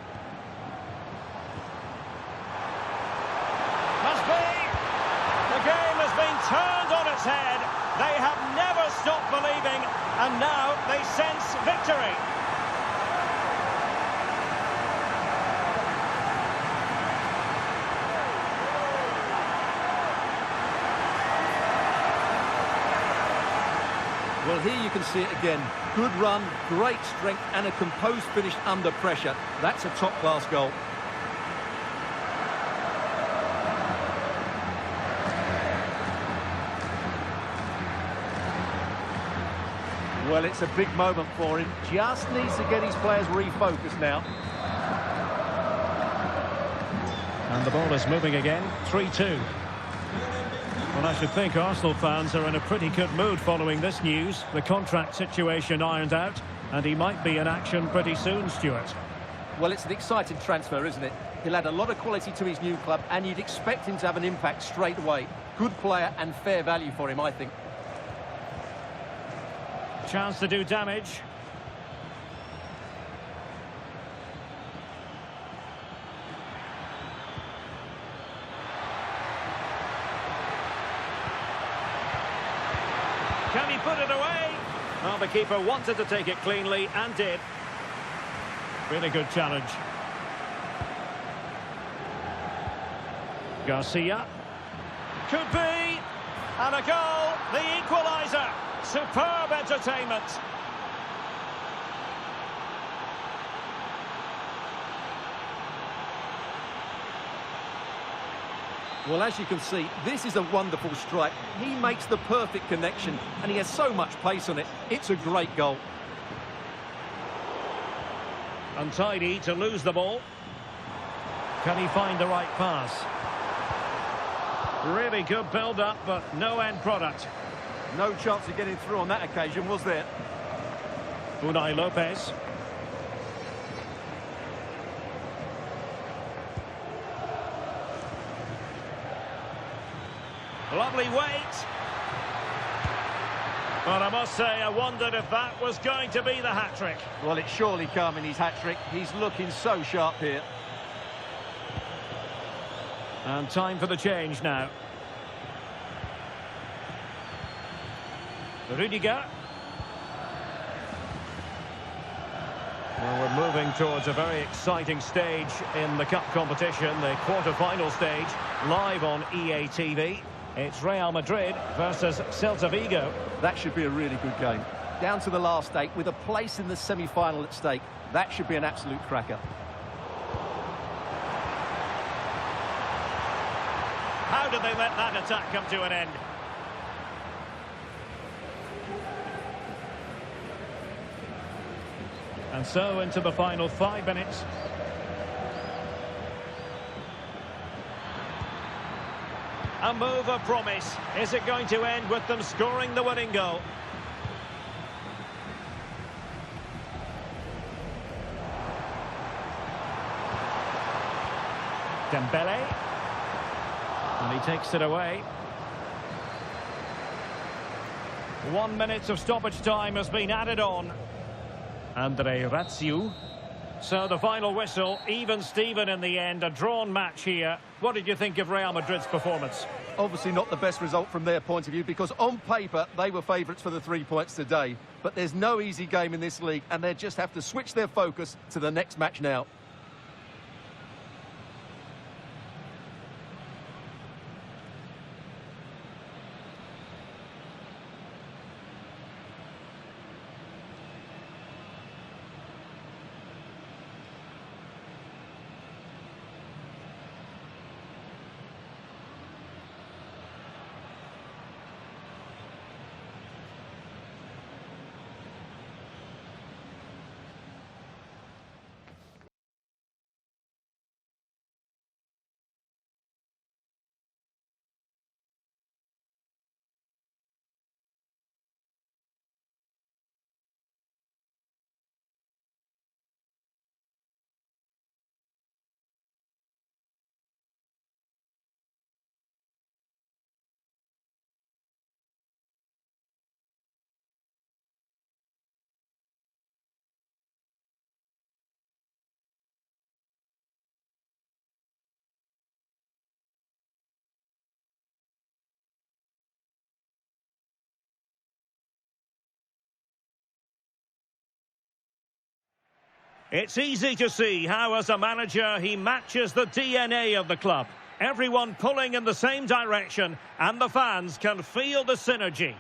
Must be! The game has been turned on its head. They have never stopped believing, and now they sense victory. Well, here you can see it again. Good run, great strength, and a composed finish under pressure. That's a top-class goal. Well, it's a big moment for him. Just needs to get his players refocused now. And the ball is moving again, 3-2. Well, I should think Arsenal fans are in a pretty good mood following this news. The contract situation ironed out, and he might be in action pretty soon, Stuart. Well, it's an exciting transfer, isn't it? He'll add a lot of quality to his new club, and you'd expect him to have an impact straight away. Good player and fair value for him, I think. Chance to do damage. Can he put it away? Well, the keeper wanted to take it cleanly and did. Really good challenge. Garcia. Could be. And a goal. The equaliser. Superb entertainment. Well, as you can see, this is a wonderful strike. He makes the perfect connection, and he has so much pace on it. It's a great goal. Untidy to lose the ball. Can he find the right pass? Really good build-up, but no end product. No chance of getting through on that occasion, was there? Unai Lopez. Lovely weight. But I must say, I wondered if that was going to be the hat-trick. Well, it's surely come in his hat-trick. He's looking so sharp here. And time for the change now. Rudiger. Well, we're moving towards a very exciting stage in the cup competition, the quarter-final stage, live on EA-TV. It's Real Madrid versus Celta Vigo. That should be a really good game. Down to the last 8 with a place in the semi-final at stake. That should be an absolute cracker. How did they let that attack come to an end? And so into the final 5 minutes. A move of promise. Is it going to end with them scoring the winning goal? Dembele. And he takes it away. 1 minute of stoppage time has been added on. Andre Ratsiu. So the final whistle, even Steven in the end, a drawn match here. What did you think of Real Madrid's performance? Obviously not the best result from their point of view, because on paper they were favourites for the 3 points today. But there's no easy game in this league, and they just have to switch their focus to the next match now. It's easy to see how, as a manager, he matches the DNA of the club. Everyone pulling in the same direction, and the fans can feel the synergy.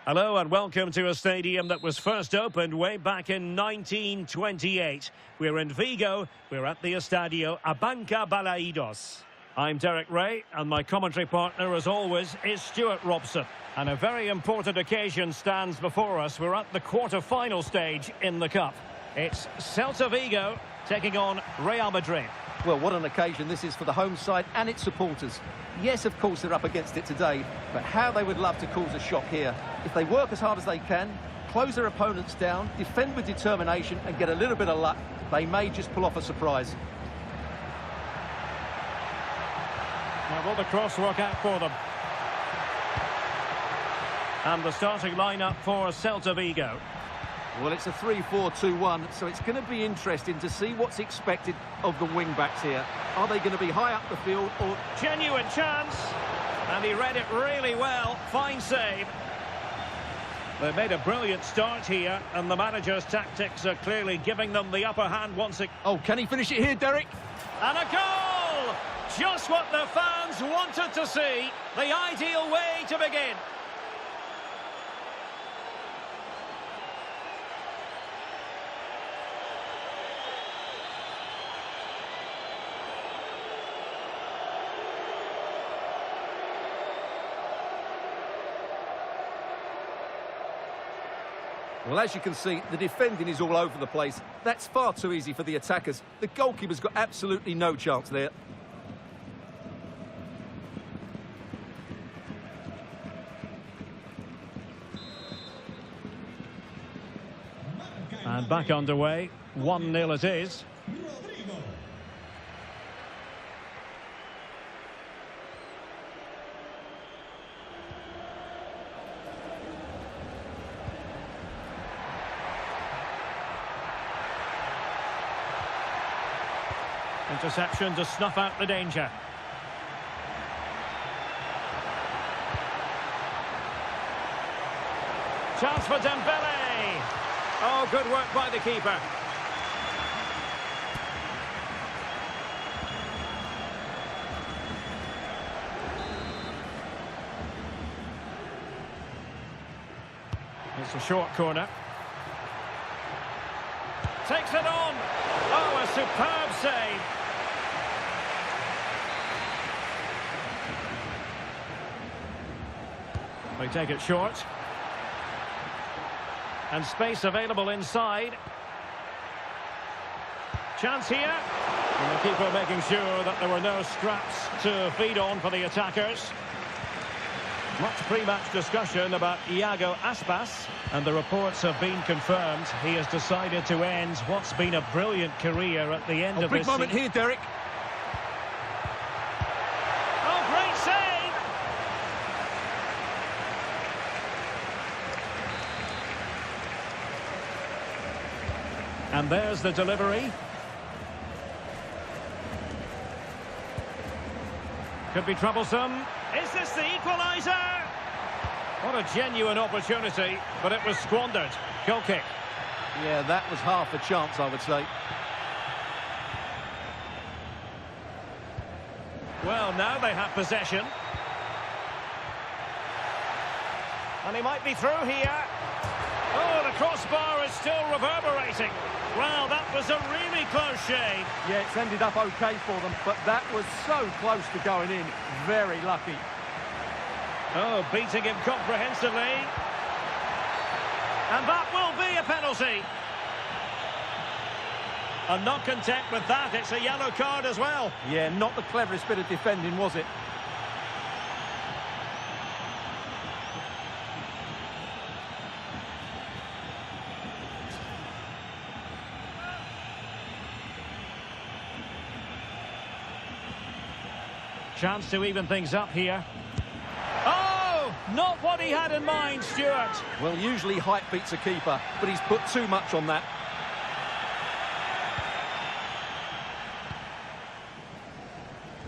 Hello and welcome to a stadium that was first opened way back in 1928. We're in Vigo, we're at the Estadio Abanca Balaidos. I'm Derek Ray, and my commentary partner, as always, is Stuart Robson. And a very important occasion stands before us. We're at the quarter-final stage in the Cup. It's Celta Vigo taking on Real Madrid. Well, what an occasion this is for the home side and its supporters. Yes, of course, they're up against it today, but how they would love to cause a shock here. If they work as hard as they can, close their opponents down, defend with determination and get a little bit of luck, they may just pull off a surprise. Now, will the cross work out for them? And the starting lineup for Celta Vigo. Well, it's a 3-4-2-1, so it's going to be interesting to see what's expected of the wing-backs here. Are they going to be high up the field or... Genuine chance, and he read it really well. Fine save. They made a brilliant start here, and the manager's tactics are clearly giving them the upper hand once again. Oh, can he finish it here, Derek? And a goal! Just what the fans wanted to see. The ideal way to begin. Well, as you can see, the defending is all over the place. That's far too easy for the attackers. The goalkeeper's got absolutely no chance there. And back underway. 1-0 it is. Interception to snuff out the danger. Chance for Dembele. Oh, good work by the keeper. It's a short corner. Takes it on. Oh, a superb save. They take it short. And space available inside. Chance here. And the keeper making sure that there were no scraps to feed on for the attackers. Much pre-match discussion about Iago Aspas, and the reports have been confirmed. He has decided to end what's been a brilliant career at the end of this season. Big moment here, Derek. Oh, great save! And there's the delivery. Could be troublesome. Is this the equaliser? What a genuine opportunity, but it was squandered. Goal kick. Yeah, that was half a chance, I would say. Well, now they have possession. And he might be through here. Oh, the crossbar is still reverberating. Well, that was a really close shave. Yeah, it's ended up okay for them, but that was so close to going in. Very lucky. Oh, beating him comprehensively. And that will be a penalty. And not content with that, it's a yellow card as well. Yeah, not the cleverest bit of defending, was it? Chance to even things up here. Oh, not what he had in mind, Stuart. Well, usually height beats a keeper, but he's put too much on that.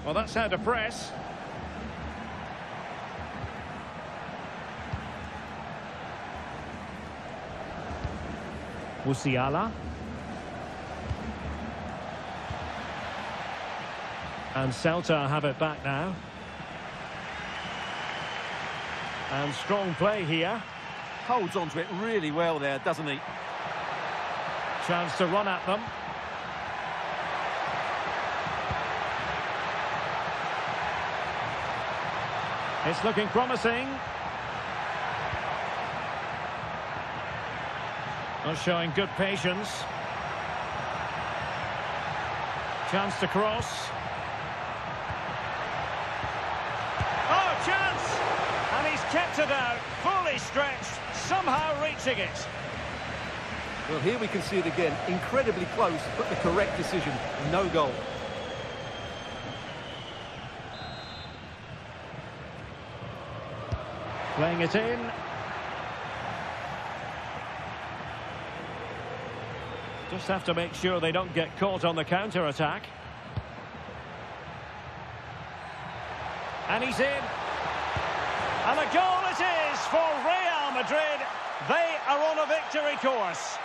Well, that's how to press. Musiala. And Celta have it back now. And strong play here. Holds on to it really well there, doesn't he? Chance to run at them. It's looking promising. Not showing good patience. Chance to cross. Oh, chance! And he's kept it out, fully stretched, somehow reaching it. Well, here we can see it again. Incredibly close, but the correct decision. No goal. Playing it in. Just have to make sure they don't get caught on the counter-attack. And he's in. And a goal it is for Real Madrid. They are on a victory course.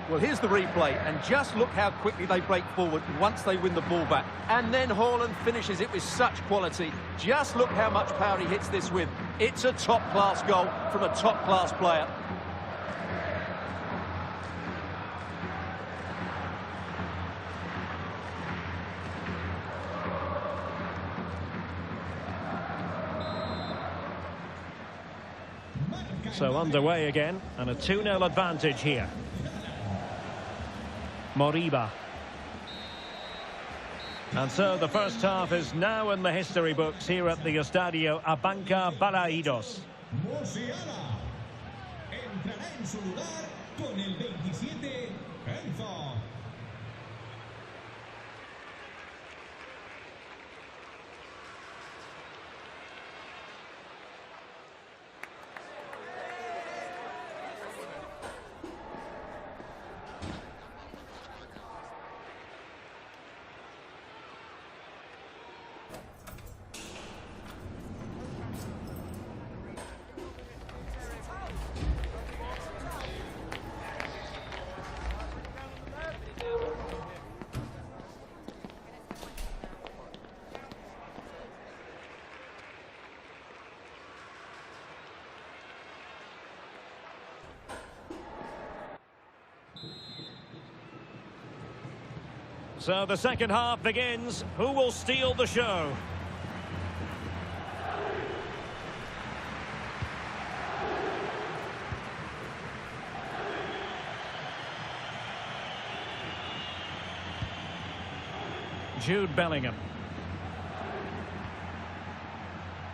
Well, here's the replay, and just look how quickly they break forward once they win the ball back. And then Haaland finishes it with such quality. Just look how much power he hits this with. It's a top-class goal from a top-class player. So underway again, and a 2-0 advantage here. Moriba. And so the first half is now in the history books here at the Estadio Abanca Balaidos. Musiala entrará en su lugar con el 27, Enzo. So the second half begins. Who will steal the show? Jude Bellingham.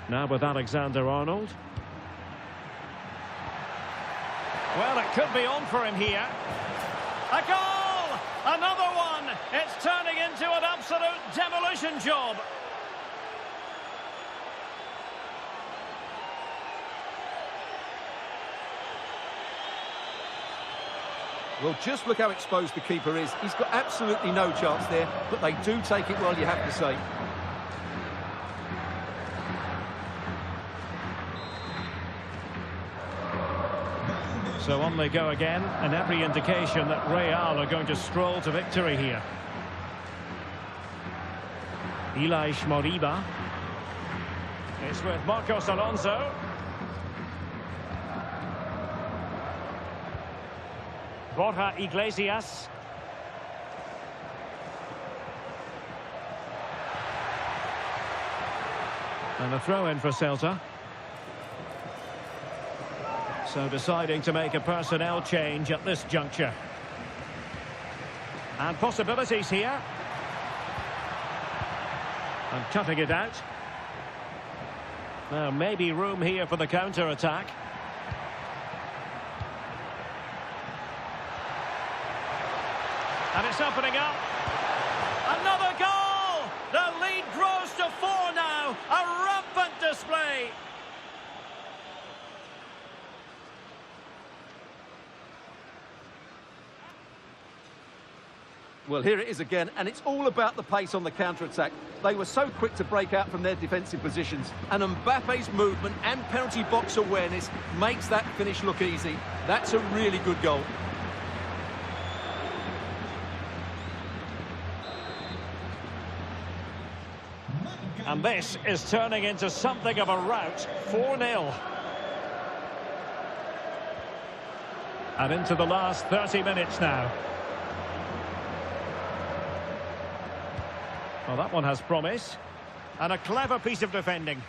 Now with Alexander-Arnold. Well, it could be on for him here. A goal! Another one! It's turning into an absolute demolition job. Well, just look how exposed the keeper is. He's got absolutely no chance there, but they do take it well, you have to say. So on they go again, and every indication that Real are going to stroll to victory here. Ilaix Moriba. It's with Marcos Alonso. Borja Iglesias. And a throw-in for Celta. So deciding to make a personnel change at this juncture. And possibilities here. And cutting it out. Now maybe room here for the counter-attack. And it's opening up. Another goal! The lead grows to 4 now. A rampant display. Well, here it is again, and it's all about the pace on the counter-attack. They were so quick to break out from their defensive positions, and Mbappe's movement and penalty box awareness makes that finish look easy. That's a really good goal. And this is turning into something of a rout. 4-0. And into the last 30 minutes now. Well, that one has promise. And a clever piece of defending.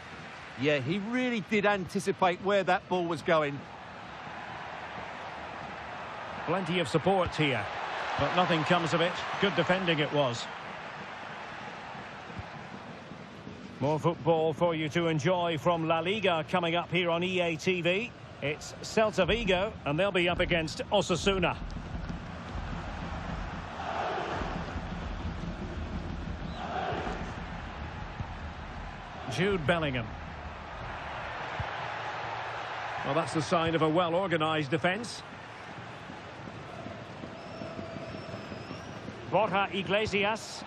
Yeah, he really did anticipate where that ball was going. Plenty of support here. But nothing comes of it. Good defending it was. More football for you to enjoy from La Liga coming up here on EA TV. It's Celta Vigo, and they'll be up against Osasuna. Jude Bellingham. Well, that's the sign of a well-organised defence. Borja Iglesias.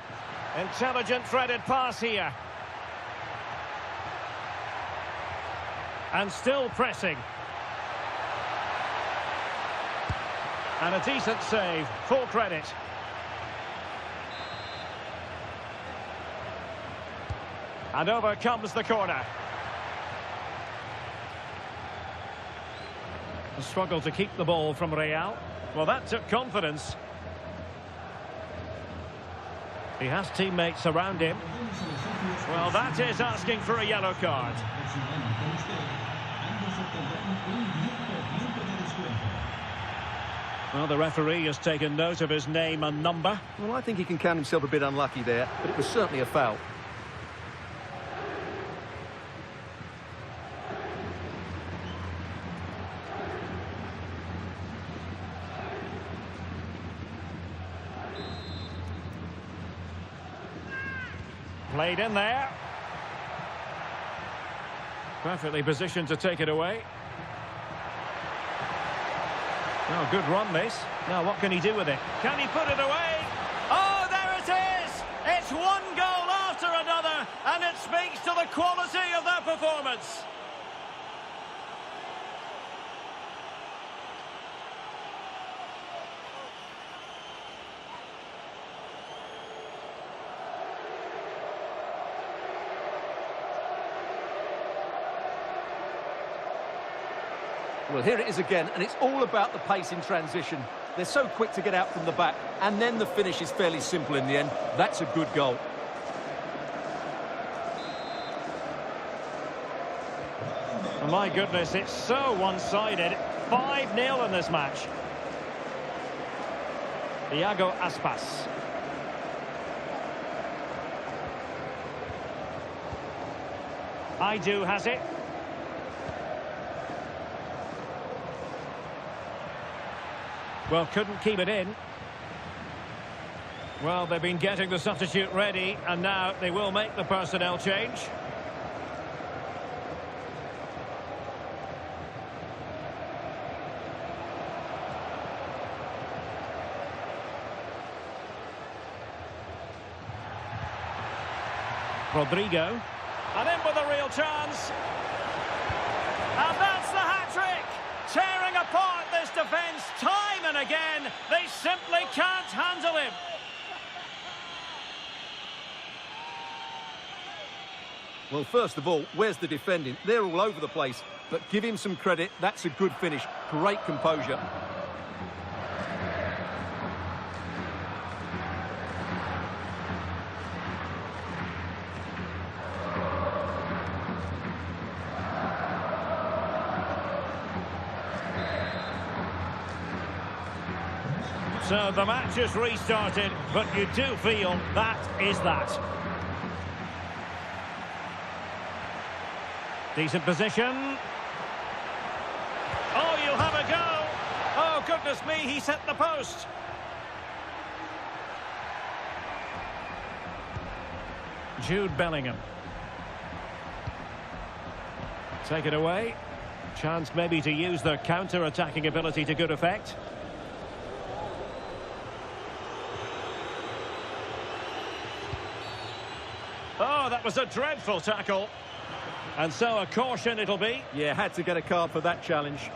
Intelligent threaded pass here. And still pressing. And a decent save. Full credit. And over comes the corner. A struggle to keep the ball from Real. Well, that took confidence. He has teammates around him. Well, that is asking for a yellow card. Well, the referee has taken note of his name and number. Well, I think he can count himself a bit unlucky there, but it was certainly a foul. Played in there. Perfectly positioned to take it away. Oh, good run this. Now what can he do with it? Can he put it away? Oh, there it is! It's one goal after another, and it speaks to the quality of their performance. Well, here it is again, and it's all about the pace in transition. They're so quick to get out from the back, and then the finish is fairly simple in the end. That's a good goal. Oh, my goodness, it's so one-sided. 5-0 in this match. Iago Aspas. Aidu has it. Well, couldn't keep it in. Well, they've been getting the substitute ready, and now they will make the personnel change. Rodrigo. And in with a real chance. And that's the hat-trick! Tearing apart this defence time and again. They simply can't handle him. Well, first of all, where's the defending? They're all over the place. But give him some credit. That's a good finish. Great composure. So the match is restarted, but you do feel that is that. Decent position. Oh, you'll have a go. Oh, goodness me, he set the post. Jude Bellingham. Take it away. Chance maybe to use their counter-attacking ability to good effect. Oh, that was a dreadful tackle. And so a caution it'll be. Yeah, had to get a card for that challenge.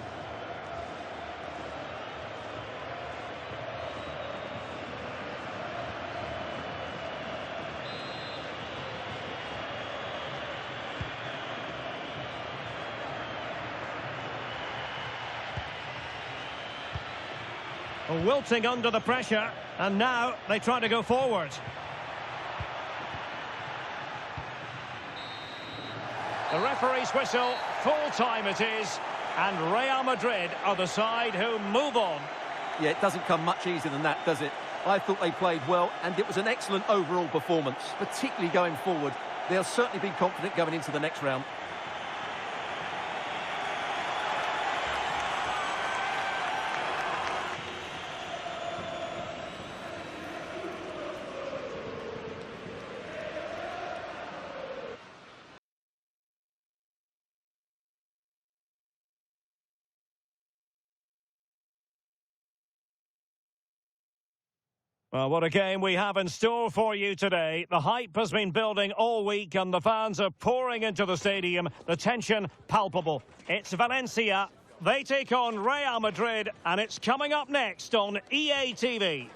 Wilting under the pressure, and now they try to go forward. The referee's whistle, full time it is, and Real Madrid are the side who move on. Yeah, it doesn't come much easier than that, does it? I thought they played well, and it was an excellent overall performance, particularly going forward. They'll certainly be confident going into the next round. Well, what a game we have in store for you today. The hype has been building all week and the fans are pouring into the stadium. The tension palpable. It's Valencia. They take on Real Madrid and it's coming up next on EA TV.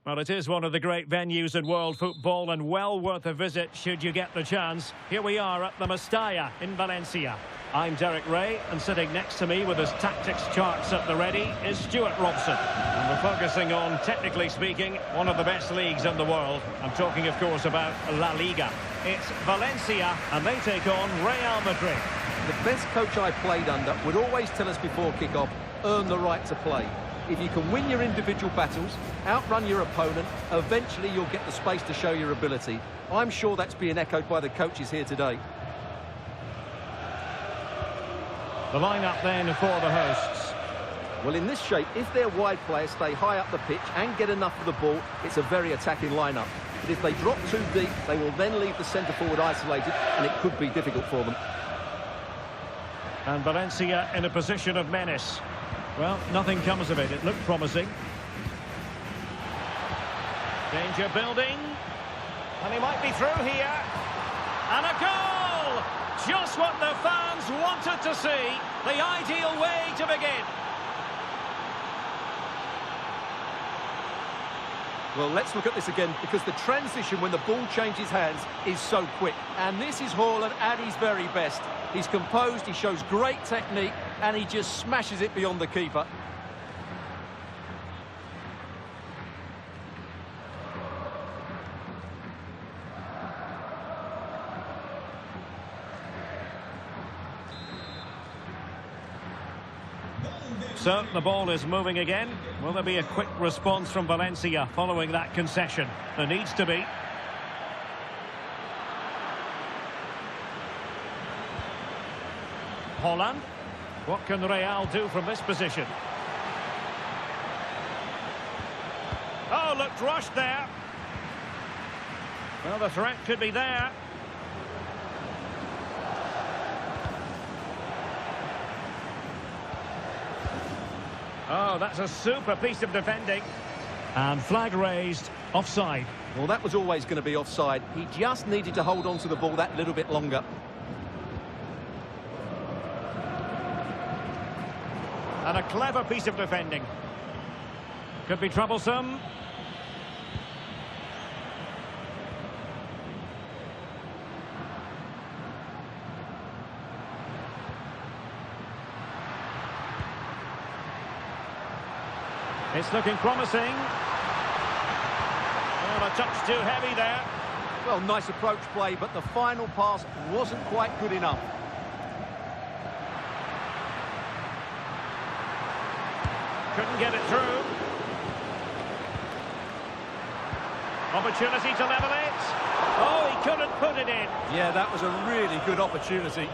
Well, it is one of the great venues in world football and well worth a visit should you get the chance. Here we are at the Mestalla in Valencia. I'm Derek Ray, and sitting next to me with his tactics charts at the ready is Stuart Robson. And we're focusing on, technically speaking, one of the best leagues in the world. I'm talking, of course, about La-Liga. It's Valencia, and they take on Real Madrid. The best coach I played under would always tell us before kick-off, earn the right to play. If you can win your individual battles, outrun your opponent, eventually you'll get the space to show your ability. I'm sure that's being echoed by the coaches here today. The lineup then for the hosts. Well, in this shape, if their wide players stay high up the pitch and get enough of the ball, it's a very attacking lineup. But if they drop too deep, they will then leave the centre-forward isolated, and it could be difficult for them. And Valencia in a position of menace. Well, nothing comes of it. It looked promising. Danger building. And he might be through here. And a goal! Just what the fans wanted to see. The ideal way to begin. Well, let's look at this again, because the transition when the ball changes hands is so quick. And this is Haaland at his very best. He's composed, he shows great technique, and he just smashes it beyond the keeper. So, the ball is moving again. Will there be a quick response from Valencia following that concession? There needs to be. Haaland. What can Real do from this position? Oh, looked rushed there. Well, the threat could be there. Oh, that's a super piece of defending. And flag raised, offside. Well, that was always going to be offside. He just needed to hold on to the ball that little bit longer. And a clever piece of defending. Could be troublesome. It's looking promising. Oh, a touch too heavy there. Well, nice approach play, but the final pass wasn't quite good enough. Couldn't get it through. Opportunity to level it. Oh, he couldn't put it in. Yeah, that was a really good opportunity.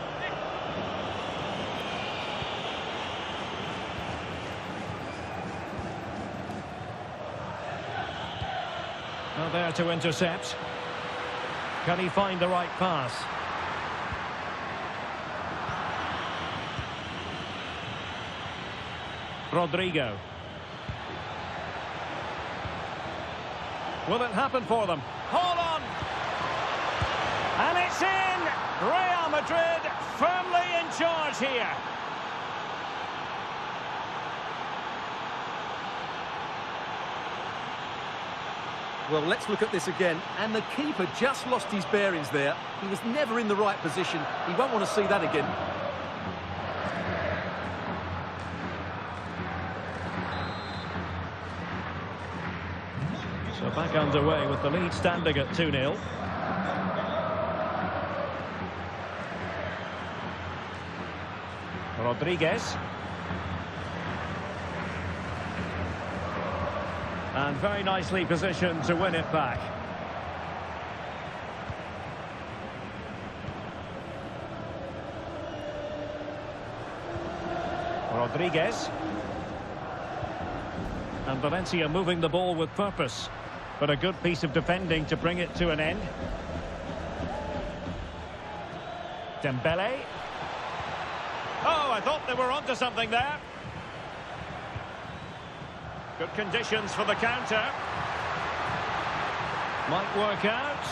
Well, there to intercept. Can he find the right pass? Rodrigo. Will it happen for them? Hold on. And it's in. Real Madrid firmly in charge here. Well, let's look at this again. And the keeper just lost his bearings there. He was never in the right position. He won't want to see that again. So back underway with the lead standing at 2-0. Rodriguez. And very nicely positioned to win it back. Rodriguez. And Valencia moving the ball with purpose. But a good piece of defending to bring it to an end. Dembele. Oh, I thought they were onto something there. Good conditions for the counter. Might work out.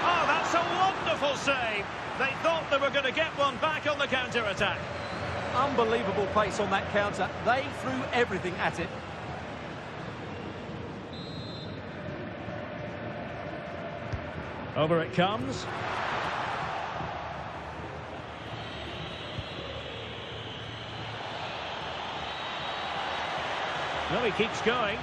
Oh, that's a wonderful save. They thought they were going to get one back on the counter-attack. Unbelievable pace on that counter. They threw everything at it. Over it comes. No, he keeps going.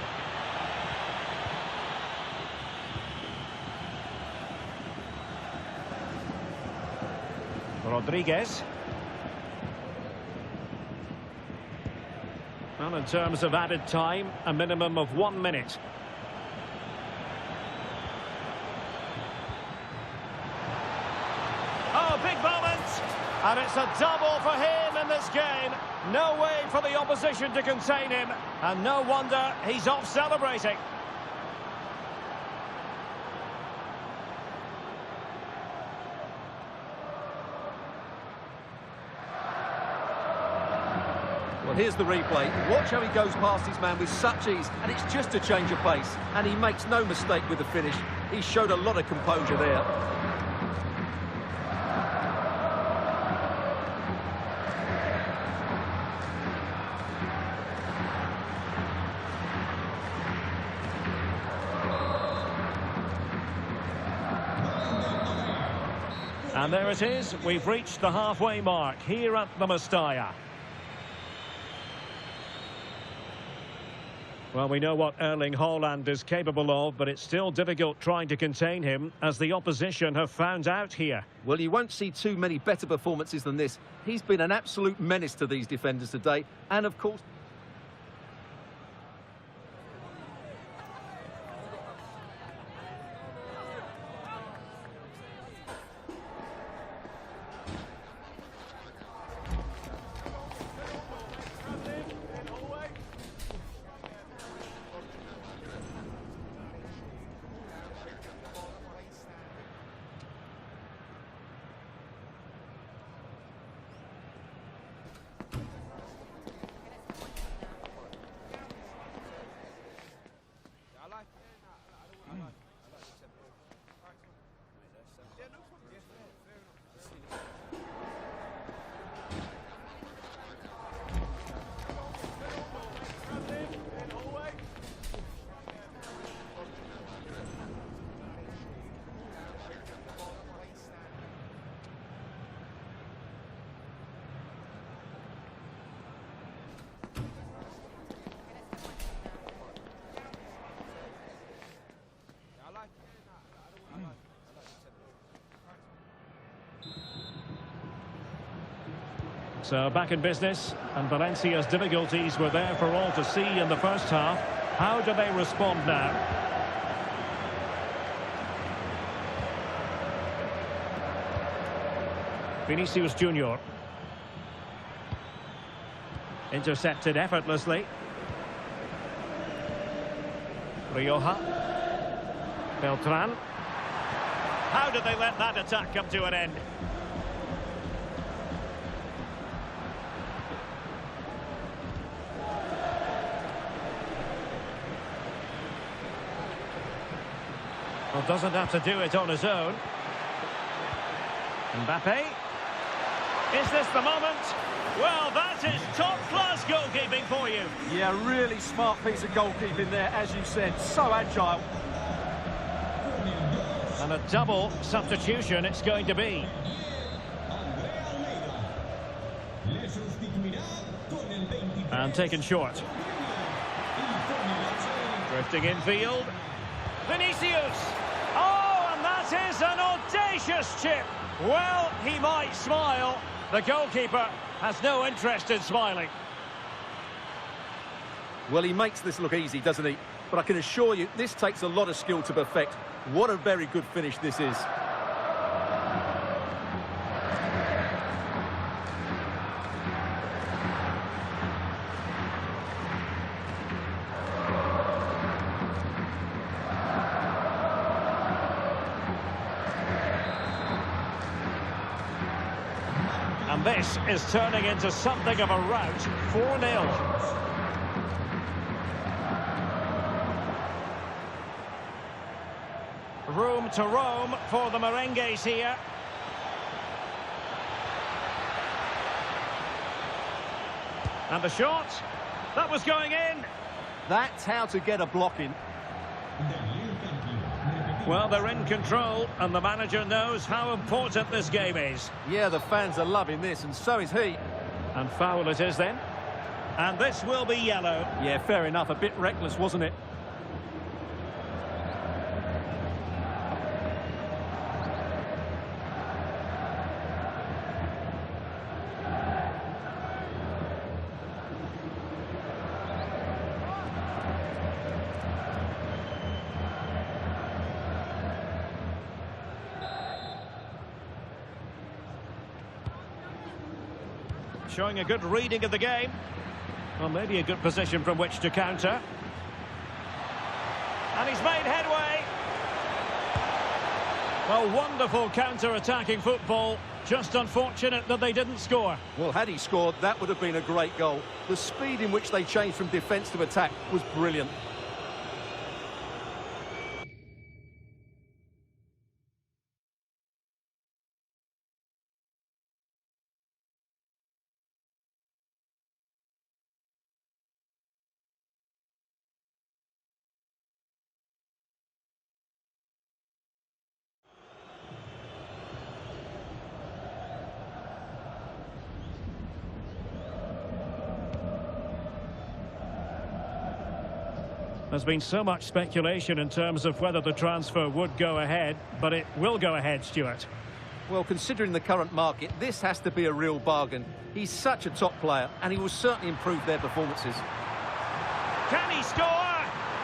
Rodriguez. Well, in terms of added time, a minimum of 1 minute. Oh, big moment! And it's a double for him in this game. No way for the opposition to contain him. And no wonder he's off celebrating. Well, here's the replay. Watch how he goes past his man with such ease. And it's just a change of pace. And he makes no mistake with the finish. He showed a lot of composure there. And there it is. We've reached the halfway mark here at the Mestalla. Well, we know what Erling Haaland is capable of, but it's still difficult trying to contain him, as the opposition have found out here. Well, you won't see too many better performances than this. He's been an absolute menace to these defenders today. And, of course... So back in business, and Valencia's difficulties were there for all to see in the first half. How do they respond now? Vinicius Junior. Intercepted effortlessly. Rioja. Beltran. How did they let that attack come to an end? Well, doesn't have to do it on his own. Mbappe. Is this the moment? Well, that is top-class goalkeeping for you. Yeah, really smart piece of goalkeeping there, as you said. So agile. And a double substitution it's going to be. And taken short. Drifting infield. Vinicius. Oh, and that is an audacious chip. Well, he might smile. The goalkeeper has no interest in smiling. Well, he makes this look easy, doesn't he? But I can assure you, this takes a lot of skill to perfect. What a very good finish this is. And this is turning into something of a rout. 4-0. Room to roam for the merengues here. And the shot. That was going in. That's how to get a block in. Well, they're in control, and the manager knows how important this game is. Yeah, the fans are loving this, and so is he. And foul it is then. And this will be yellow. Yeah, fair enough. A bit reckless, wasn't it? Showing a good reading of the game. Well, maybe a good position from which to counter. And he's made headway. Well, wonderful counter-attacking football. Just unfortunate that they didn't score. Well, had he scored, that would have been a great goal. The speed in which they changed from defence to attack was brilliant. There's been so much speculation in terms of whether the transfer would go ahead, but it will go ahead, Stuart. Well, considering the current market, this has to be a real bargain. He's such a top player, and he will certainly improve their performances. Can he score?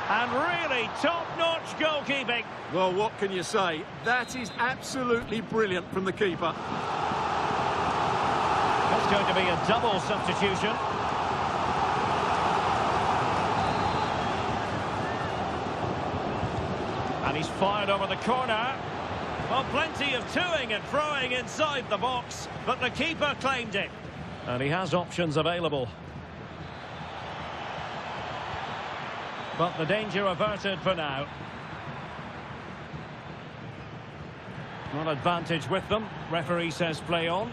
And really top-notch goalkeeping. Well, what can you say? That is absolutely brilliant from the keeper. That's going to be a double substitution. And he's fired over the corner. Well, plenty of toing and throwing inside the box, but the keeper claimed it. And he has options available. But the danger averted for now. One advantage with them. Referee says play on.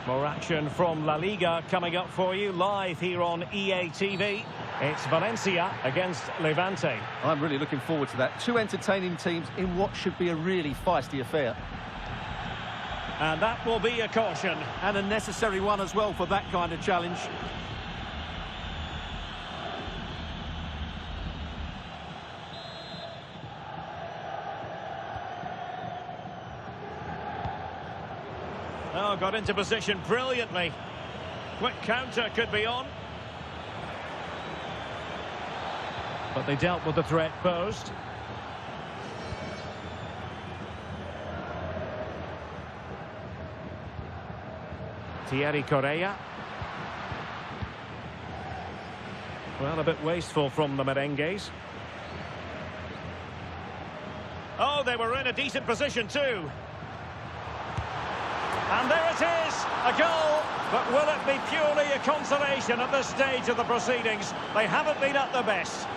More action from La Liga coming up for you live here on EA TV. It's Valencia against Levante. I'm really looking forward to that. Two entertaining teams in what should be a really feisty affair. And that will be a caution. And a necessary one as well for that kind of challenge. Oh, got into position brilliantly. Quick counter could be on. But they dealt with the threat posed. Thierry Correa. Well, a bit wasteful from the merengues. Oh, they were in a decent position too. And there it is, a goal. But will it be purely a consolation at this stage of the proceedings? They haven't been at their best.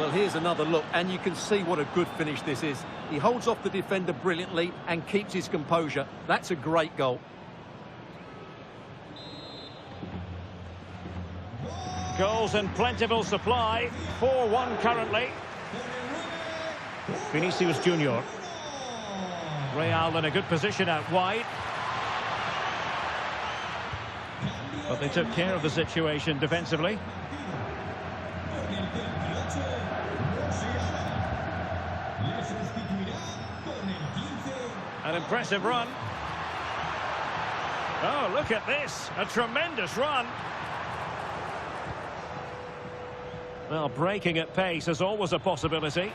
Well, here's another look, and you can see what a good finish this is. He holds off the defender brilliantly and keeps his composure. That's a great goal. Goals in plentiful supply. 4-1 currently. Vinicius Junior. Real in a good position out wide. But they took care of the situation defensively. An impressive run. Oh, look at this. A tremendous run. Well, breaking at pace is always a possibility.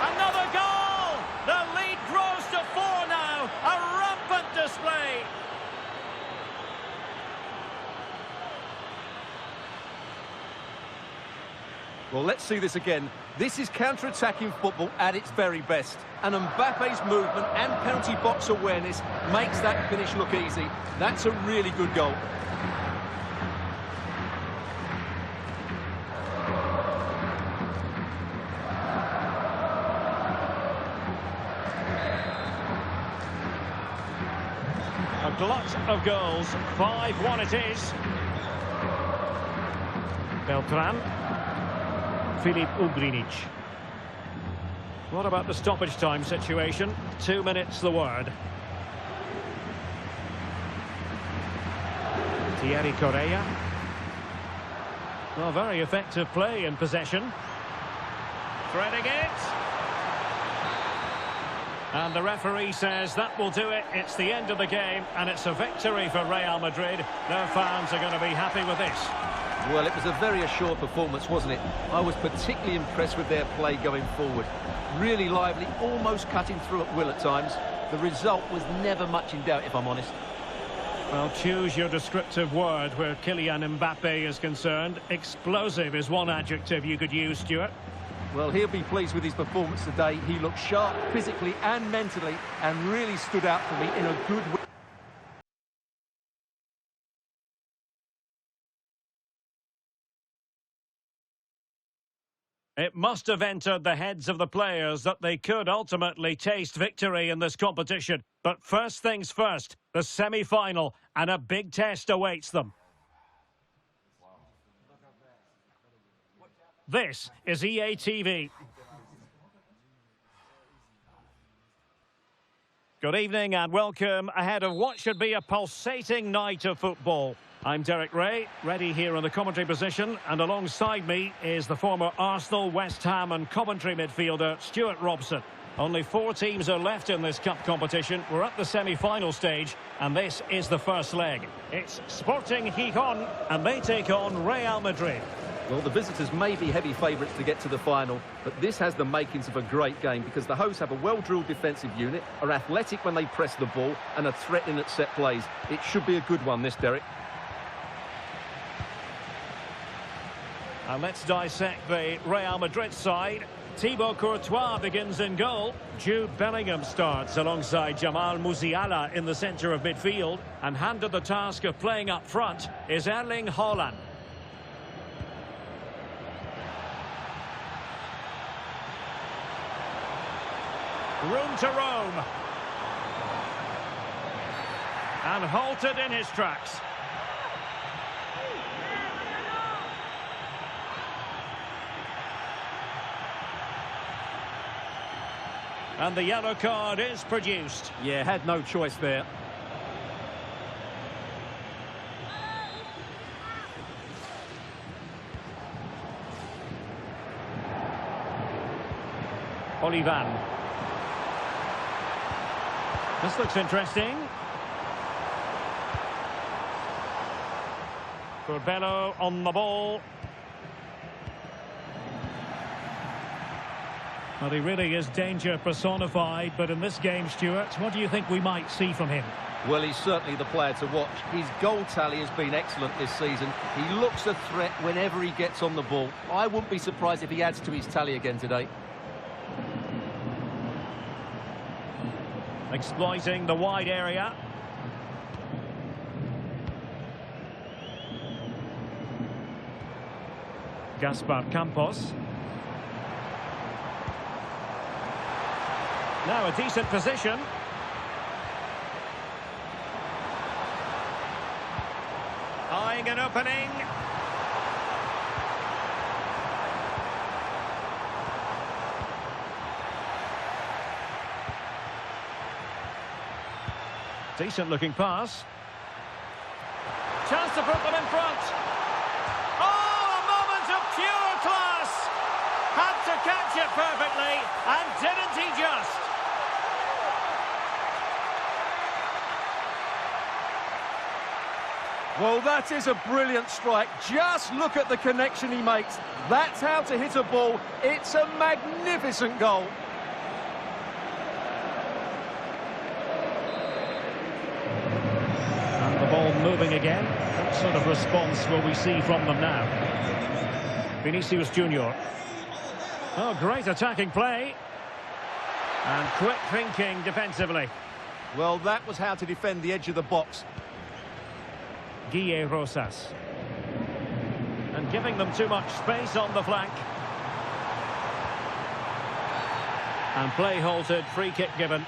Another goal! The lead grows to 4 now. A rampant display. Well, let's see this again. This is counter-attacking football at its very best. And Mbappe's movement and penalty box awareness makes that finish look easy. That's a really good goal. A glut of goals. 5-1 it is. Beltran. Filip Ugrinic. What about the stoppage time situation? 2 minutes the word. Thierry Correa. Well, very effective play in possession. Threading it. And the referee says that will do it. It's the end of the game, and it's a victory for Real Madrid. Their fans are going to be happy with this. Well, it was a very assured performance, wasn't it? I was particularly impressed with their play going forward. Really lively, almost cutting through at will at times. The result was never much in doubt, if I'm honest. Well, choose your descriptive word where Kylian Mbappe is concerned. Explosive is one adjective you could use, Stuart. Well, he'll be pleased with his performance today. He looked sharp physically and mentally and really stood out for me in a good way. It must have entered the heads of the players that they could ultimately taste victory in this competition. But first things first, the semi-final, and a big test awaits them. This is EA TV. Good evening and welcome ahead of what should be a pulsating night of football. I'm Derek Ray, ready here in the commentary position, and alongside me is the former Arsenal, West Ham and Coventry midfielder Stuart Robson. Only 4 teams are left in this cup competition. We're at the semi-final stage, and this is the first leg. It's Sporting Gijon, and they take on Real Madrid. Well, the visitors may be heavy favourites to get to the final, but this has the makings of a great game because the hosts have a well-drilled defensive unit, are athletic when they press the ball, and are threatening at set plays. It should be a good one, this, Derek. And let's dissect the Real Madrid side. Thibaut Courtois begins in goal. Jude Bellingham starts alongside Jamal Musiala in the centre of midfield. And handed the task of playing up front is Erling Haaland. Room to roam. And halted in his tracks. And the yellow card is produced. Yeah, had no choice there. Olivan. This looks interesting. Corbello on the ball. Well, he really is danger personified, but in this game, Stuart, what do you think we might see from him? Well, he's certainly the player to watch. His goal tally has been excellent this season. He looks a threat whenever he gets on the ball. I wouldn't be surprised if he adds to his tally again today. Exploiting the wide area. Gaspar Campos. Now a decent position. Eyeing an opening. Decent looking pass. Chance to put them in front. Oh, a moment of pure class. Had to catch it perfectly, and didn't he just? Well, that is a brilliant strike. Just look at the connection he makes. That's how to hit a ball. It's a magnificent goal. And the ball moving again. What sort of response will we see from them now? Vinicius Junior. Oh, great attacking play. And quick thinking defensively. Well, that was how to defend the edge of the box. Guille Rosas. And giving them too much space on the flank. And play halted, free kick given.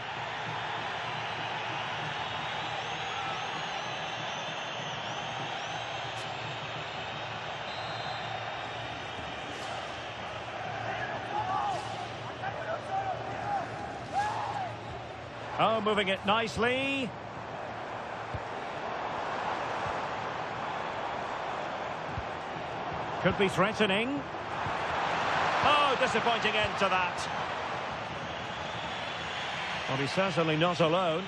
Oh, moving it nicely. Could be threatening. Oh, disappointing end to that. Well, he's certainly not alone.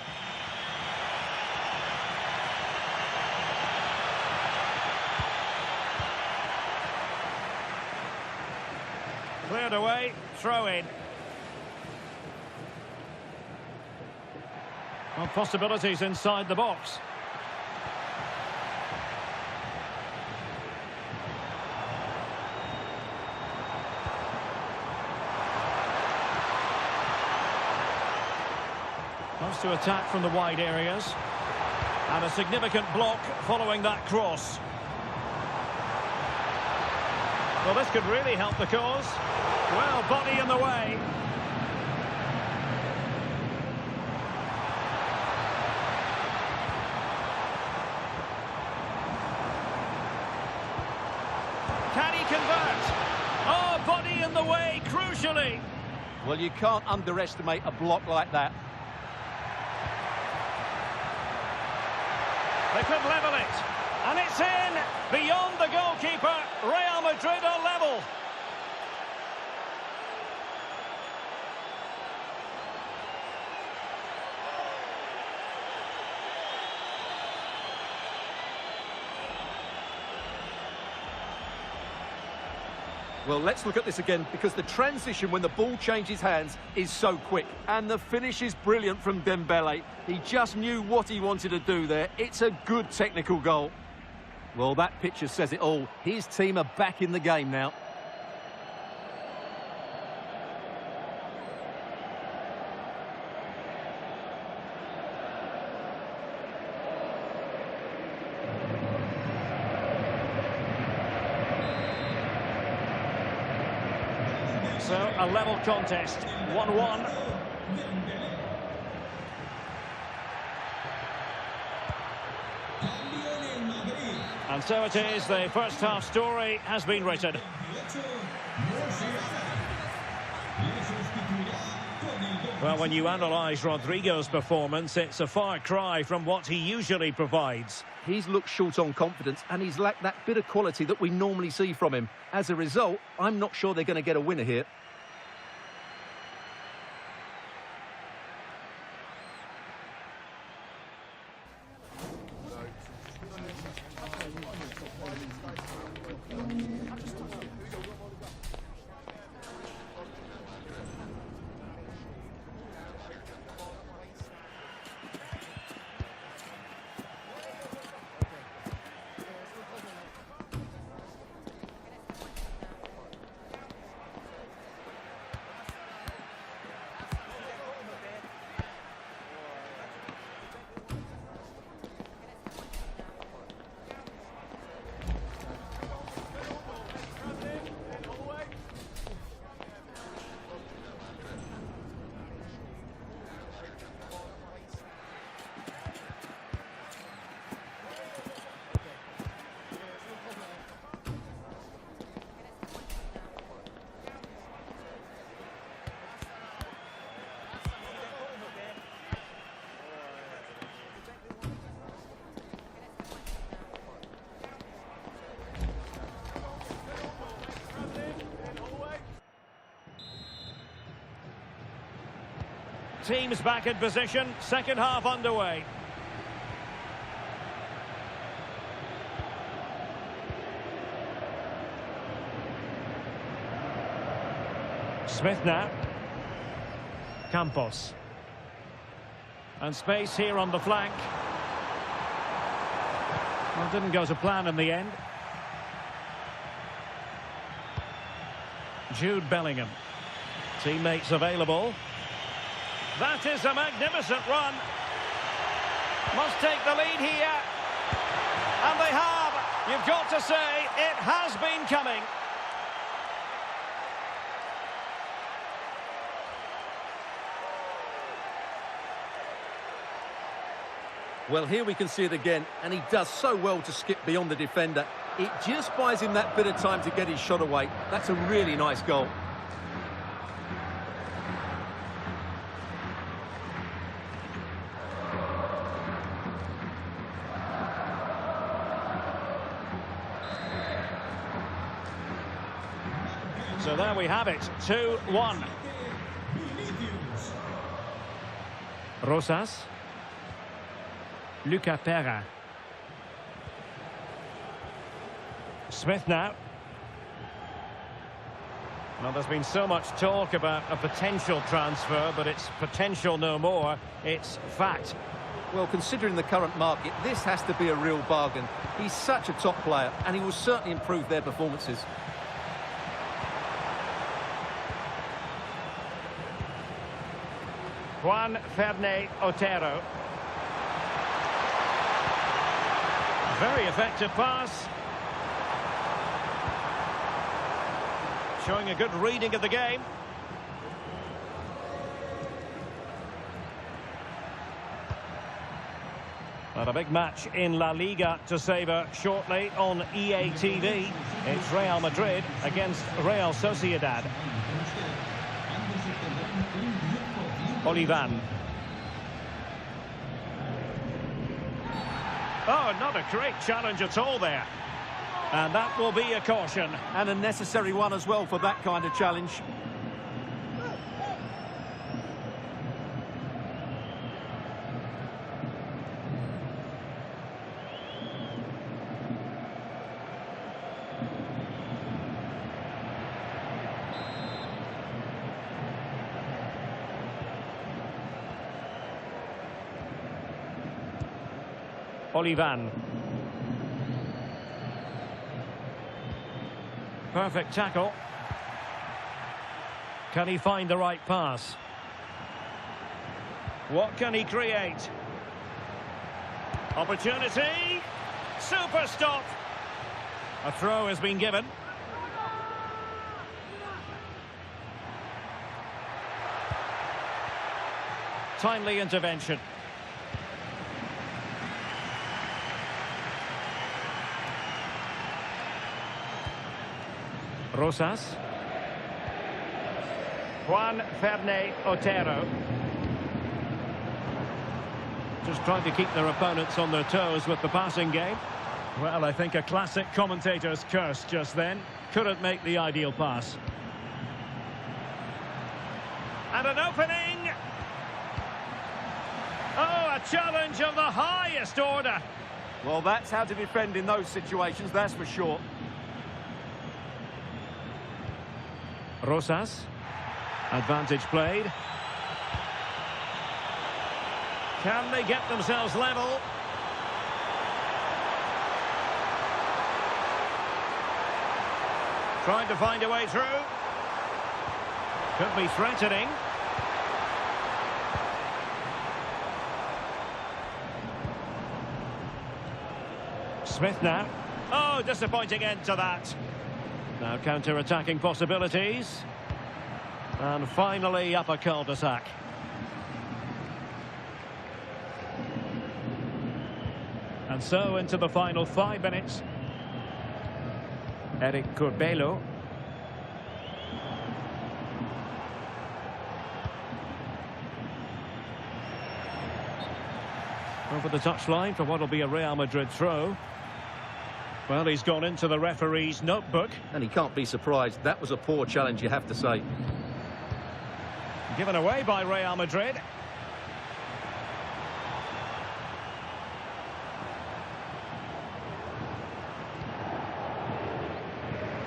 Cleared away, throw in. Well, possibilities inside the box. Wants to attack from the wide areas. And a significant block following that cross. Well, this could really help the cause. Well, body in the way. Can he convert? Oh, body in the way, crucially. Well, you can't underestimate a block like that. They could level it. And it's in. Beyond the goalkeeper. Real Madrid are level. Well, let's look at this again, because the transition when the ball changes hands is so quick. And the finish is brilliant from Dembele. He just knew what he wanted to do there. It's a good technical goal. Well, that picture says it all. His team are back in the game now. So, a level contest, 1-1. And so it is, the first half story has been written. Well, when you analyse Rodrigo's performance, it's a far cry from what he usually provides. He's looked short on confidence, and he's lacked that bit of quality that we normally see from him. As a result, I'm not sure they're going to get a winner here. teams back in position, second half underway. Smith now. Campos. And space here on the flank. Well, didn't go to plan in the end. Jude Bellingham. Teammates available. That is a magnificent run. Must take the lead here. And they have. You've got to say, it has been coming. Well, here we can see it again, and he does so well to skip beyond the defender. It just buys him that bit of time to get his shot away. That's a really nice goal. So there we have it, 2-1. Rosas. Luca Pera. Smith now. Well, there's been so much talk about a potential transfer, but it's potential no more. It's fact. Well, considering the current market, this has to be a real bargain. He's such a top player, and he will certainly improve their performances. Juan Ferney Otero. Very effective pass. Showing a good reading of the game. And a big match in La Liga to savour shortly on EA TV. It's Real Madrid against Real Sociedad. Olivan. Oh, not a great challenge at all there. And that will be a caution. And a necessary one as well for that kind of challenge. Olivan. Perfect tackle. Can he find the right pass? What can he create? Opportunity. Super stop. A throw has been given. Timely intervention. Rosas. Juan Ferney Otero. Just trying to keep their opponents on their toes with the passing game. Well, I think a classic commentator's curse just then. Couldn't make the ideal pass. And an opening. Oh, a challenge of the highest order. Well, that's how to defend in those situations, that's for sure. Rosas. Advantage played. Can they get themselves level? Trying to find a way through. Could be threatening. Smith now. Oh, disappointing end to that. Now counter-attacking possibilities. And finally up a cul-de-sac. And so into the final 5 minutes. Eric Corbello. Over the touchline for what will be a Real Madrid throw. Well, he's gone into the referee's notebook. And he can't be surprised. That was a poor challenge, you have to say. Given away by Real Madrid.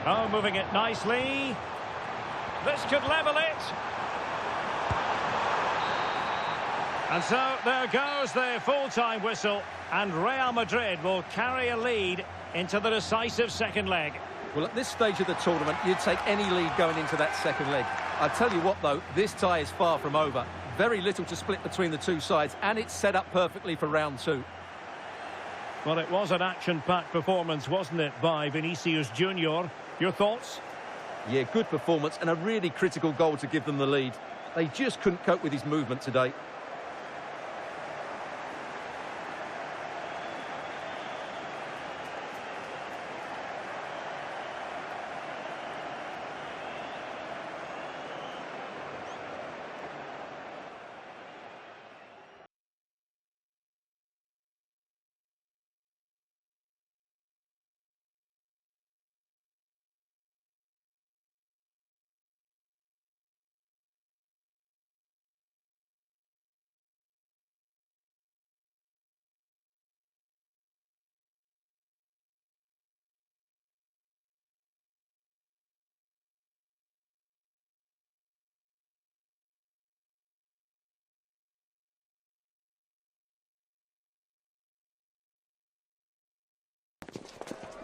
Oh, moving it nicely. This could level it. And so there goes the full-time whistle, and Real Madrid will carry a lead into the decisive second leg. Well, at this stage of the tournament, you'd take any lead going into that second leg. I tell you what, though, this tie is far from over. Very little to split between the two sides, and it's set up perfectly for round two. Well, it was an action-packed performance, wasn't it, by Vinicius Junior? Your thoughts? Yeah, good performance and a really critical goal to give them the lead. They just couldn't cope with his movement today.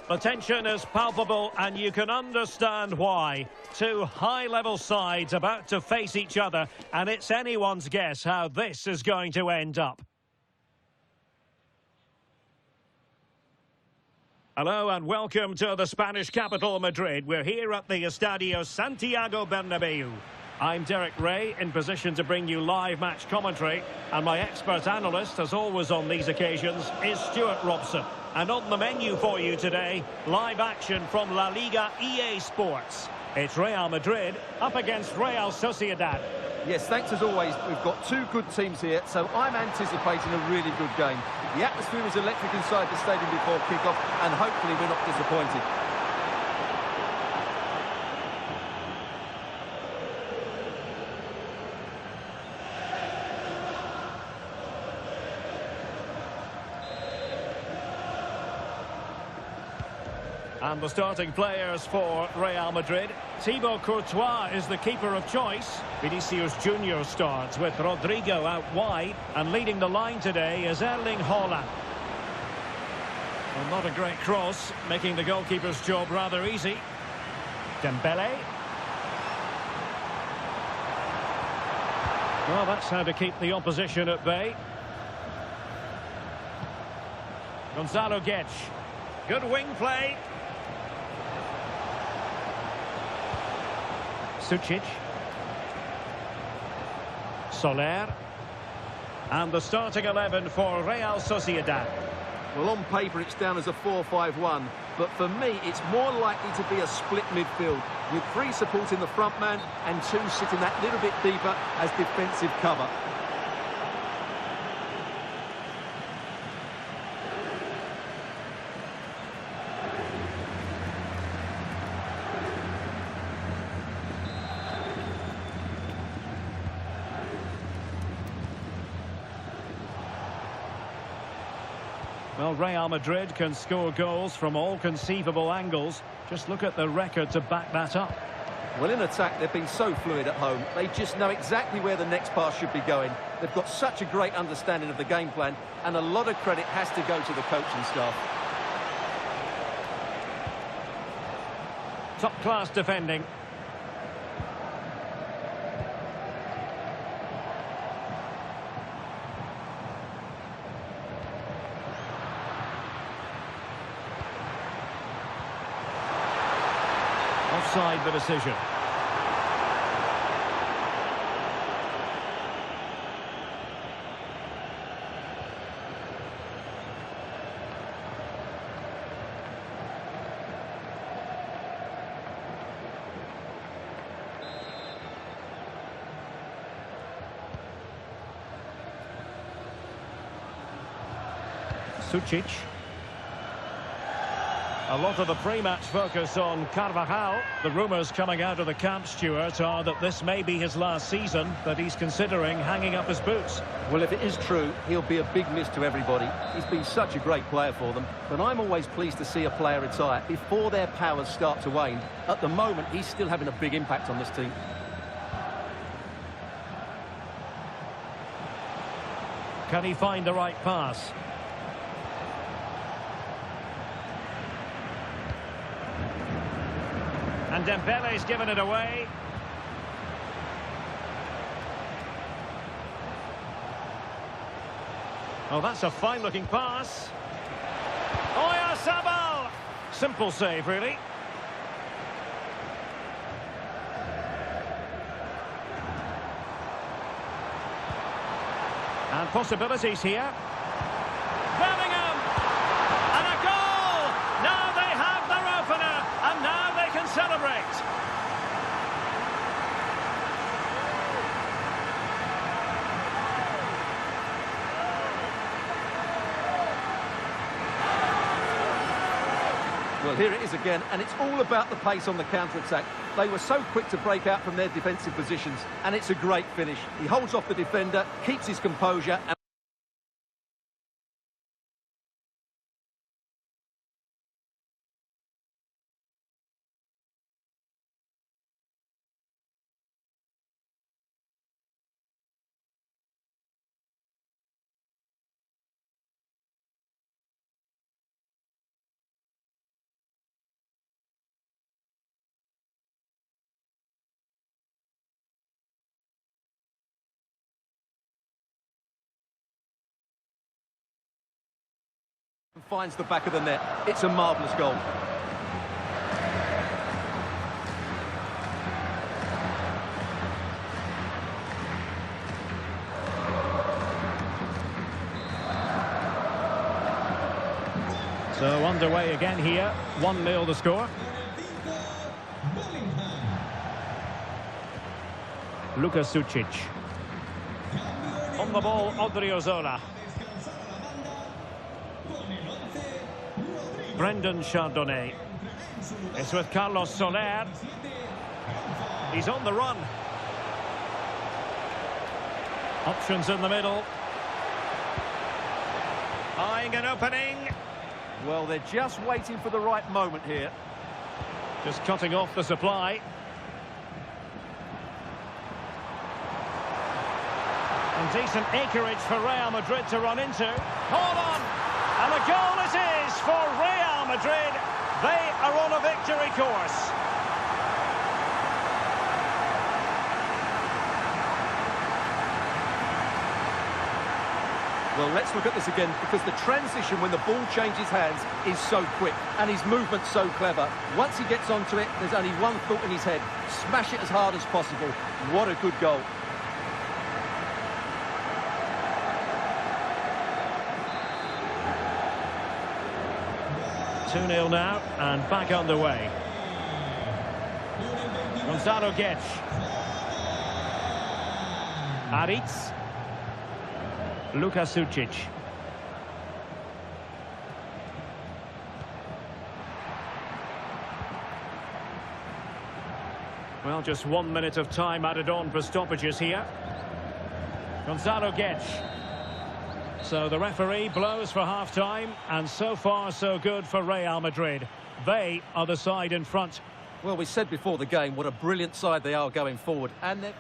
The tension is palpable, and you can understand why. Two high-level sides about to face each other, and it's anyone's guess how this is going to end up. Hello and welcome to the Spanish capital, Madrid. We're here at the Estadio Santiago Bernabéu. I'm Derek Ray, in position to bring you live match commentary, and my expert analyst, as always on these occasions, is Stuart Robson. And on the menu for you today, live action from La Liga EA Sports. It's Real Madrid up against Real Sociedad. Yes, thanks as always. We've got two good teams here, so I'm anticipating a really good game. The atmosphere is electric inside the stadium before kick-off, and hopefully we're not disappointed. And the starting players for Real Madrid. Thibaut Courtois is the keeper of choice. Vinicius Junior starts with Rodrigo out wide. And leading the line today is Erling Haaland. Well, not a great cross, making the goalkeeper's job rather easy. Dembele. Well, that's how to keep the opposition at bay. Gonzalo Guedes. Good wing play. Sucic. Soler. And the starting 11 for Real Sociedad. Well, on paper it's down as a 4-5-1, but for me it's more likely to be a split midfield, with three supporting the front man and two sitting that little bit deeper as defensive cover. Well, Real Madrid can score goals from all conceivable angles. Just look at the record to back that up. Well, in attack, they've been so fluid at home. They just know exactly where the next pass should be going. They've got such a great understanding of the game plan, and a lot of credit has to go to the coaching staff. Top-class defending. Offside the decision. Sucic. A lot of the pre-match focus on Carvajal. The rumours coming out of the camp, Stuart, are that this may be his last season, that he's considering hanging up his boots. Well, if it is true, he'll be a big miss to everybody. He's been such a great player for them, but I'm always pleased to see a player retire before their powers start to wane. At the moment, he's still having a big impact on this team. Can he find the right pass? And Dembele's given it away. Oh, that's a fine-looking pass. Oyarzabal! Simple save, really. And possibilities here. Bellingham! And a goal! Now they have their opener, and now they can celebrate. Well, here it is again, and it's all about the pace on the counter-attack. They were so quick to break out from their defensive positions, and it's a great finish. He holds off the defender, keeps his composure, and finds the back of the net. It's a marvellous goal. So underway again here. 1-0 the score. Luka Sucic. On the ball, Odriozola. Brendan Chardonnay. It's with Carlos Soler. He's on the run. Options in the middle. Eyeing an opening. Well, they're just waiting for the right moment here. Just cutting off the supply. And decent acreage for Real Madrid to run into. Hold on! And a goal it is for Real Madrid. They are on a victory course. Well, let's look at this again, because the transition when the ball changes hands is so quick, and his movement's so clever. Once he gets onto it, there's only one thought in his head: smash it as hard as possible. What a good goal. Two 2-0 now, and back underway. Gonzalo Guedes. Aritz. Luka Sucic. Well, just 1 minute of time added on for stoppages here. Gonzalo Guedes. So the referee blows for half-time, and so far so good for Real Madrid. They are the side in front. Well, we said before the game what a brilliant side they are going forward, and they're...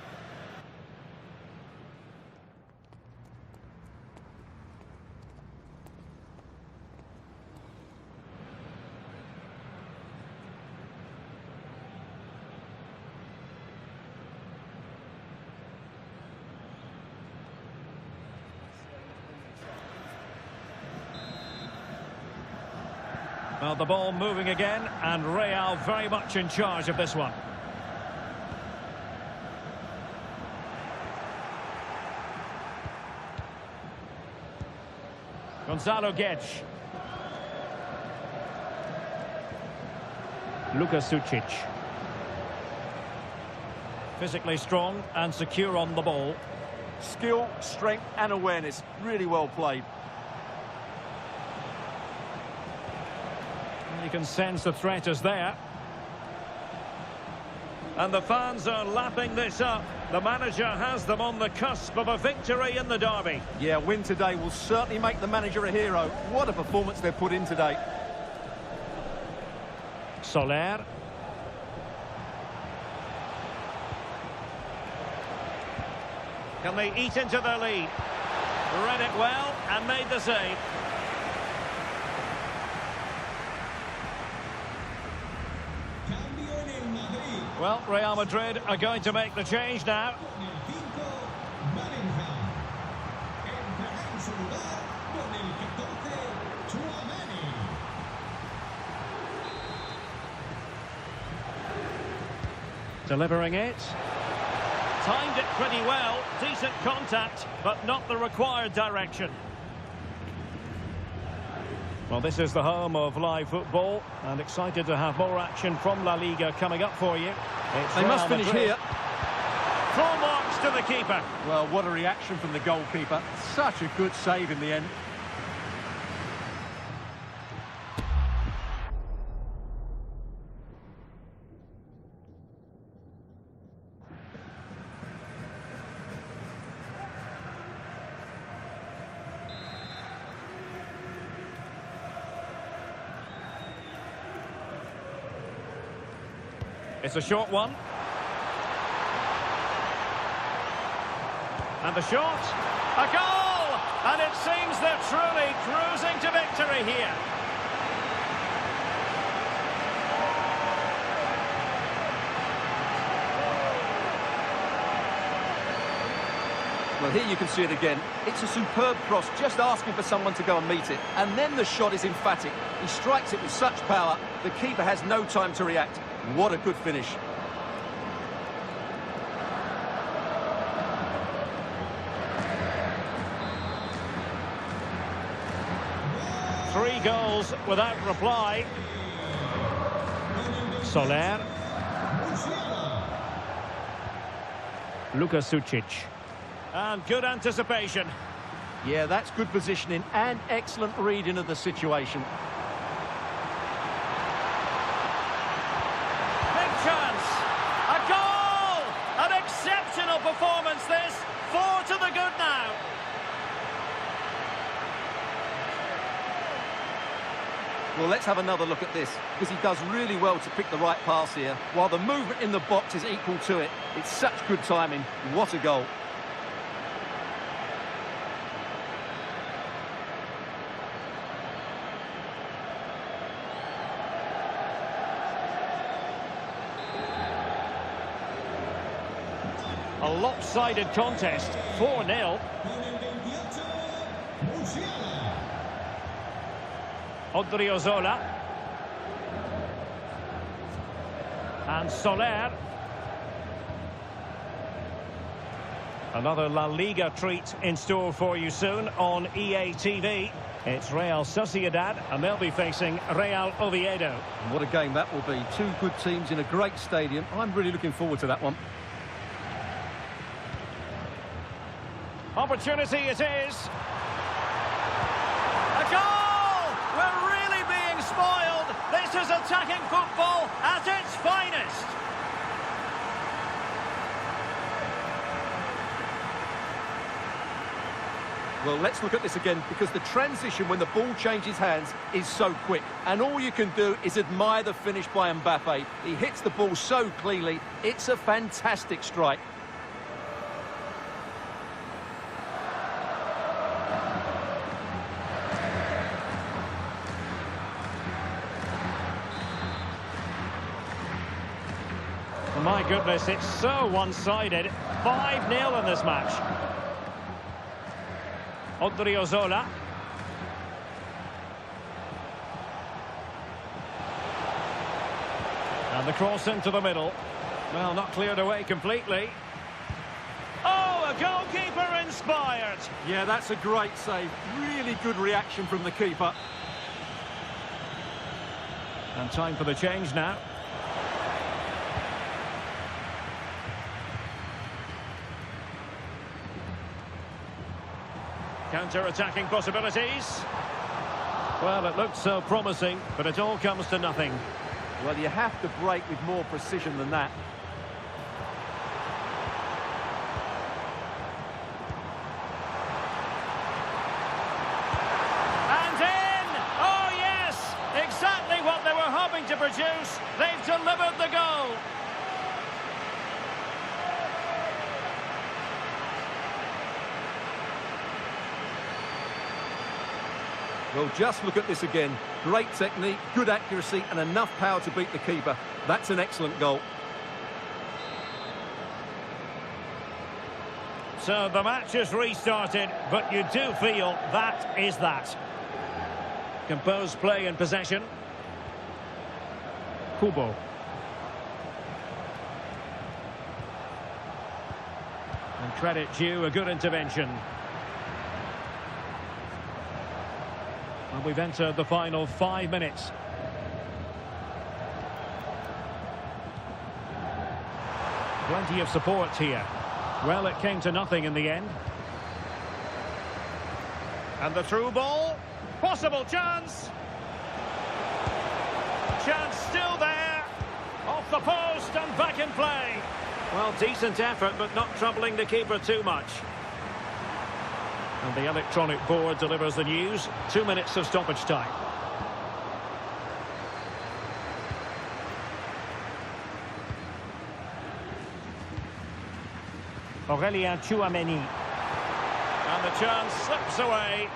Well, the ball moving again, and Real very much in charge of this one. Gonzalo Guedes. Luka Sucic. Physically strong and secure on the ball. Skill, strength and awareness. Really well played. You can sense the threat is there. And the fans are lapping this up. The manager has them on the cusp of a victory in the derby. Yeah, win today will certainly make the manager a hero. What a performance they've put in today. Soler. Can they eat into their lead? Read it well and made the save. Well, Real Madrid are going to make the change now. Delivering it. Timed it pretty well. Decent contact, but not the required direction. Well, this is the home of live football, and excited to have more action from La Liga coming up for you. They must finish here. Full marks to the keeper. Well, what a reaction from the goalkeeper. Such a good save in the end. It's a short one. And the shot. A goal! And it seems they're truly cruising to victory here. Well, here you can see it again. It's a superb cross, just asking for someone to go and meet it. And then the shot is emphatic. He strikes it with such power, the keeper has no time to react. What a good finish. Three goals without reply. Soler. Luka Sucic. And good anticipation. Yeah, that's good positioning and excellent reading of the situation. Big chance. A goal! An exceptional performance this. 4 to the good now. Well, let's have another look at this, because he does really well to pick the right pass here, while the movement in the box is equal to it. It's such good timing. What a goal. A lopsided contest, 4-0. Odriozola. And Soler. Another La Liga treat in store for you soon on EA TV. It's Real Sociedad, and they'll be facing Real Oviedo. And what a game that will be. Two good teams in a great stadium. I'm really looking forward to that one. Opportunity it is. A goal! We're really being spoiled. This is attacking football at its finest. Well, let's look at this again, because the transition when the ball changes hands is so quick. And all you can do is admire the finish by Mbappe. He hits the ball so cleanly. It's a fantastic strike. My goodness, it's so one-sided. 5-0 in this match. Odriozola. And the cross into the middle. Well, not cleared away completely. Oh, a goalkeeper inspired. Yeah, that's a great save. Really good reaction from the keeper. And time for the change now. Counter-attacking possibilities. Well, it looked so promising, but it all comes to nothing. Well, you have to break with more precision than that. And in! Oh, yes! Exactly what they were hoping to produce. They've delivered the goal. Well, just look at this again. Great technique, good accuracy, and enough power to beat the keeper. That's an excellent goal. So the match has restarted, but you do feel that is that. Composed play and possession. Kubo. And credit due, a good intervention. And we've entered the final 5 minutes. Plenty of support here. Well, it came to nothing in the end. And the through ball. Possible chance. Chance still there. Off the post and back in play. Well, decent effort, but not troubling the keeper too much. And the electronic board delivers the news. 2 minutes of stoppage time. Aurelien Tchouameni. And the chance slips away.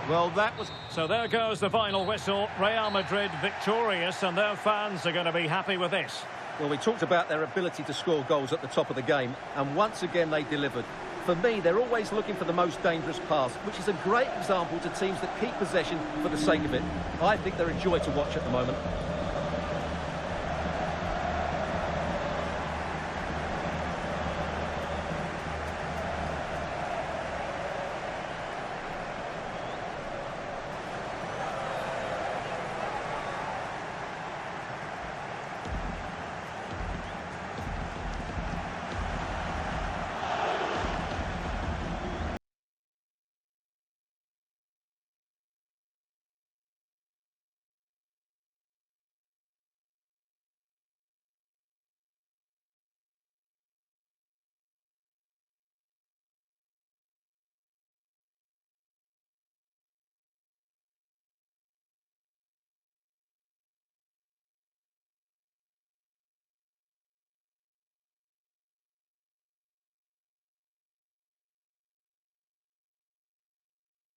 Well, that was... So there goes the final whistle. Real Madrid victorious, and their fans are going to be happy with this. Well, we talked about their ability to score goals at the top of the game, and once again they delivered. For me, they're always looking for the most dangerous pass, which is a great example to teams that keep possession for the sake of it. I think they're a joy to watch at the moment.